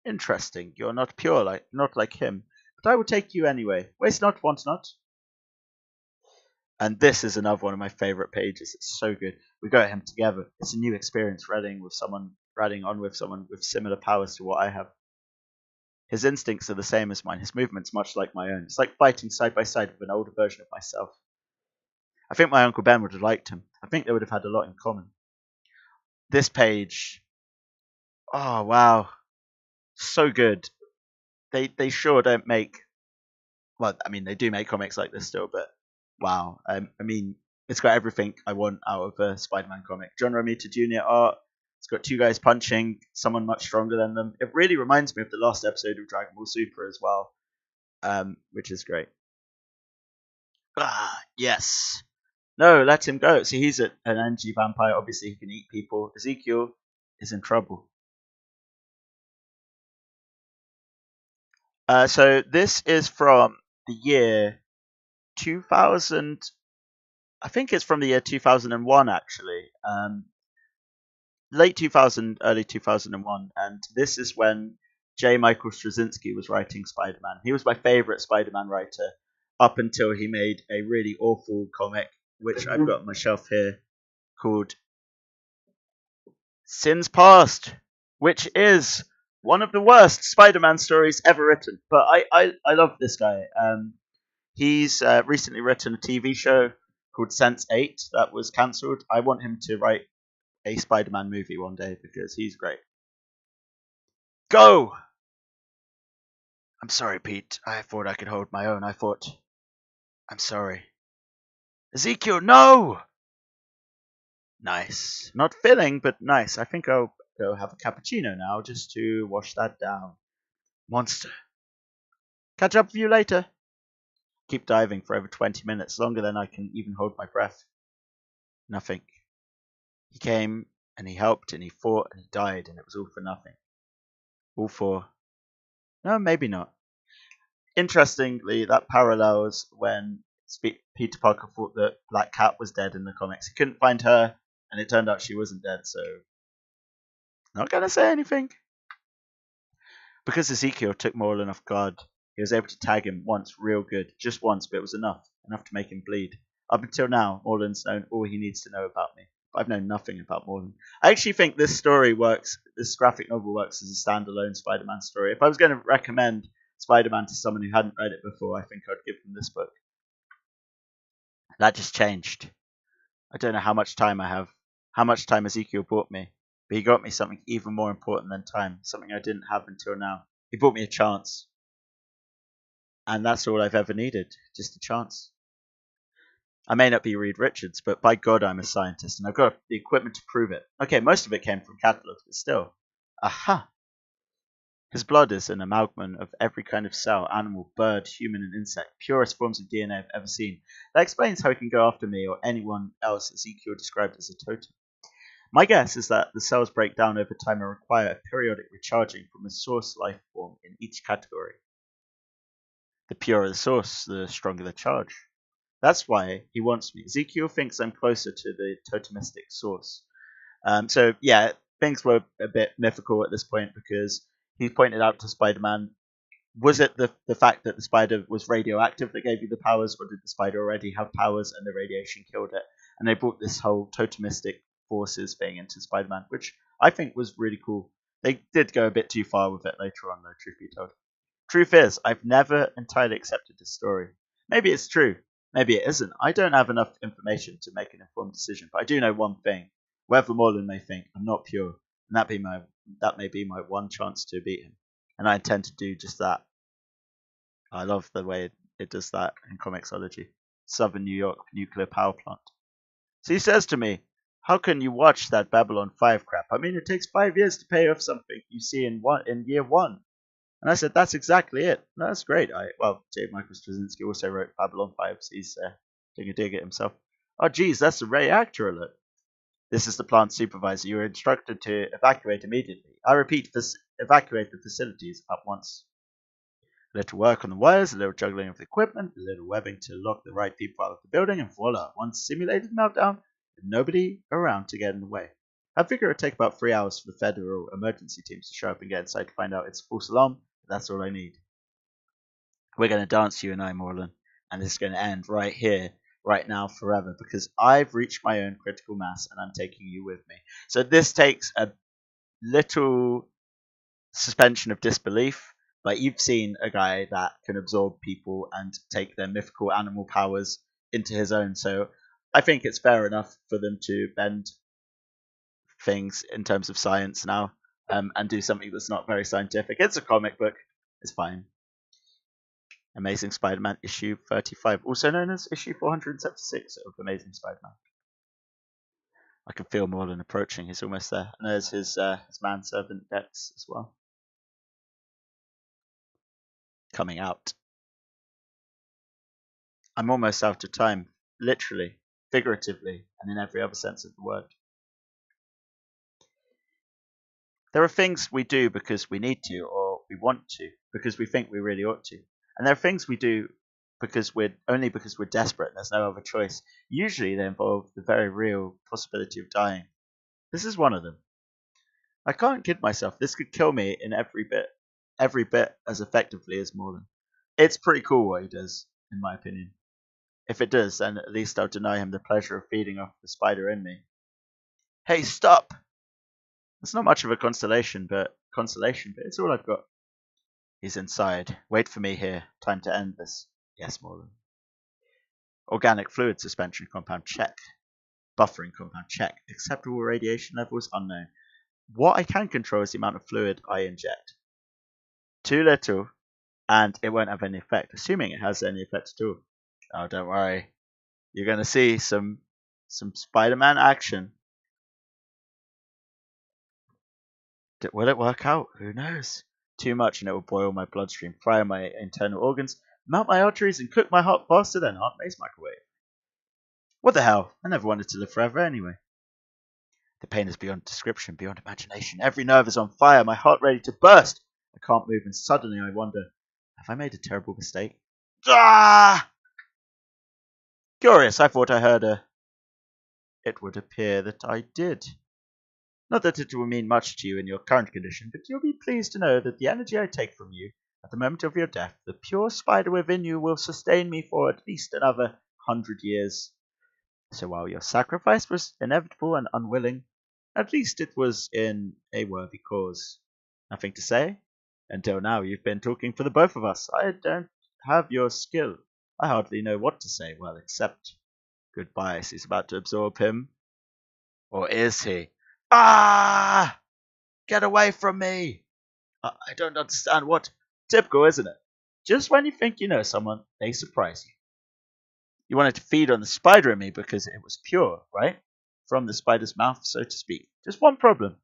Interesting. You're not pure, not like him. But I will take you anyway. Waste not, want not. And this is another one of my favorite pages. It's so good. We go at him together. It's a new experience riding on with someone with similar powers to what I have. His instincts are the same as mine. His movements much like my own. It's like fighting side by side with an older version of myself. I think my Uncle Ben would have liked him. I think they would have had a lot in common. This page, oh wow, so good. They sure don't make, well, I mean they do make comics like this still, but wow. I mean, it's got everything I want out of a Spider-Man comic. John Romita Jr. art. It's got 2 guys punching someone much stronger than them. It really reminds me of the last episode of Dragon Ball Super as well, which is great. Yes. No, let him go. See, he's an energy vampire. Obviously, he can eat people. Ezekiel is in trouble. So this is from the year 2000. I think it's from the year 2001, actually. Late 2000, early 2001. And this is when J. Michael Straczynski was writing Spider-Man. He was my favorite Spider-Man writer up until he made a really awful comic, which I've got on my shelf here, called Sins Past, which is one of the worst Spider-Man stories ever written. But I love this guy. He's recently written a TV show called Sense8 that was cancelled. I want him to write a Spider-Man movie one day because he's great. Go! I'm sorry, Pete. I thought I could hold my own. I'm sorry. Ezekiel, no! Nice. Not filling, but nice. I think I'll go have a cappuccino now just to wash that down. Monster. Catch up with you later. Keep diving for over 20 minutes, longer than I can even hold my breath. Nothing. He came, and he helped, and he fought, and he died, and it was all for nothing. All for... No, maybe not. Interestingly, that parallels when Peter Parker thought that Black Cat was dead in the comics. He couldn't find her, and it turned out she wasn't dead, so... Not gonna say anything. Because Ezekiel took Morlun off guard, he was able to tag him once real good. Just once, but it was enough to make him bleed. Up until now, Morlun's known all he needs to know about me. But I've known nothing about Morlun. I actually think this story works, this graphic novel works as a standalone Spider-Man story. If I was going to recommend Spider-Man to someone who hadn't read it before, I think I'd give them this book. That just changed. I don't know how much time I have, how much time Ezekiel bought me, but he got me something even more important than time, something I didn't have until now. He bought me a chance. And that's all I've ever needed, just a chance. I may not be Reed Richards, but by God, I'm a scientist, and I've got the equipment to prove it. Okay, most of it came from catalogs, but still. Aha! His blood is an amalgam of every kind of cell, animal, bird, human, and insect, purest forms of DNA I've ever seen. That explains how he can go after me or anyone else Ezekiel described as a totem. My guess is that the cells break down over time and require a periodic recharging from a source life form in each category. The purer the source, the stronger the charge. That's why he wants me. Ezekiel thinks I'm closer to the totemistic source. So yeah, things were a bit mythical at this point because he pointed out to Spider-Man, was it the fact that the spider was radioactive that gave you the powers, or did the spider already have powers and the radiation killed it? And they brought this whole totemistic forces thing into Spider-Man, which I think was really cool. They did go a bit too far with it later on, though, truth be told. Truth is, I've never entirely accepted this story. Maybe it's true. Maybe it isn't. I don't have enough information to make an informed decision, but I do know one thing. Whoever Morland may think, I'm not pure, and that may be my one chance to beat him. And I intend to do just that. I love the way it does that in Comixology. Southern New York nuclear power plant. So he says to me, how can you watch that Babylon 5 crap? I mean, it takes 5 years to pay off something you see in year one. And I said, that's exactly it. No, that's great. J. Michael Straczynski also wrote Babylon 5, so he's taking a dig at himself. Oh, geez, that's a Ray Actor alert. This is the plant supervisor. You are instructed to evacuate immediately. I repeat, evacuate the facilities at once. A little work on the wires, a little juggling of the equipment, a little webbing to lock the right people out of the building, and voila, one simulated meltdown with nobody around to get in the way. I figure it would take about 3 hours for the federal emergency teams to show up and get inside to find out it's a false alarm. That's all I need. We're going to dance, you and I, Morland, and it's going to end right here, right now, forever, because I've reached my own critical mass and I'm taking you with me. So this takes a little suspension of disbelief, but you've seen a guy that can absorb people and take their mythical animal powers into his own. So I think it's fair enough for them to bend things in terms of science now and do something that's not very scientific. It's a comic book. It's fine. Amazing Spider-Man issue 35, also known as issue 476 of Amazing Spider-Man. I can feel Morland approaching. He's almost there. And there's his manservant Dex as well. Coming out. I'm almost out of time, literally, figuratively, and in every other sense of the word. There are things we do because we need to, or we want to, because we think we really ought to. And there are things we do because we're desperate and there's no other choice. Usually they involve the very real possibility of dying. This is one of them. I can't kid myself, this could kill me in every bit as effectively as Morland. It's pretty cool what he does, in my opinion. If it does, then at least I'll deny him the pleasure of feeding off the spider in me. Hey, stop! It's not much of a consolation, but it's all I've got. He's inside. Wait for me here. Time to end this. Yes, Morland. Organic fluid suspension compound, check. Buffering compound, check. Acceptable radiation levels, unknown. What I can control is the amount of fluid I inject. Too little, and it won't have any effect, assuming it has any effect at all. Oh, don't worry. You're going to see some Spider-Man action. Will it work out? Who knows? Too much and it will boil my bloodstream, fry my internal organs, melt my arteries, and cook my heart faster than Aunt May's microwave. What the hell? I never wanted to live forever anyway. The pain is beyond description, beyond imagination. Every nerve is on fire, my heart ready to burst. I can't move, and suddenly I wonder, have I made a terrible mistake? Ah! Curious, I thought I heard a... It would appear that I did. Not that it will mean much to you in your current condition, but you'll be pleased to know that the energy I take from you at the moment of your death, the pure spider within you, will sustain me for at least another 100 years. So while your sacrifice was inevitable and unwilling, at least it was in a worthy cause. Nothing to say? Until now, you've been talking for the both of us. I don't have your skill. I hardly know what to say, well, except goodbye as he's about to absorb him. Or is he? Ah! Get away from me! I don't understand what. Typical, isn't it? Just when you think you know someone, they surprise you. You wanted to feed on the spider in me because it was pure, right? From the spider's mouth, so to speak. Just one problem.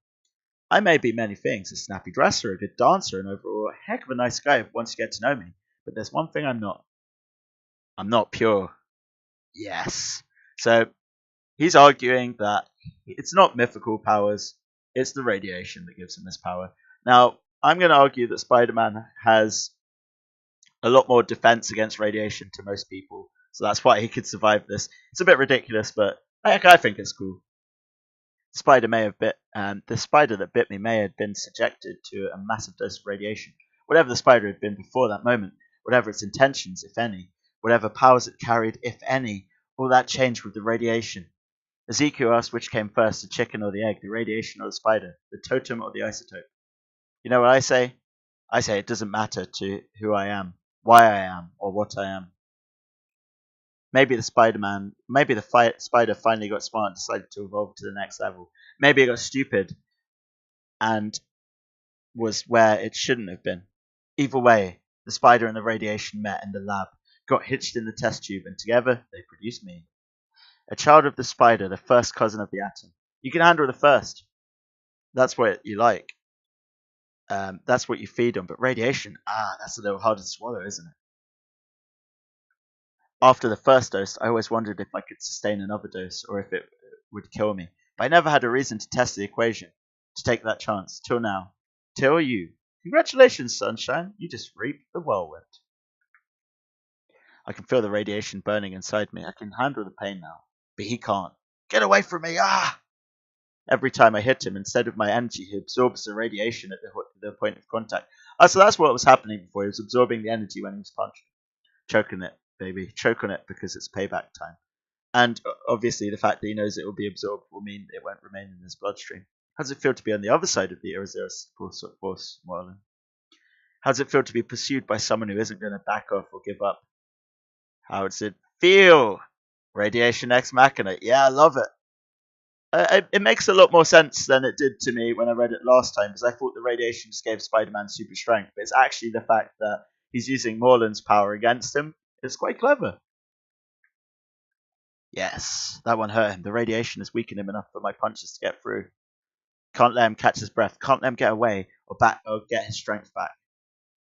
I may be many things, a snappy dresser, a good dancer, and overall a heck of a nice guy once you get to know me. But there's one thing I'm not. I'm not pure. Yes. So he's arguing that it's not mythical powers, it's the radiation that gives him this power. Now, I'm going to argue that Spider-Man has a lot more defense against radiation to most people, so that's why he could survive this. It's a bit ridiculous, but I think it's cool. The spider that bit me may have been subjected to a massive dose of radiation. Whatever the spider had been before that moment, whatever its intentions, if any, whatever powers it carried, if any, all that changed with the radiation. Ezekiel asked which came first, the chicken or the egg, the radiation or the spider, the totem or the isotope. You know what I say? I say it doesn't matter to who I am, why I am, or what I am. Maybe the spider finally got smart and decided to evolve to the next level. Maybe it got stupid and was where it shouldn't have been. Either way, the spider and the radiation met in the lab, got hitched in the test tube, and together they produced me. A child of the spider, the first cousin of the atom. You can handle the first. That's what you like. That's what you feed on. But radiation, that's a little harder to swallow, isn't it? After the first dose, I always wondered if I could sustain another dose or if it would kill me. But I never had a reason to test the equation, to take that chance, till now. Till you. Congratulations, sunshine. You just reaped the whirlwind. I can feel the radiation burning inside me. I can handle the pain now. But he can't. Get away from me! Ah! Every time I hit him, instead of my energy, he absorbs the radiation at the point of contact. So that's what was happening before. He was absorbing the energy when he was punched. Choking it, baby. Choke on it because it's payback time. And obviously, the fact that he knows it will be absorbed will mean it won't remain in his bloodstream. How does it feel to be on the other side of the irresistible force, Marlon? How does it feel to be pursued by someone who isn't going to back off or give up? How does it feel? Radiation Ex Machina. Yeah, I love it. It makes a lot more sense than it did to me when I read it last time, because I thought the radiation just gave Spider-Man super strength, but it's actually the fact that he's using Morland's power against him. It's quite clever. Yes, that one hurt him. The radiation has weakened him enough for my punches to get through. Can't let him catch his breath. Can't let him get away or get his strength back.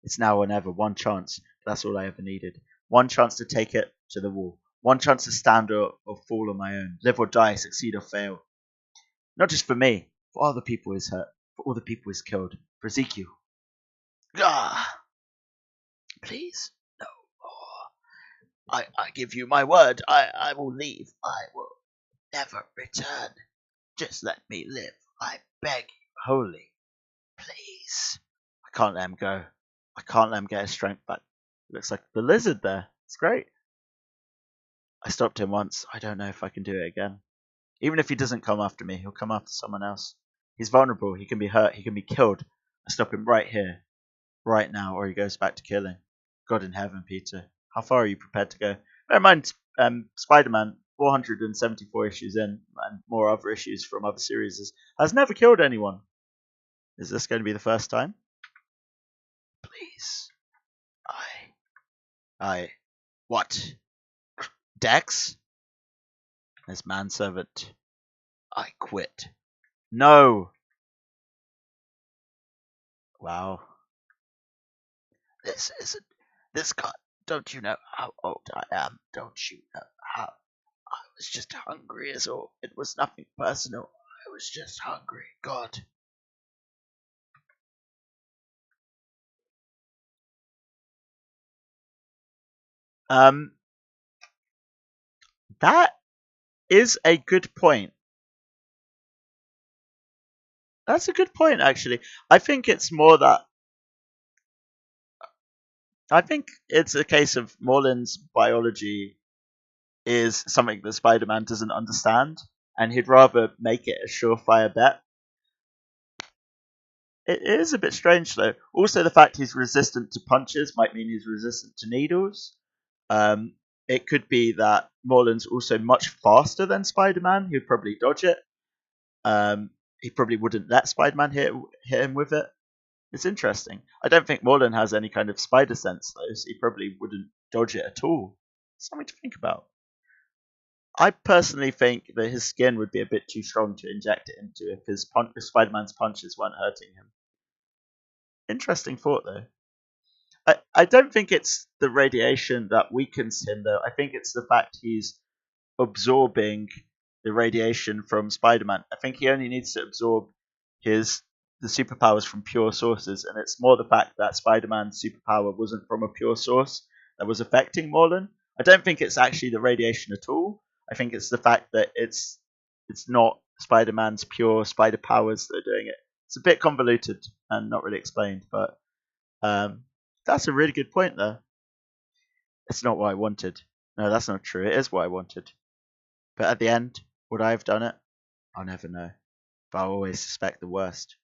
It's now or never. One chance. That's all I ever needed. One chance to take it to the wall. One chance to stand or fall on my own. Live or die. Succeed or fail. Not just for me. For all the people he's hurt. For all the people he's killed. For Ezekiel. Ah! Please, no more. I give you my word. I will leave. I will never return. Just let me live. I beg you, holy. Please. I can't let him go. I can't let him get his strength back. Looks like the lizard there. It's great. I stopped him once. I don't know if I can do it again. Even if he doesn't come after me, he'll come after someone else. He's vulnerable. He can be hurt. He can be killed. I stop him right here, right now, or he goes back to killing. God in heaven, Peter. How far are you prepared to go? Bear in mind, Spider-Man, 474 issues in, and more other issues from other series, has never killed anyone. Is this going to be the first time? Please. What? Dex? As manservant, I quit. No! Wow. This can't, don't you know how old I am? Don't you know how I was just hungry as all. It was nothing personal. I was just hungry. God. That is a good point. That's a good point, actually. I think it's more that I think it's a case of Morland's biology is something that Spider-Man doesn't understand, and he'd rather make it a surefire bet. It is a bit strange though. Also, the fact he's resistant to punches might mean he's resistant to needles. Um, it could be that Morland's also much faster than Spider-Man. He'd probably dodge it. He probably wouldn't let Spider-Man hit him with it. It's interesting. I don't think Morland has any kind of spider sense though, so he probably wouldn't dodge it at all. Something to think about. I personally think that his skin would be a bit too strong to inject it into if Spider-Man's punches weren't hurting him. Interesting thought though. I don't think it's the radiation that weakens him though. I think it's the fact he's absorbing the radiation from Spider-Man. I think he only needs to absorb the superpowers from pure sources, and it's more the fact that Spider-Man's superpower wasn't from a pure source that was affecting Morlan. I don't think it's actually the radiation at all. I think it's the fact that it's not Spider-Man's pure spider powers that are doing it. It's a bit convoluted and not really explained, but that's a really good point there. It's not what I wanted. No, that's not true. It is what I wanted. But at the end, would I have done it? I'll never know. But I always suspect the worst.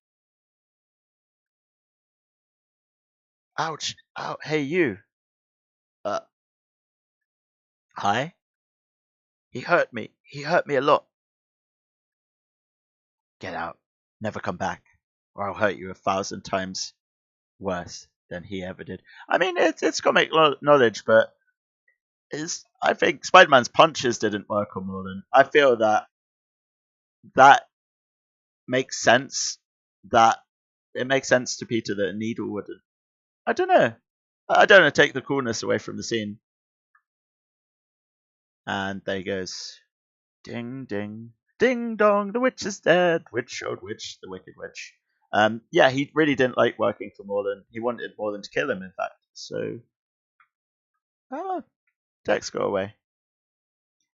Ouch! Ow! Hey, you! Uh, hi? He hurt me. He hurt me a lot. Get out. Never come back. Or I'll hurt you 1,000 times worse than he ever did. I mean, it's comic knowledge, but I think Spider-Man's punches didn't work on Nolan. I feel that makes sense. That it makes sense to Peter that a needle wouldn't. I don't know. I don't want to take the coolness away from the scene. And there he goes. Ding, ding, ding dong, the witch is dead. Witch, old witch, the wicked witch. Yeah, he really didn't like working for Morlan. He wanted Morlan to kill him, in fact. So, Dex, go away.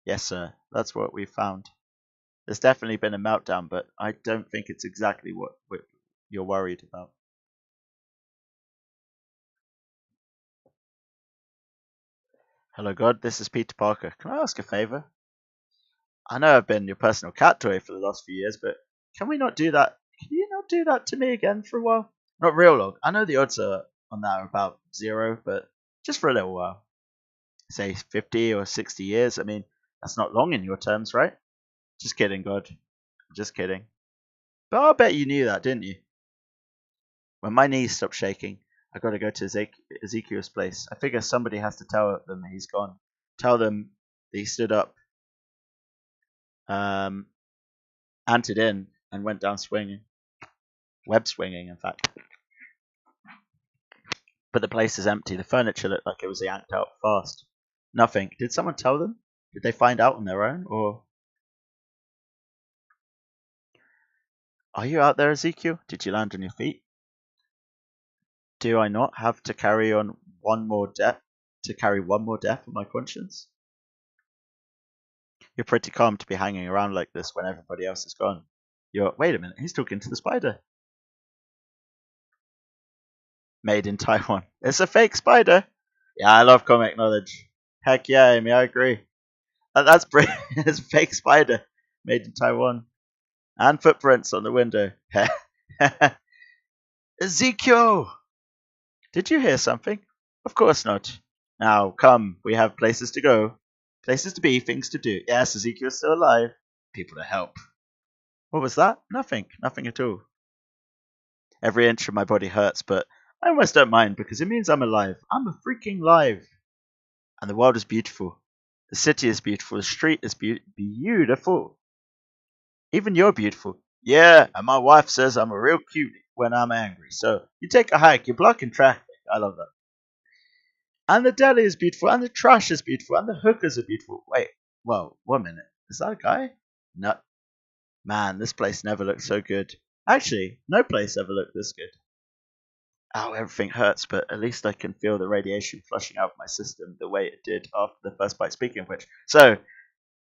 Yes, sir. That's what we found. There's definitely been a meltdown, but I don't think it's exactly what you're worried about. Hello, God. This is Peter Parker. Can I ask a favor? I know I've been your personal cat toy for the last few years, but can we not do that? Can you not do that to me again for a while? Not real long. I know the odds on that are about 0, but just for a little while. Say 50 or 60 years. I mean, that's not long in your terms, right? Just kidding, God. Just kidding. But I'll bet you knew that, didn't you? When my knees stop shaking, I gotta go to Ezekiel's place. I figure somebody has to tell them he's gone. Tell them that he stood up, anted in, and went down swinging. Web swinging, in fact. But the place is empty. The furniture looked like it was yanked out fast. Nothing. Did someone tell them? Did they find out on their own, or... Are you out there, Ezekiel? Did you land on your feet? Do I not have to carry on one more death on my conscience? You're pretty calm to be hanging around like this when everybody else is gone. Wait a minute, he's talking to the spider. Made in Taiwan. It's a fake spider. Yeah, I love comic knowledge. Heck yeah, Amy, I agree. That's brilliant. It's a fake spider made in Taiwan. And footprints on the window. Ezekiel! Did you hear something? Of course not. Now, come, we have places to go. Places to be, things to do. Yes, Ezekiel's still alive. People to help. What was that? Nothing. Nothing at all. Every inch of my body hurts, but I almost don't mind because it means I'm alive. I'm a freaking live. And the world is beautiful. The city is beautiful. The street is beautiful. Even you're beautiful. Yeah, and my wife says I'm a real cutie when I'm angry. So you take a hike, you're blocking traffic. I love that. And the deli is beautiful, and the trash is beautiful, and the hookers are beautiful. Wait, whoa, 1 minute. Is that a guy? No. Man, this place never looked so good. Actually, no place ever looked this good. Ow, everything hurts, but at least I can feel the radiation flushing out of my system the way it did after the first bite. Speaking of which, so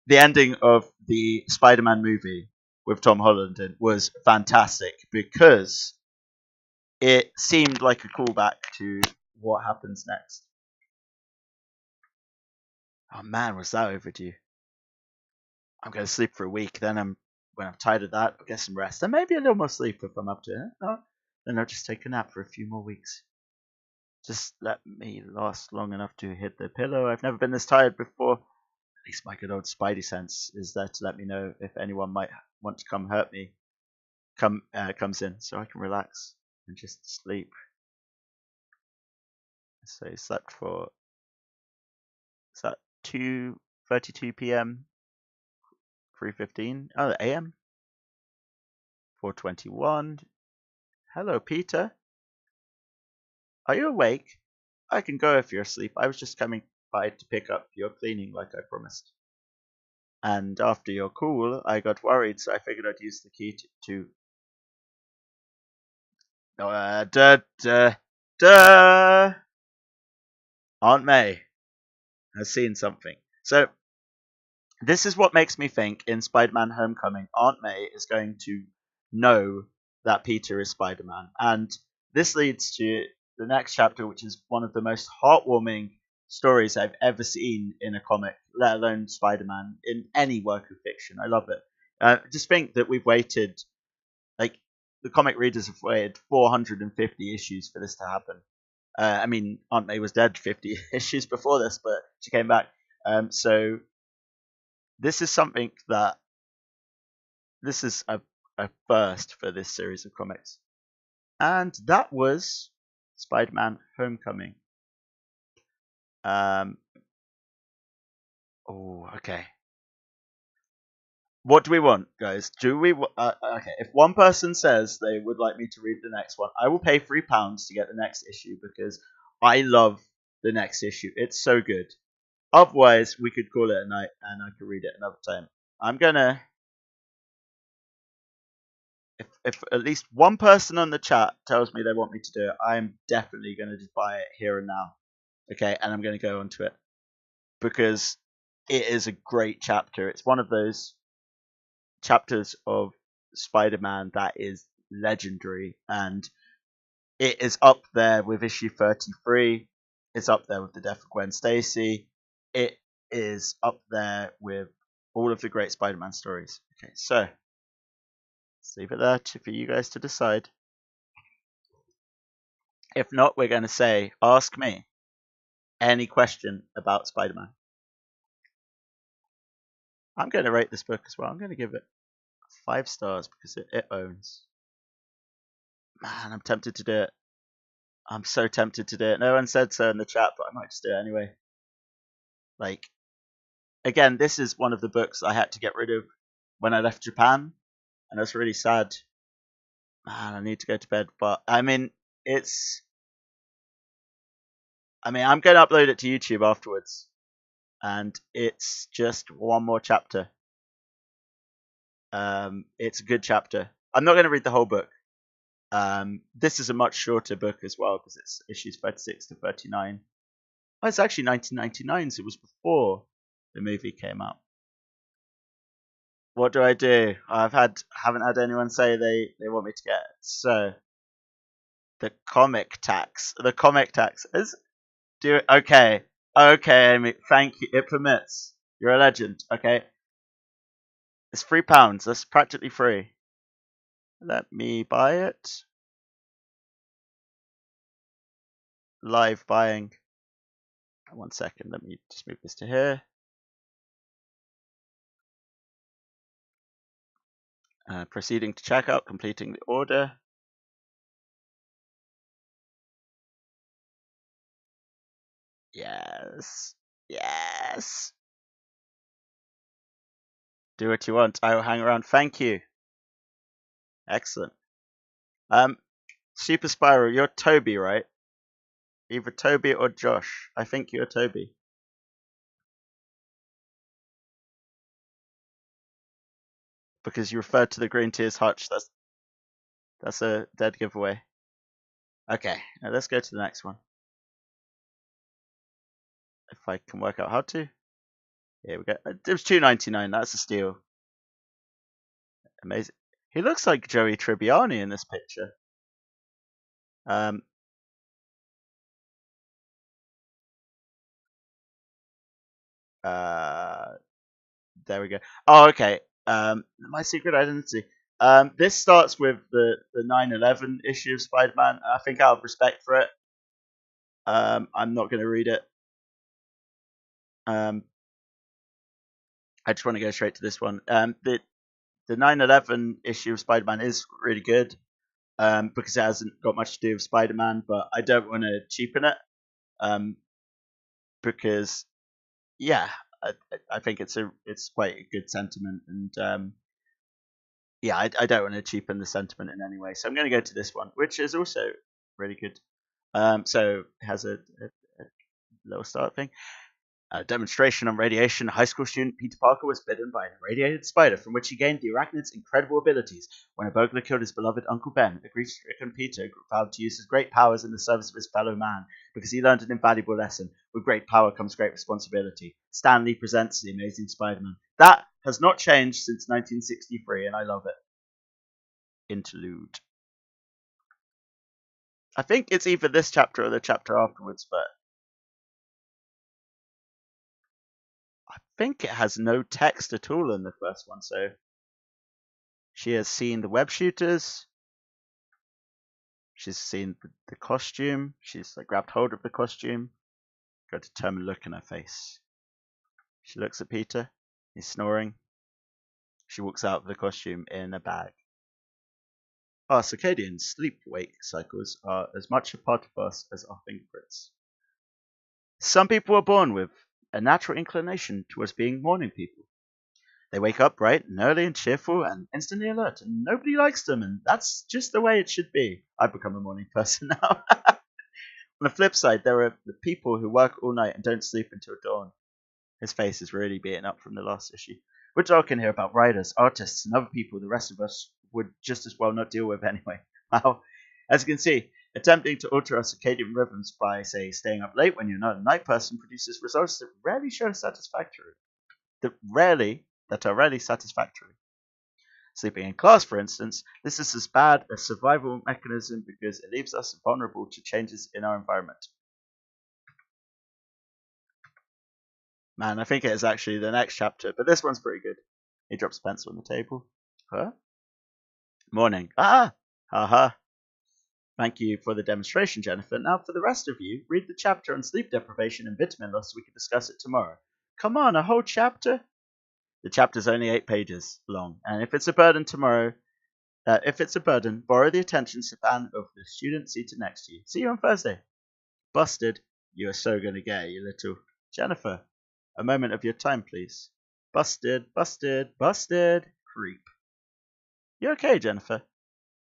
the ending of the Spider-Man movie with Tom Holland was fantastic because it seemed like a callback to what happens next. Oh man, was that overdue? I'm going to sleep for a week. Then when I'm tired of that, I'll get some rest and maybe a little more sleep if I'm up to it. then I'll just take a nap for a few more weeks. Just let me last long enough to hit the pillow. I've never been this tired before. At least my good old Spidey sense is there to let me know if anyone might want to come hurt me. Comes in, so I can relax and just sleep. So he slept for, is that 2:32 p.m. 3:15? Oh, a.m. 4:21. Hello, Peter. Are you awake? I can go if you're asleep. I was just coming by to pick up your cleaning like I promised. And after your call, I got worried, so I figured I'd use the key to duh, duh, duh. Aunt May has seen something. So this is what makes me think in Spider-Man Homecoming, Aunt May is going to know that Peter is Spider-Man. And this leads to the next chapter, which is one of the most heartwarming stories I've ever seen in a comic, let alone Spider-Man, in any work of fiction. I love it. Just think that we've waited, like, the comic readers have waited 450 issues for this to happen. I mean, Aunt May was dead 50 issues before this, but she came back. So this is something that, this is a first for this series of comics. And that was Spider-Man Homecoming. Okay. What do we want, guys? Do we okay, if one person says they would like me to read the next one, I will pay £3 to get the next issue because I love the next issue. It's so good. Otherwise, we could call it a night and I could read it another time. I'm gonna, if at least one person on the chat tells me they want me to do it, I'm definitely gonna just buy it here and now. Okay, and I'm gonna go onto it because it is a great chapter. It's one of those chapters of Spider-Man that is legendary, and it is up there with issue 33. It's up there with the death of Gwen Stacy. It is up there with all of the great Spider-Man stories. Okay, so let's leave it there for you guys to decide. If not, we're going to say, ask me any question about Spider-Man. I'm going to rate this book as well. I'm going to give it 5 stars because it owns. Man, I'm tempted to do it. I'm so tempted to do it. No one said so in the chat, but I might just do it anyway. Like, again, this is one of the books I had to get rid of when I left Japan, and I was really sad. Man, I need to go to bed, but I mean, I'm going to upload it to YouTube afterwards, and it's just one more chapter. It's a good chapter. I'm not going to read the whole book. This is a much shorter book as well because it's issues 36 to 39. Oh, it's actually 1999, so it was before the movie came out. What do I do? Haven't had anyone say they want me to get it. So the comic tax is okay. Okay, Amy, thank you. It permits. You're a legend. Okay, it's £3. That's practically free. Let me buy it. Live buying. 1 second. Let me just move this to here. Proceeding to checkout, completing the order. Yes. Yes. Do what you want. I will hang around. Thank you. Excellent. Super Spyro, you're Toby, right? Either Toby or Josh. I think you're Toby. Because you referred to the green tea as Hutch. That's a dead giveaway. Okay, now let's go to the next one. If I can work out how to. Here we go. It was $2.99. That's a steal. Amazing. He looks like Joey Tribbiani in this picture. There we go. Oh, okay. My secret identity. This starts with the 9/11 issue of Spider-Man. I think out of respect for it, I'm not going to read it. I just want to go straight to this one. The 9/11 issue of Spider-Man is really good because it hasn't got much to do with Spider-Man, but I don't want to cheapen it because, yeah, I think it's quite a good sentiment, and yeah, I don't want to cheapen the sentiment in any way. So I'm going to go to this one, which is also really good. So it has a little start thing. A demonstration on radiation, high school student Peter Parker was bitten by an irradiated spider from which he gained the arachnid's incredible abilities. When a burglar killed his beloved Uncle Ben, a grief-stricken Peter vowed to use his great powers in the service of his fellow man because he learned an invaluable lesson. With great power comes great responsibility. Stan Lee presents The Amazing Spider-Man. That has not changed since 1963, and I love it. Interlude. I think it's either this chapter or the chapter afterwards, but I think it has no text at all in the first one, so she has seen the web shooters. She's seen the costume. She's like grabbed hold of the costume. Got a determined look in her face. She looks at Peter. He's snoring. She walks out of the costume in a bag. Our circadian sleep-wake cycles are as much a part of us as our fingerprints. Some people are born with a natural inclination towards being morning people. They wake up bright and early and cheerful and instantly alert, and nobody likes them, and that's just the way it should be. I've become a morning person now. On the flip side, there are the people who work all night and don't sleep until dawn. His face is really beaten up from the last issue. We're talking here about writers, artists, and other people the rest of us would just as well not deal with anyway. Wow. As you can see, attempting to alter our circadian rhythms by, say, staying up late when you're not a night person produces results that rarely show satisfactory. That are rarely satisfactory. Sleeping in class, for instance, this is as bad a survival mechanism because it leaves us vulnerable to changes in our environment. Man, I think it is actually the next chapter, but this one's pretty good. He drops a pencil on the table. Huh? Morning. Ah! Haha. Thank you for the demonstration, Jennifer. Now, for the rest of you, read the chapter on sleep deprivation and vitamin loss so we can discuss it tomorrow. Come on, a whole chapter? The chapter's only 8 pages long, and if it's a burden, borrow the attention span of the student seated next to you. See you on Thursday. Busted. You are so gonna get it, you little Jennifer. A moment of your time, please. Busted, busted, busted. Creep. You okay, Jennifer?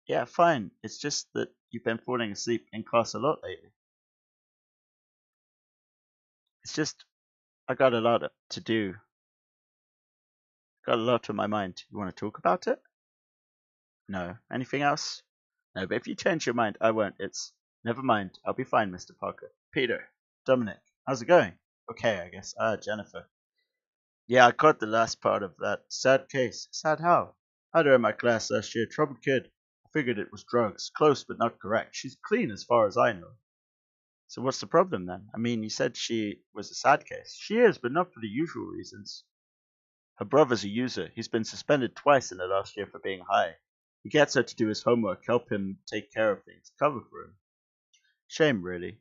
Yeah, fine. It's just that you've been falling asleep in class a lot lately. It's just I got a lot to do. Got a lot on my mind. You want to talk about it? No. Anything else? No, but if you change your mind, I won't. It's never mind. I'll be fine, Mr. Parker. Peter, Dominic, how's it going? Okay, I guess. Jennifer. Yeah, I caught the last part of that sad case. Sad how? Had her in my class last year. Troubled kid. I figured it was drugs. Close, but not correct. She's clean as far as I know. So what's the problem then? I mean, you said she was a sad case. She is, but not for the usual reasons. Her brother's a user. He's been suspended twice in the last year for being high. He gets her to do his homework, help him take care of things, cover for him. Shame, really.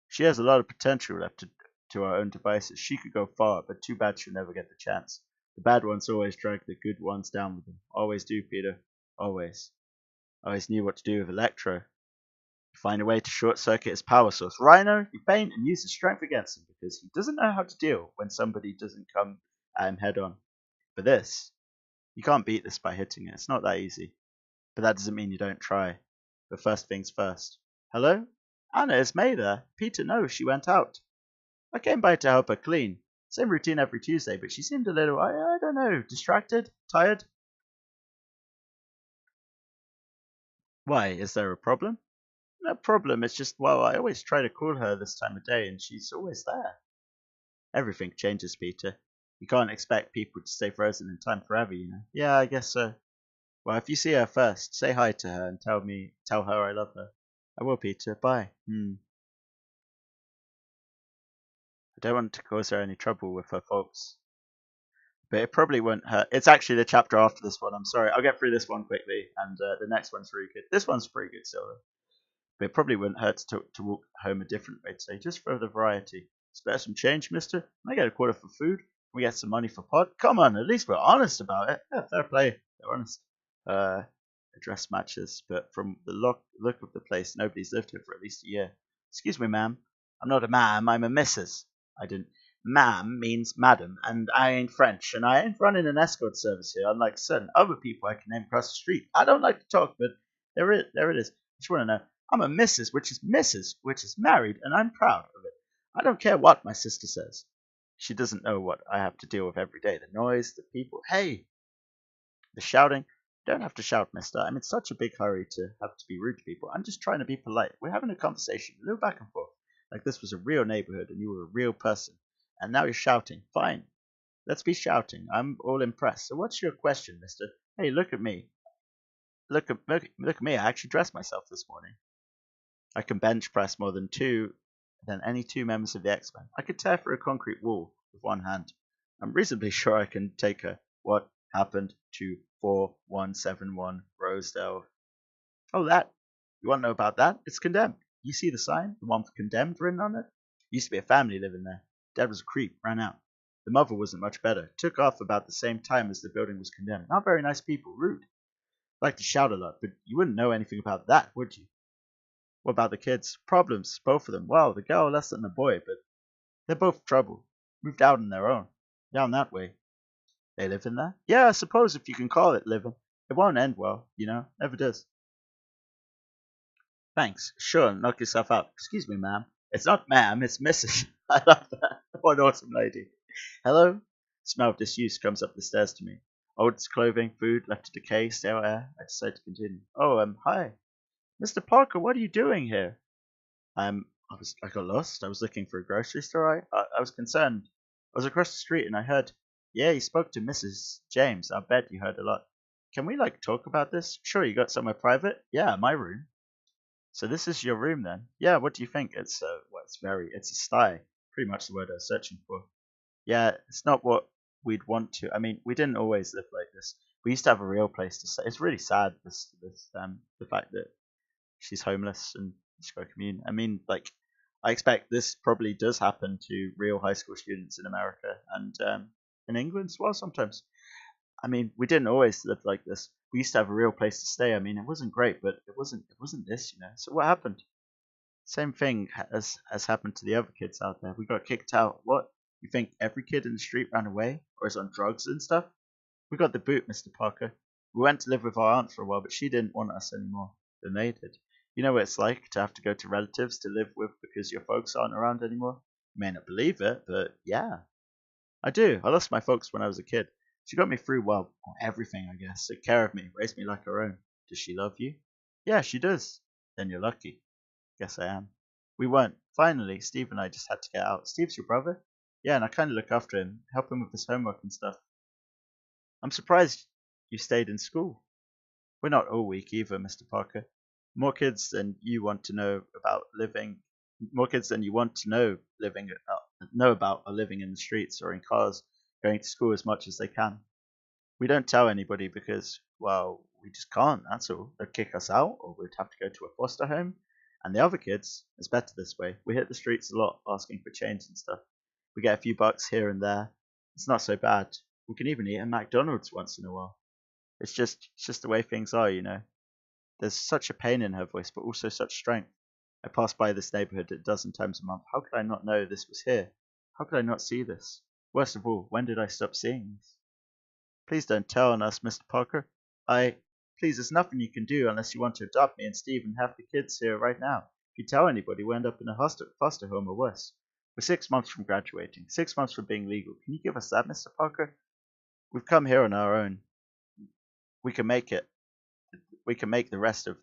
She has a lot of potential left to her own devices. She could go far, but too bad she'll never get the chance. The bad ones always drag the good ones down with them. Always do, Peter. Always. Always knew what to do with Electro. You find a way to short circuit his power source. Rhino, you feint and use his strength against him because he doesn't know how to deal when somebody doesn't come at him head on. For this, you can't beat this by hitting it. It's not that easy. But that doesn't mean you don't try. But first things first. Hello? Anna, it's May there. Peter knows she went out. I came by to help her clean. Same routine every Tuesday, but she seemed a little, I don't know, distracted? Tired? Why, is there a problem? No problem, it's just, well, I always try to call her this time of day and she's always there. Everything changes, Peter. You can't expect people to stay frozen in time forever, you know. Yeah, I guess so. Well, if you see her first, say hi to her and tell her I love her. I will, Peter. Bye. I don't want to cause her any trouble with her folks. but it probably won't hurt. It's actually the chapter after this one. I'm sorry. I'll get through this one quickly, and the next one's really good. This one's pretty good still, though. But it probably wouldn't hurt to walk home a different way today, just for the variety. Spare some change, mister? Can I get a quarter for food? Can we get some money for pot? Come on, at least we're honest about it. Yeah, fair play. They're honest. Address matches, but from the look of the place, nobody's lived here for at least a year. Excuse me, ma'am. I'm not a ma'am, I'm a missus. I didn't. Ma'am means madam, and I ain't French, and I ain't running an escort service here, unlike certain other people I can name across the street. I don't like to talk, but there it is. I just want to know. I'm a missus, which is married, and I'm proud of it. I don't care what my sister says. She doesn't know what I have to deal with every day. The noise, the people. Hey, the shouting. You don't have to shout, mister. I'm in such a big hurry to have to be rude to people. I'm just trying to be polite. We're having a conversation, a little back and forth, like this was a real neighborhood and you were a real person. And now you're shouting. Fine. Let's be shouting. I'm all impressed. So what's your question, mister? Hey, look at me. Look at me. I actually dressed myself this morning. I can bench press more than any two members of the X-Men. I could tear through a concrete wall with one hand. I'm reasonably sure I can take her. What happened to 4171 Rosedale? Oh, that. You want to know about that? It's condemned. You see the sign? The one for condemned written on it? Used to be a family living there. Dad was a creep, ran out. The mother wasn't much better. Took off about the same time as the building was condemned. Not very nice people, rude. Like to shout a lot, but you wouldn't know anything about that, would you? What about the kids? Problems, both of them. Well, the girl less than the boy, but they're both trouble. Moved out on their own. Down that way. They live in there? Yeah, I suppose if you can call it living. It won't end well, never does. Thanks. Sure, knock yourself out. Excuse me, ma'am. It's not ma'am, it's Mrs. I love that. What an awesome lady. Hello? Smell of disuse comes up the stairs to me. Old clothing, food, left to decay, stale air. I decide to continue. Oh, hi. Mr. Parker, what are you doing here? I got lost. I was looking for a grocery store. I was concerned. I was across the street and I heard, yeah, you spoke to Mrs. James. I bet you heard a lot. Can we, talk about this? Sure, you got somewhere private? Yeah, my room. So this is your room then? Yeah, what do you think? It's it's a sty. Pretty much the word I was searching for. Yeah, it's not what we'd want to. I mean, we didn't always live like this. We used to have a real place to stay. It's really sad, the fact that she's homeless and she's got a commune. I mean, I expect this probably does happen to real high school students in America and in England as well sometimes. I mean, we didn't always live like this. We used to have a real place to stay. I mean, it wasn't great, but it wasn't this. So what happened? Same thing has happened to the other kids out there. We got kicked out. What? You think every kid in the street ran away or is on drugs and stuff? We got the boot, Mr. Parker. We went to live with our aunt for a while, but she didn't want us anymore than they did. You know what it's like to have to go to relatives to live with because your folks aren't around anymore? You may not believe it, but yeah. I do. I lost my folks when I was a kid. She got me through, well, everything, I guess. Took care of me, raised me like her own. Does she love you? Yeah, she does. Then you're lucky. Guess I am. We weren't. Finally, Steve and I just had to get out. Steve's your brother? Yeah, and I kind of look after him, help him with his homework and stuff. I'm surprised you stayed in school. We're not all weak either, Mr. Parker. More kids than you want to know about living. More kids than you want to know about are living in the streets or in cars, going to school as much as they can. We don't tell anybody because, well, we just can't. That's all. They'd kick us out, or we'd have to go to a foster home. And the other kids, it's better this way. We hit the streets a lot, asking for change and stuff. We get a few bucks here and there. It's not so bad. We can even eat at McDonald's once in a while. It's just the way things are. There's such a pain in her voice, but also such strength. I pass by this neighborhood a dozen times a month. How could I not know this was here? How could I not see this? Worst of all, when did I stop seeing this? Please don't tell on us, Mr. Parker. Please, there's nothing you can do unless you want to adopt me and Steve and have the kids here right now. If you tell anybody, we'll end up in a foster home or worse. We're 6 months from graduating, 6 months from being legal. Can you give us that, Mr. Parker? We've come here on our own. We can make it. We can make the rest of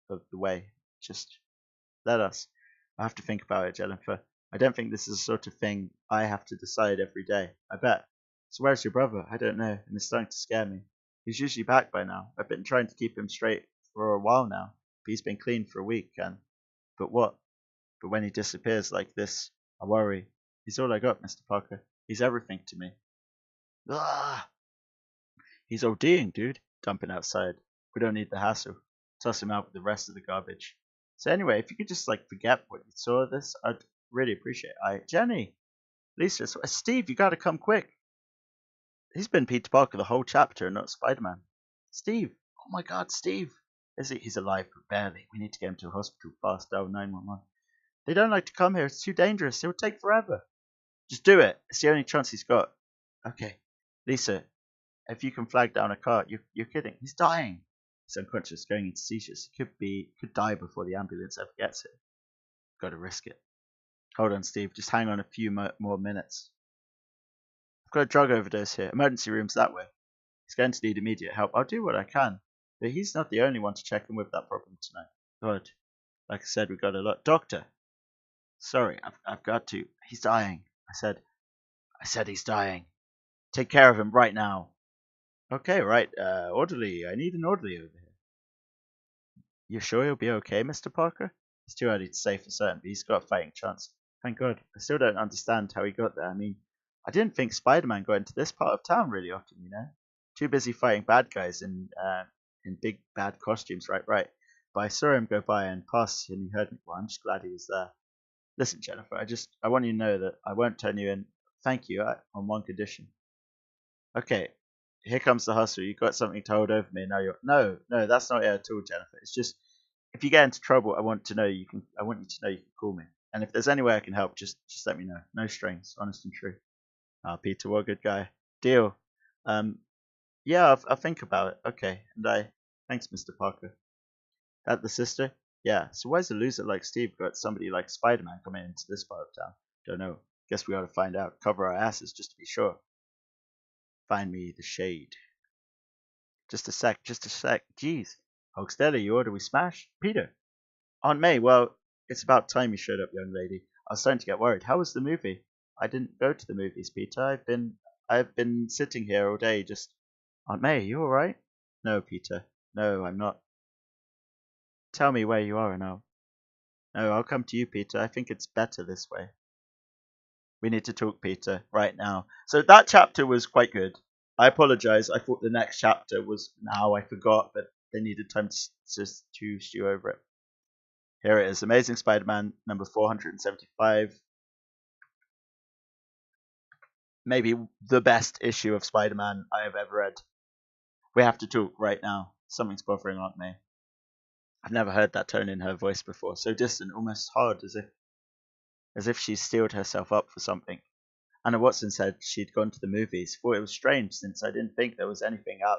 the way. Just let us. I have to think about it, Jennifer. I don't think this is the sort of thing I have to decide every day. I bet. So where's your brother? I don't know, and it's starting to scare me. He's usually back by now. I've been trying to keep him straight for a while now, but he's been clean for a week, but what? But when he disappears like this, I worry. He's all I got, Mr. Parker. He's everything to me. Ah, he's ODing, dude. Dump it outside. We don't need the hassle. Toss him out with the rest of the garbage. So anyway, if you could just like forget what you saw of this, I'd really appreciate it. Jenny, Lisa, Steve, you gotta come quick. He's been Peter Parker the whole chapter and not Spider-Man. Steve, oh my God, Steve. He's alive, but barely. We need to get him to a hospital fast. Dial 911. They don't like to come here. It's too dangerous. It would take forever. Just do it. It's the only chance he's got. Okay, Lisa, if you can flag down a car, you're kidding. He's dying. He's unconscious, going into seizures. He could die before the ambulance ever gets here. Got to risk it. Hold on, Steve. Just hang on a few more minutes. I've got a drug overdose here. Emergency room's that way. He's going to need immediate help. I'll do what I can. But he's not the only one to check in with that problem tonight. God. Like I said, we've got a lot. Doctor. Sorry, I've got to. He's dying. I said he's dying. Take care of him right now. Okay, right. Orderly. I need an orderly over here. You sure he'll be okay, Mr. Parker? It's too early to say for certain, but he's got a fighting chance. Thank God. I still don't understand how he got there. I mean, I didn't think Spider-Man got into this part of town really often, you know? Too busy fighting bad guys in big bad costumes, right. But I saw him go by and pass and he heard me. Well, I'm just glad he was there. Listen, Jennifer, I want you to know that I won't turn you in. Thank you, on one condition. Okay, here comes the hustle. You got something to hold over me. Now you're no, that's not it at all, Jennifer. It's just if you get into trouble, I want you to know you can call me. And if there's any way I can help, just let me know. No strings, honest and true. Peter, what a good guy. Deal. Yeah, I'll think about it. Okay, and thanks, Mr. Parker. That the sister? Yeah. So why's a loser like Steve got somebody like Spider-Man coming into this part of town? Don't know. Guess we ought to find out. Cover our asses just to be sure. Find me the shade. Just a sec. Jeez. Hoaxdella, you order we smash? Peter. Aunt May, well, it's about time you showed up, young lady. I was starting to get worried. How was the movie? I didn't go to the movies, Peter. I've been sitting here all day just Aunt May, you alright? No, Peter. No, I'm not. Tell me where you are and No, I'll come to you, Peter. I think it's better this way. We need to talk, Peter, right now. So that chapter was quite good. I apologize. I thought the next chapter was now. I forgot, but they needed time to stew over it. Here it is. Amazing Spider-Man, number 475. Maybe the best issue of Spider-Man I have ever read. We have to talk right now. Something's bothering Aunt May. I've never heard that tone in her voice before. So distant, almost hard, as if she steeled herself up for something. Anna Watson said she'd gone to the movies. Thought it was strange since I didn't think there was anything out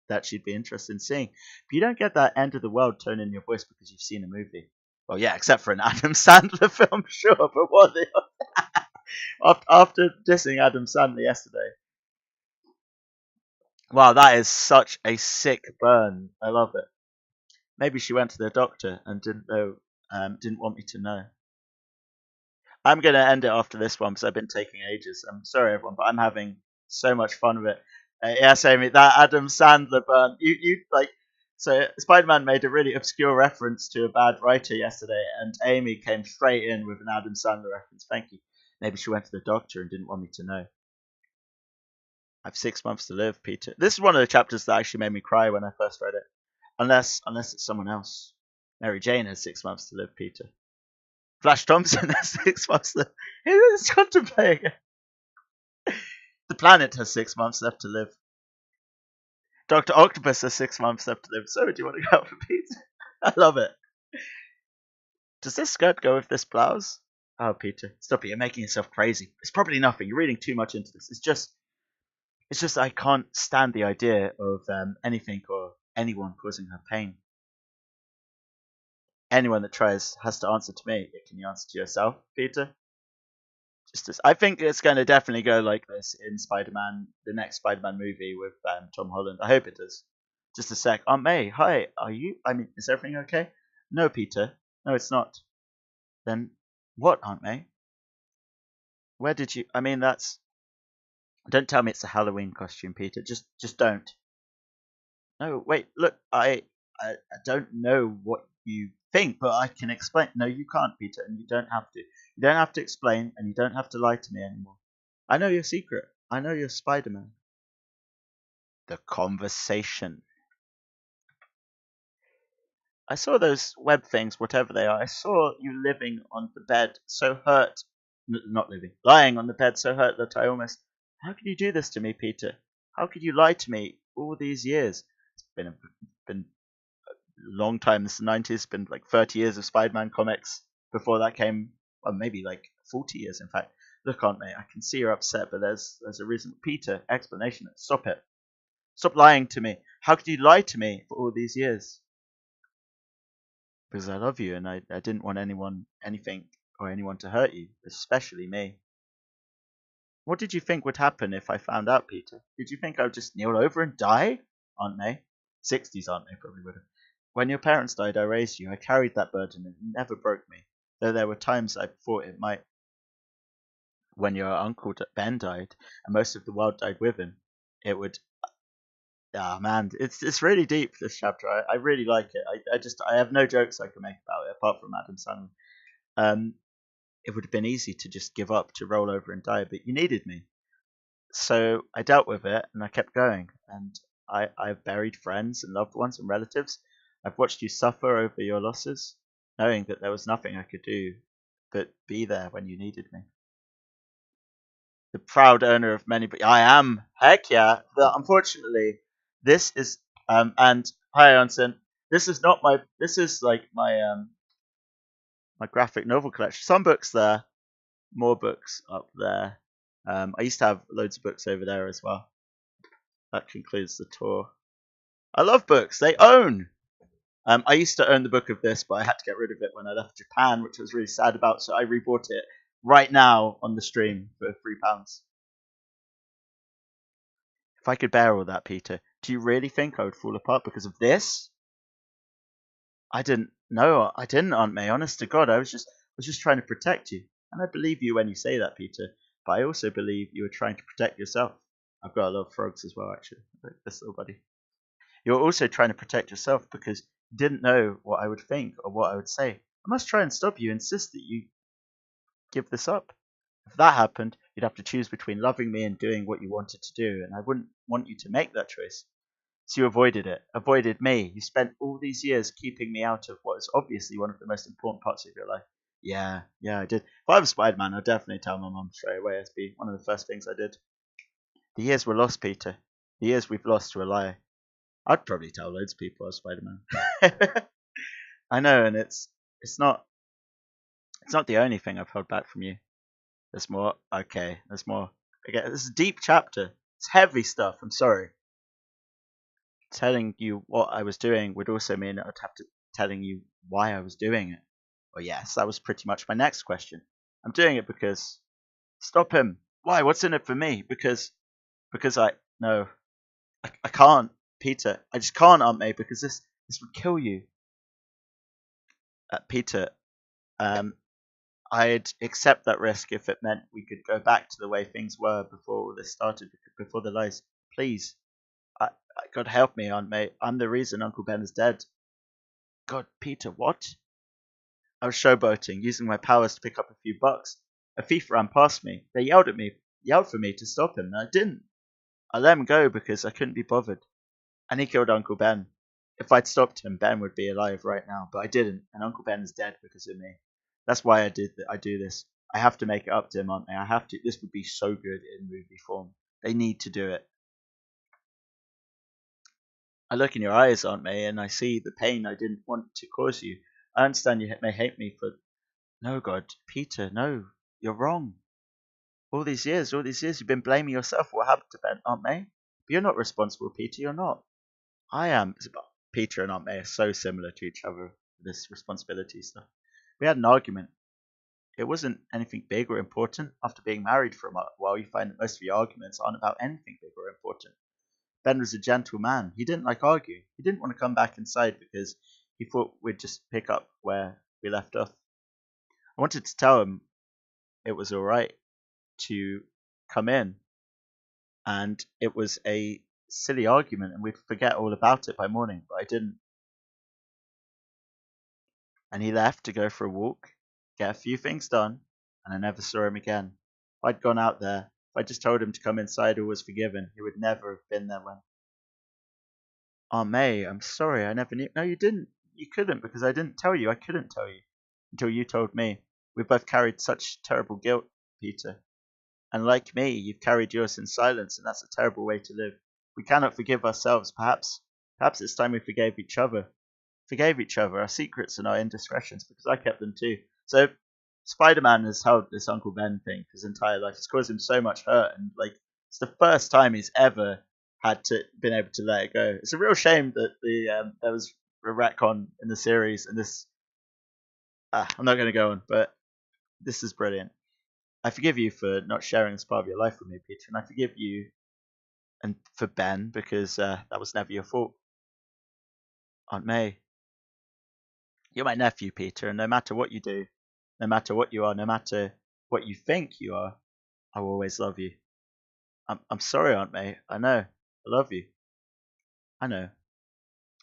that she'd be interested in seeing. But you don't get that end of the world tone in your voice because you've seen a movie. Well, yeah, except for an Adam Sandler film, sure. But what after dissing Adam Sandler yesterday? Wow, that is such a sick burn. I love it. Maybe she went to the doctor and didn't want me to know. I'm going to end it after this one because I've been taking ages. I'm sorry, everyone, but I'm having so much fun with it. Yes, Amy, that Adam Sandler burn. So Spider-Man made a really obscure reference to a bad writer yesterday, and Amy came straight in with an Adam Sandler reference. Thank you. Maybe she went to the doctor and didn't want me to know. I have 6 months to live, Peter. This is one of the chapters that actually made me cry when I first read it. Unless it's someone else. Mary Jane has 6 months to live, Peter. Flash Thompson has 6 months left. Who's contemplating it? The planet has 6 months left to live. Dr. Octopus has 6 months left to live. So do you want to go out for pizza? I love it. Does this skirt go with this blouse? Oh, Peter, stop it. You're making yourself crazy. It's probably nothing. You're reading too much into this. It's just I can't stand the idea of anything or anyone causing her pain. Anyone that tries has to answer to me. Can you answer to yourself, Peter? I think it's going to definitely go like this in Spider-Man, the next Spider-Man movie with Tom Holland. I hope it does. Just a sec. Aunt May, hi. Is everything okay? No, Peter. No, it's not. Then what, Aunt May? Where did you? Don't tell me it's a Halloween costume, Peter. Just don't. No, wait. Look, I don't know what you think, but I can explain. No, you can't, Peter, and you don't have to. You don't have to explain, and you don't have to lie to me anymore. I know your secret. I know you're Spider-Man. The conversation. I saw those web things, whatever they are. I saw you living on the bed, so hurt. Not living, lying on the bed, so hurt that I almost. How could you do this to me, Peter? How could you lie to me all these years? It's been a long time. This is the 90s. Been like 30 years of Spider-Man comics. Before that came, well, maybe like 40 years, in fact. Look, Aunt May, I can see you're upset, but there's a reason. Peter, explanation. Stop it. Stop lying to me. How could you lie to me for all these years? Because I love you and I didn't want anything or anyone to hurt you, especially me. What did you think would happen if I found out, Peter? Did you think I would just kneel over and die? Aunt May? 60s Aunt May probably would have. When your parents died, I raised you. I carried that burden and it never broke me, though there were times I thought it might. When your uncle Ben died and most of the world died with him, it would. Ah, man, it's really deep, this chapter. I really like it. I have no jokes I can make about it apart from Adam Sandler. It would have been easy to just give up, to roll over and die, but you needed me. So I dealt with it and I kept going. And I've buried friends and loved ones and relatives. I've watched you suffer over your losses, knowing that there was nothing I could do but be there when you needed me. The proud owner of many, but I am. Heck yeah. But unfortunately, this is and hi Anson. This is not my. This is like my graphic novel collection. Some books there, more books up there. I used to have loads of books over there as well. That concludes the tour. I love books. They own. I used to own the book of this, but I had to get rid of it when I left Japan, which I was really sad about. So I rebought it right now on the stream for £3. If I could bear all that, Peter, do you really think I would fall apart because of this? I didn't. No, I didn't, Aunt May. Honest to God, I was just trying to protect you, and I believe you when you say that, Peter. But I also believe you were trying to protect yourself. I've got a lot of frogs as well, actually. Like this little buddy. You're also trying to protect yourself because you didn't know what I would think or what I would say. I must try and stop you. Insist that you give this up. If that happened, you'd have to choose between loving me and doing what you wanted to do, and I wouldn't want you to make that choice. So you avoided it, avoided me. You spent all these years keeping me out of what is obviously one of the most important parts of your life. Yeah, I did. If I was Spider-Man, I'd definitely tell my mum straight away. It'd be one of the first things I did. The years were lost, Peter. The years we've lost to a lie. I'd probably tell loads of people I was Spider-Man. I know, and it's not the only thing I've held back from you. There's more. Okay, there's more. Okay, this is a deep chapter. It's heavy stuff. I'm sorry. Telling you what I was doing would also mean I'd have to telling you why I was doing it. Well, yes, that was pretty much my next question. I'm doing it because stop him. Why? What's in it for me? Because I no, I can't, Peter. I just can't, Aunt May, because this would kill you, Peter. I'd accept that risk if it meant we could go back to the way things were before all this started, before the lies. Please. God help me, Aunt May. I'm the reason Uncle Ben is dead. God, Peter, what? I was showboating, using my powers to pick up a few bucks. A thief ran past me. They yelled for me to stop him, and I didn't. I let him go because I couldn't be bothered. And he killed Uncle Ben. If I'd stopped him, Ben would be alive right now, but I didn't, and Uncle Ben is dead because of me. That's why I do this. I have to make it up to him, Aunt May. I have to. This would be so good in movie form. They need to do it. I look in your eyes, Aunt May, and I see the pain I didn't want to cause you. I understand you may hate me for. No, God, Peter, no, you're wrong. All these years, you've been blaming yourself for what happened to Ben, Aunt May. But you're not responsible, Peter. You're not. I am. Peter and Aunt May are so similar to each other. This responsibility stuff. We had an argument. It wasn't anything big or important. After being married for a while, you find that most of your arguments aren't about anything big or important. Ben was a gentle man. He didn't like arguing. He didn't want to come back inside because he thought we'd just pick up where we left off. I wanted to tell him it was alright to come in, and it was a silly argument and we'd forget all about it by morning, but I didn't. And he left to go for a walk, get a few things done, and I never saw him again. If I'd gone out there, If I just told him to come inside, all was forgiven. He would never have been there when. Aunt May, I'm sorry, I never knew. No, you didn't. You couldn't, because I didn't tell you. I couldn't tell you until you told me. We both carried such terrible guilt, Peter. And like me, you've carried yours in silence, and that's a terrible way to live. We cannot forgive ourselves. Perhaps it's time we forgave each other. Forgave each other, our secrets and our indiscretions, because I kept them too. So Spider-Man has held this Uncle Ben thing his entire life. It's caused him so much hurt, and like it's the first time he's ever had to been able to let it go. It's a real shame that there was a retcon in the series, and this I'm not going to go on, but this is brilliant. I forgive you for not sharing this part of your life with me, Peter, and I forgive you and for Ben because that was never your fault. Aunt May, you're my nephew, Peter, and no matter what you do, no matter what you are, no matter what you think you are, I will always love you. I'm sorry, Aunt May. I know. I love you. I know.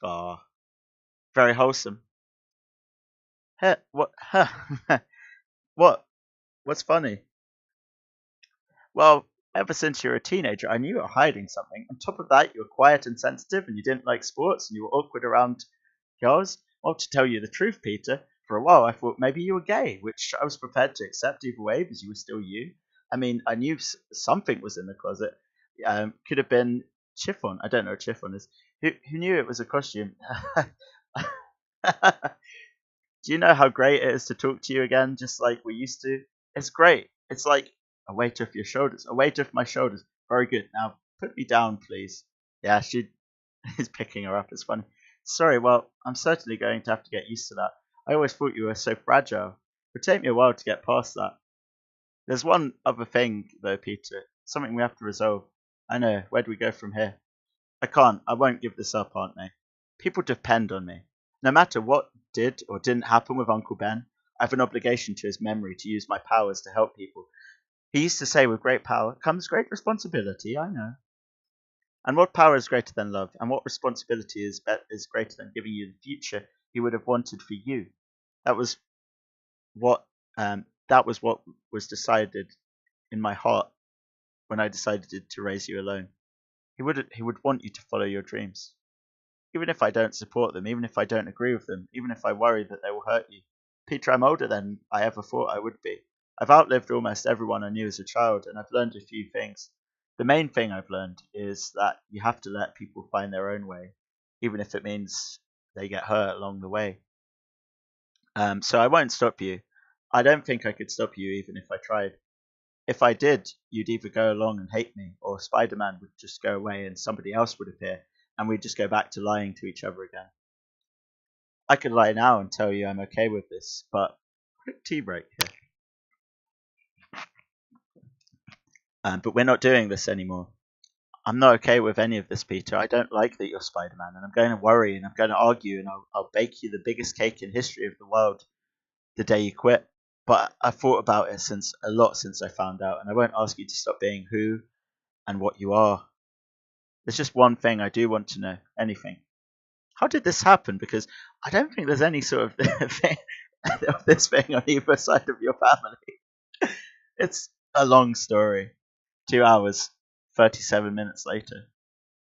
Ah, very wholesome. Hey, what? What? What's funny? Well, ever since you were a teenager, I knew you were hiding something. On top of that, you were quiet and sensitive, and you didn't like sports, and you were awkward around girls. Well, to tell you the truth, Peter, for a while I thought maybe you were gay, which I was prepared to accept either way because you were still you. I mean, I knew something was in the closet. Could have been chiffon. I don't know what chiffon is. Who knew it was a costume? Do you know how great it is to talk to you again, just like we used to? It's great. It's like a weight off your shoulders. A weight off my shoulders. Very good. Now put me down, please. Yeah, she is picking her up. It's funny. Sorry, well, I'm certainly going to have to get used to that. I always thought you were so fragile. It would take me a while to get past that. There's one other thing, though, Peter. Something we have to resolve. I know. Where do we go from here? I can't. I won't give this up, Aunt May. People depend on me. No matter what did or didn't happen with Uncle Ben, I have an obligation to his memory to use my powers to help people. He used to say, with great power comes great responsibility, I know. And what power is greater than love? And what responsibility is greater than giving you the future he would have wanted for you? That was what was decided in my heart when I decided to raise you alone. He would want you to follow your dreams. Even if I don't support them, even if I don't agree with them, even if I worry that they will hurt you. Peter, I'm older than I ever thought I would be. I've outlived almost everyone I knew as a child, and I've learned a few things. The main thing I've learned is that you have to let people find their own way, even if it means they get hurt along the way. So I won't stop you. I don't think I could stop you even if I tried. If I did, you'd either go along and hate me, or Spider-Man would just go away and somebody else would appear, and we'd just go back to lying to each other again. I could lie now and tell you I'm okay with this, but quick tea break here. But we're not doing this anymore. I'm not okay with any of this, Peter. I don't like that you're Spider-Man, and I'm going to worry, and I'm going to argue, and I'll bake you the biggest cake in history of the world the day you quit. But I've thought about it since I found out, and I won't ask you to stop being who and what you are. There's just one thing I do want to know. Anything. How did this happen? Because I don't think there's any sort of thing of this thing on either side of your family. It's a long story. 2 hours, 37 minutes later.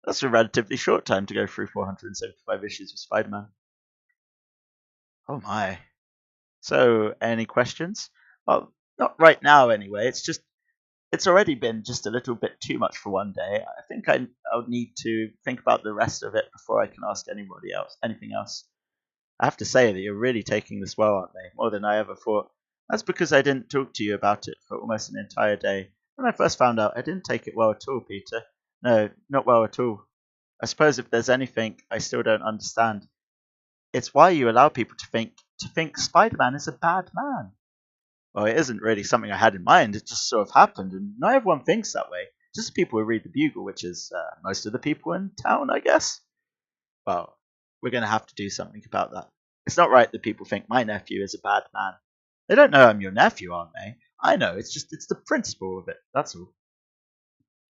That's a relatively short time to go through 475 issues of Spider-Man. Oh my. So, any questions? Well, not right now anyway. It's already been just a little bit too much for one day. I think I'll need to think about the rest of it before I can ask anybody else anything else. I have to say that you're really taking this well, aren't they? More than I ever thought. That's because I didn't talk to you about it for almost an entire day. When I first found out, I didn't take it well at all, Peter. No, not well at all. I suppose if there's anything I still don't understand, it's why you allow people to think Spider-Man is a bad man. Well, it isn't really something I had in mind. It just sort of happened, and not everyone thinks that way. Just people who read the Bugle, which is most of the people in town, I guess. Well, we're going to have to do something about that. It's not right that people think my nephew is a bad man. They don't know I'm your nephew, aren't they? I know, it's the principle of it, that's all.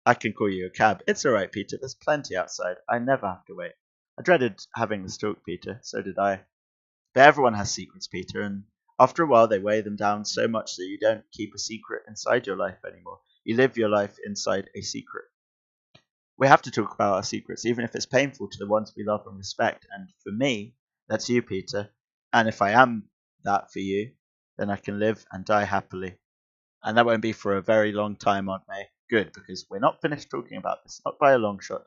I can call you a cab. It's alright, Peter, there's plenty outside. I never have to wait. I dreaded having this talk, Peter, so did I. But everyone has secrets, Peter, and after a while they weigh them down so much that you don't keep a secret inside your life anymore. You live your life inside a secret. We have to talk about our secrets, even if it's painful to the ones we love and respect. And for me, that's you, Peter. And if I am that for you, then I can live and die happily. And that won't be for a very long time, Aunt May. Good, because we're not finished talking about this, not by a long shot.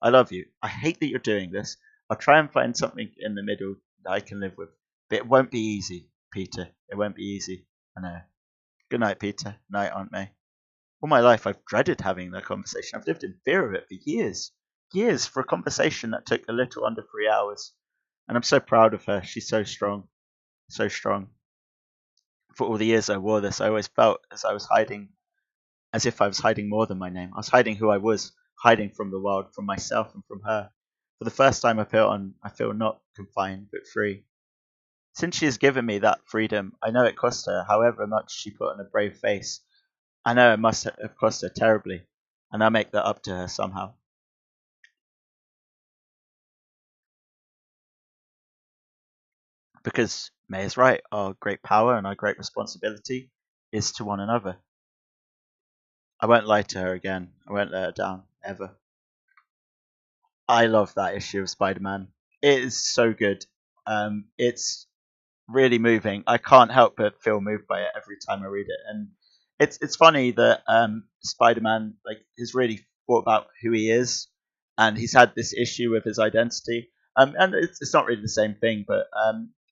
I love you. I hate that you're doing this. I'll try and find something in the middle that I can live with. But it won't be easy, Peter. It won't be easy. I know. Good night, Peter. Night, Aunt May. All my life, I've dreaded having that conversation. I've lived in fear of it for years. Years for a conversation that took a little under 3 hours. And I'm so proud of her. She's so strong. So strong. For all the years I wore this, I always felt as I was hiding, as if I was hiding more than my name. I was hiding who I was, hiding from the world, from myself and from her. For the first time I feel not confined, but free. Since she has given me that freedom, I know it cost her, however much she put on a brave face. I know it must have cost her terribly, and I'll make that up to her somehow. Because May is right, our great power and our great responsibility is to one another. I won't lie to her again. I won't let her down, ever. I love that issue of Spider-Man. It is so good. It's really moving. I can't help but feel moved by it every time I read it. And it's funny that Spider-Man has really thought about who he is, and he's had this issue with his identity. And it's not really the same thing, but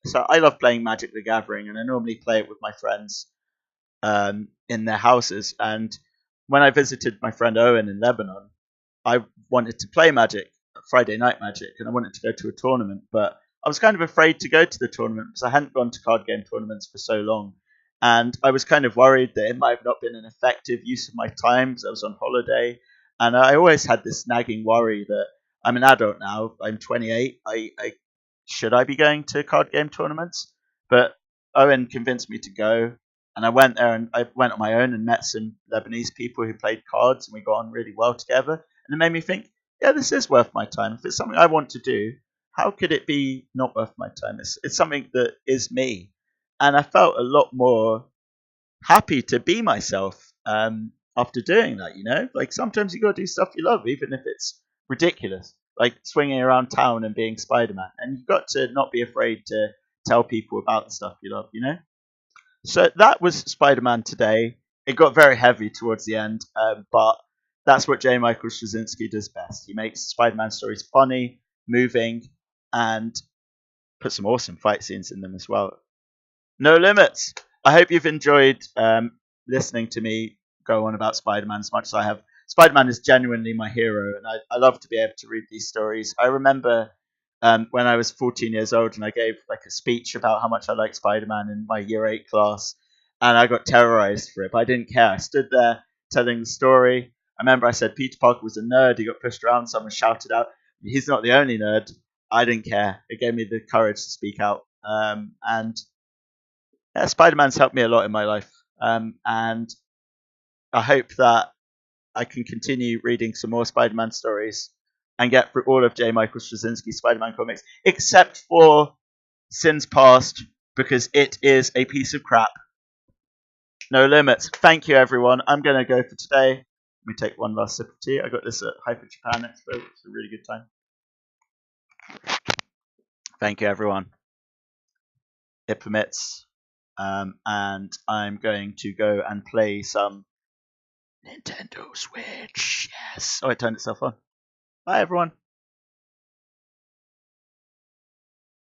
so I love playing Magic the Gathering, and I normally play it with my friends in their houses. And when I visited my friend Owen in Lebanon, I wanted to play Magic, Friday Night Magic, and I wanted to go to a tournament, but I was kind of afraid to go to the tournament because I hadn't gone to card game tournaments for so long. And I was kind of worried that it might have not been an effective use of my time because I was on holiday. And I always had this nagging worry that I'm an adult now, I'm 28, should I be going to card game tournaments? But Owen convinced me to go, and I went there, and I went on my own and met some Lebanese people who played cards, and we got on really well together. And it made me think, yeah, this is worth my time. If it's something I want to do, how could it be not worth my time? It's something that is me. And I felt a lot more happy to be myself after doing that, you know? Like sometimes you got to do stuff you love, even if it's ridiculous, like swinging around town and being Spider-Man. And you've got to not be afraid to tell people about the stuff you love, you know? So that was Spider-Man today. It got very heavy towards the end, but that's what J. Michael Straczynski does best. He makes Spider-Man stories funny, moving, and put some awesome fight scenes in them as well. No limits. I hope you've enjoyed listening to me go on about Spider-Man as much as I have. Spider-Man is genuinely my hero, and I love to be able to read these stories. I remember when I was 14 years old and I gave like a speech about how much I like Spider-Man in my year 8 class, and I got terrorized for it, but I didn't care. I stood there telling the story. I remember I said Peter Parker was a nerd. He got pushed around. Someone shouted out, "He's not the only nerd." I didn't care. It gave me the courage to speak out. And yeah, Spider-Man's helped me a lot in my life. And I hope that I can continue reading some more Spider-Man stories and get through all of J. Michael Straczynski's Spider-Man comics, except for Sin's Past, because it is a piece of crap. No limits. Thank you, everyone. I'm going to go for today. Let me take one last sip of tea. I got this at Hyper Japan Expo. It's a really good time. Thank you, everyone. It permits. And I'm going to go and play some Nintendo Switch. Yes. Oh, it turned itself on. Bye, everyone.